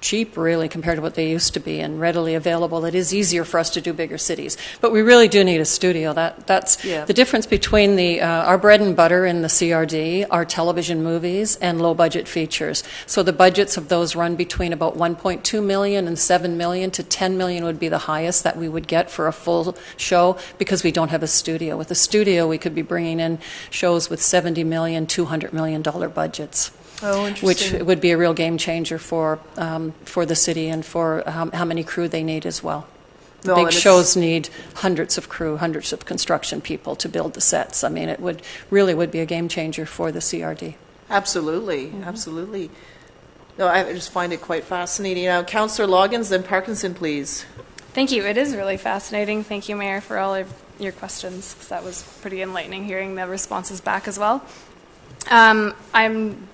cheap, really, compared to what they used to be, and readily available, it is easier for us to do bigger cities. But we really do need a studio. That's the difference between our bread and butter in the CRD, our television movies, and low-budget features. So the budgets of those run between about $1.2 million and $7 million to $10 million would be the highest that we would get for a full show, because we don't have a studio. With a studio, we could be bringing in shows with $70 million, $200 million budgets. Oh, interesting. Which would be a real game changer for the city and for how many crew they need as well. Big shows need hundreds of crew, hundreds of construction people to build the sets. I mean, it would be a game changer for the CRD. Absolutely, absolutely. No, I just find it quite fascinating. Councillor Loggins, then Parkinson, please. Thank you. It is really fascinating. Thank you, Mayor, for all of your questions, because that was pretty enlightening hearing the responses back as well. I'm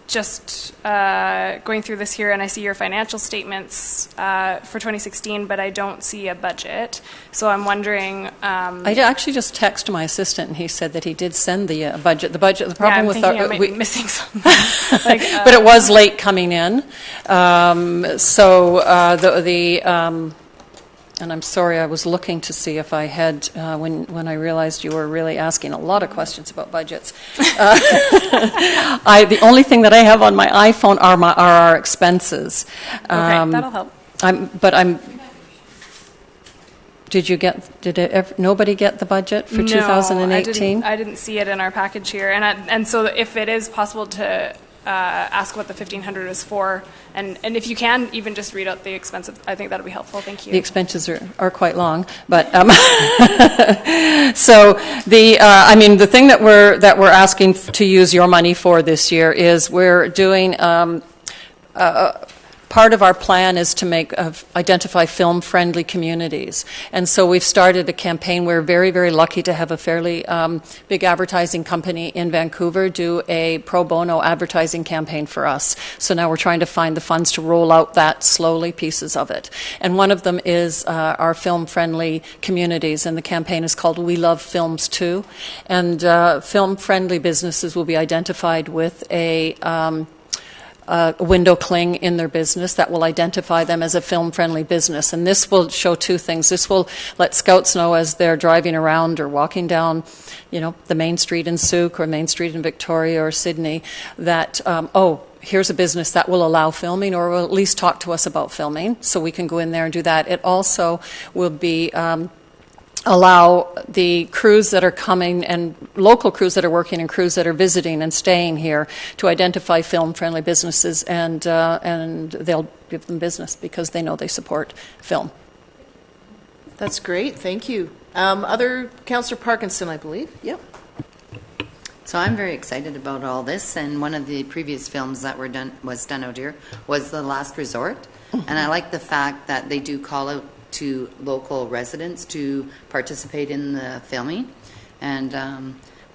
just going through this here, and I see your financial statements for 2016, but I don't see a budget. So I'm wondering. I actually just texted my assistant, and he said that he did send the budget. The problem with I might be missing something. But it was late coming in. And I'm sorry, I was looking to see if I had, when I realized you were really asking a lot of questions about budgets. The only thing that I have on my iPhone are our expenses. Okay, that'll help. Did nobody get the budget for 2018? I didn't see it in our package here. And so if it is possible to ask what the 1,500 is for, and if you can, even just read out the expenses, I think that'll be helpful. Thank you. The expenses are quite long, but so the thing that we're asking to use your money for this year is we're doing. Part of our plan is to identify film-friendly communities. And so we've started a campaign. We're very, very lucky to have a fairly big advertising company in Vancouver do a pro bono advertising campaign for us. So now we're trying to find the funds to roll out that slowly, pieces of it. And one of them is our film-friendly communities, and the campaign is called We Love Films Too. And film-friendly businesses will be identified with a window cling in their business that will identify them as a film-friendly business. And this will show two things. This will let scouts know as they're driving around or walking down, the main street in Sooke or main street in Victoria or Sydney, that, here's a business that will allow filming, or will at least talk to us about filming, so we can go in there and do that. It also will be allow the crews that are coming and local crews that are working and crews that are visiting and staying here to identify film-friendly businesses, and they'll give them business because they know they support film. That's great. Thank you. Other Councillor Parkinson, I believe. Yep. So I'm very excited about all this, and one of the previous films that was done out here was The Last Resort, and I like the fact that they do call out to local residents to participate in the filming. And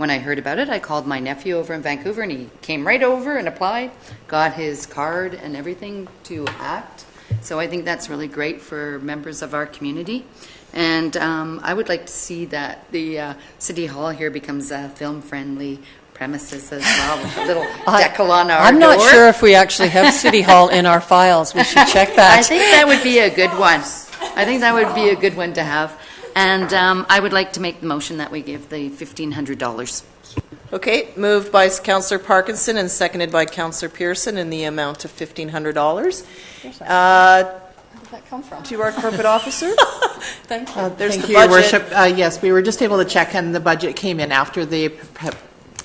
when I heard about it, I called my nephew over in Vancouver, and he came right over and applied, got his card and everything to act. So I think that's really great for members of our community. And I would like to see that the City Hall here becomes a film-friendly premises as well, with a little decal on our I'm door. not sure if we actually have City Hall in our files. We should check that. I think that would be a good one. I think that would be a good one to have. And I would like to make the motion that we give the $1,500. Okay, moved by Councillor Parkinson and seconded by Councillor Pearson in the amount of $1,500. Where did that come from? To our corporate officer. Thank you. There's Thank the you, Your budget. Worship. Yes, we were just able to check, and the budget came in after the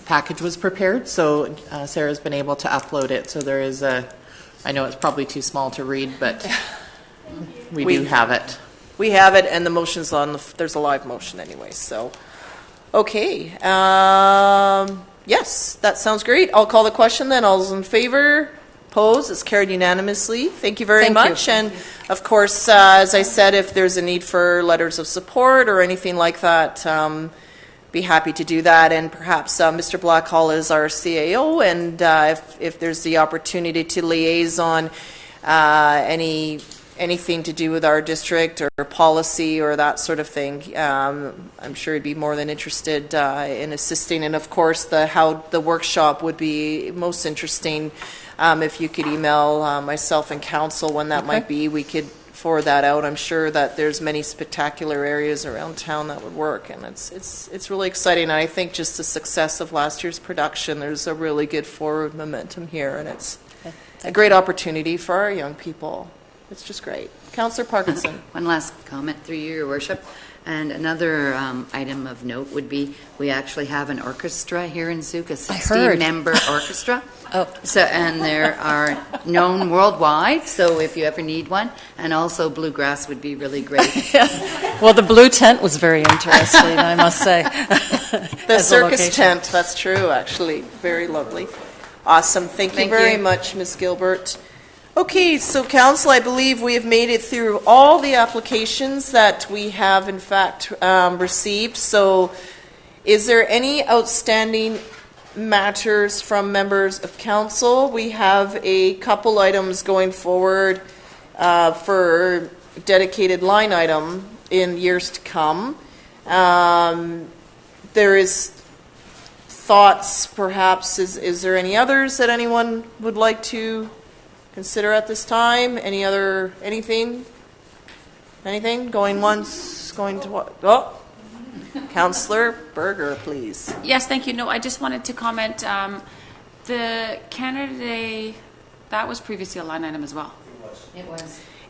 package was prepared, so Sarah's been able to upload it. So there is a, I know it's probably too small to read, but we do have it. We have it, and the motion's on, there's a live motion anyway, so. Okay, yes, that sounds great. I'll call the question then. All those in favor? Opposed? It's carried unanimously. Thank you very much. And of course, as I said, if there's a need for letters of support or anything like that, be happy to do that. And perhaps Mr. Blackhall is our CAO, and if there's the opportunity to liaise on anything to do with our district or policy or that sort of thing, I'm sure he'd be more than interested in assisting. And of course, how the workshop would be most interesting. If you could email myself and council when that might be, we could forward that out. I'm sure that there's many spectacular areas around town that would work, and it's really exciting. And I think just the success of last year's production, there's a really good forward momentum here, and it's a great opportunity for our young people. It's just great. Councillor Parkinson. One last comment through you, Your Worship. And another item of note would be we actually have an orchestra here in Sooke, a 16-member orchestra. Oh. So, and there are known worldwide, so if you ever need one. And also Bluegrass would be really great. Well, the blue tent was very interesting, I must say. The circus tent, that's true, actually. Very lovely. Awesome. Thank you very much, Ms. Gilbert. Okay, so Council, I believe we have made it through all the applications that we have, in fact, received. So is there any outstanding matters from members of Council? We have a couple items going forward for dedicated line item in years to come. There is thoughts, perhaps, is there any others that anyone would like to consider at this time? Anything going once, going to what? Oh, Councillor Berger, please. Yes, thank you. No, I just wanted to comment. The Canada Day, that was previously a line item as well.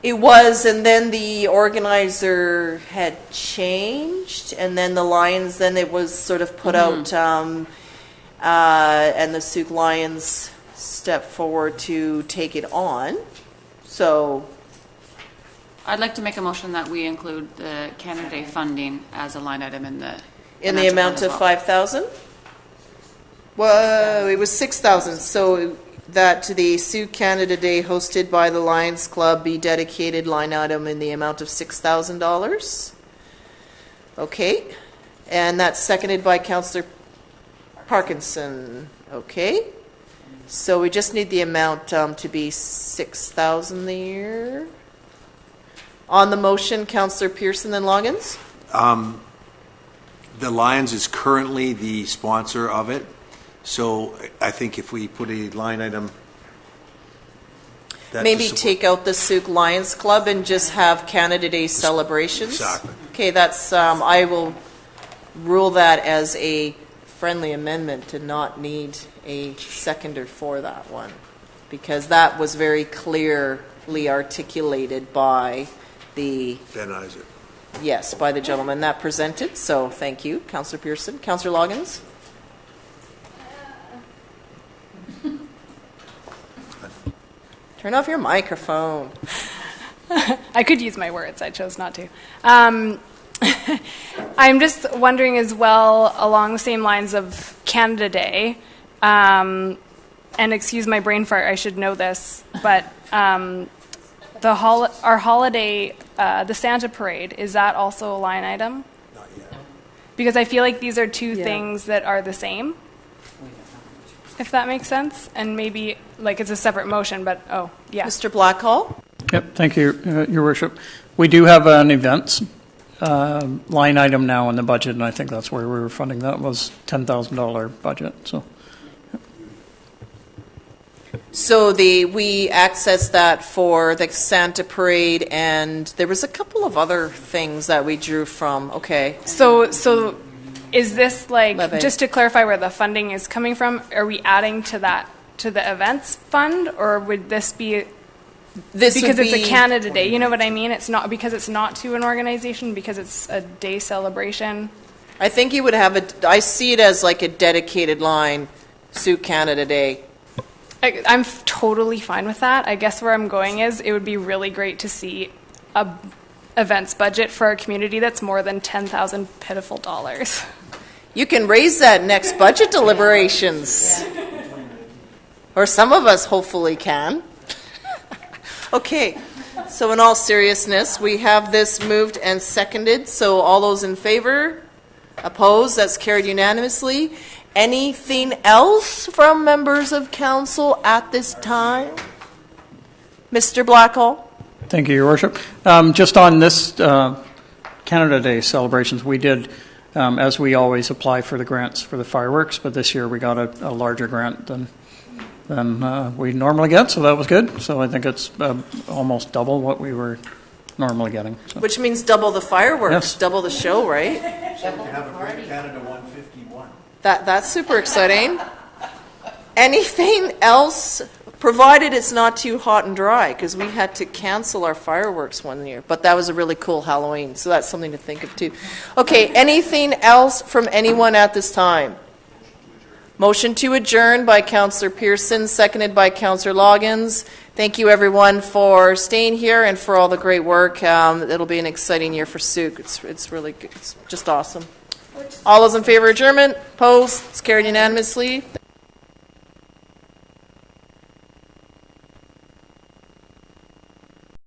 It was, and then the organizer had changed, and then the Lions, then it was sort of put out, and the Sooke Lions stepped forward to take it on. So I'd like to make a motion that we include the Canada Day funding as a line item in the amount of 5,000. Well, it was 6,000. So that the Sooke Canada Day hosted by the Lions Club be dedicated line item in the amount of $6,000. Okay, and that's seconded by Councillor Parkinson. Okay. So we just need the amount to be $6,000 a year. On the motion, Councillor Pearson and Loggins. The Lions is currently the sponsor of it, so I think if we put a line item, maybe take out the Sooke Lions Club and just have Canada Day celebrations. Exactly. Okay, that's I will rule that as a friendly amendment to not need a seconder for that one, because that was very clearly articulated by the Ben Isaac. Yes, by the gentleman that presented. So thank you, Councillor Pearson. Councillor Loggins. Turn off your microphone. I could use my words. I chose not to. I'm just wondering as well, along the same lines of Canada Day, and excuse my brain fart, I should know this, but our holiday, the Santa Parade, is that also a line item? Not yet. because I feel like these are two Yeah. things that are the same, if that makes sense. And maybe, like, it's a separate motion, but, oh, yeah. Mr. Blackhall? Yep, thank you, Your Worship. We do have an events line item now in the budget, and I think that's where we were funding that, was $10,000 budget, so. So we accessed that for the Santa Parade, and there was a couple of other things that we drew from. Okay. So is this like, Levy. just to clarify where the funding is coming from, are we adding to that, to the events fund, or would this be, This because would it's a be- Canada Day, you know what I mean? It's not, because it's not to an organization, because it's a day celebration. I think you would have I see it as like a dedicated line, Sooke Canada Day. I'm totally fine with that. I guess where I'm going is it would be really great to see a events budget for our community that's more than $10,000 pitiful dollars. You can raise that next budget deliberations. Or some of us hopefully can. Okay, so in all seriousness, we have this moved and seconded. So all those in favor? Opposed? That's carried unanimously. Anything else from members of council at this time? Mr. Blackhall? Thank you, Your Worship. Just on this Canada Day celebrations, we did, as we always, apply for the grants for the fireworks, but this year we got a larger grant than we normally get, so that was good. So I think it's almost double what we were normally getting. So. Which means double the fireworks, Yes. double the show, right? So we have a great Canada 151. That's super exciting. Anything else, provided it's not too hot and dry, because we had to cancel our fireworks one year, but that was a really cool Halloween, so that's something to think of too. Okay, anything else from anyone at this time? Motion to adjourn by Councillor Pearson, seconded by Councillor Loggins. Thank you, everyone, for staying here and for all the great work. It'll be an exciting year for Sooke. It's really good. It's just awesome. All those in favor of adjournment? Opposed? It's carried unanimously.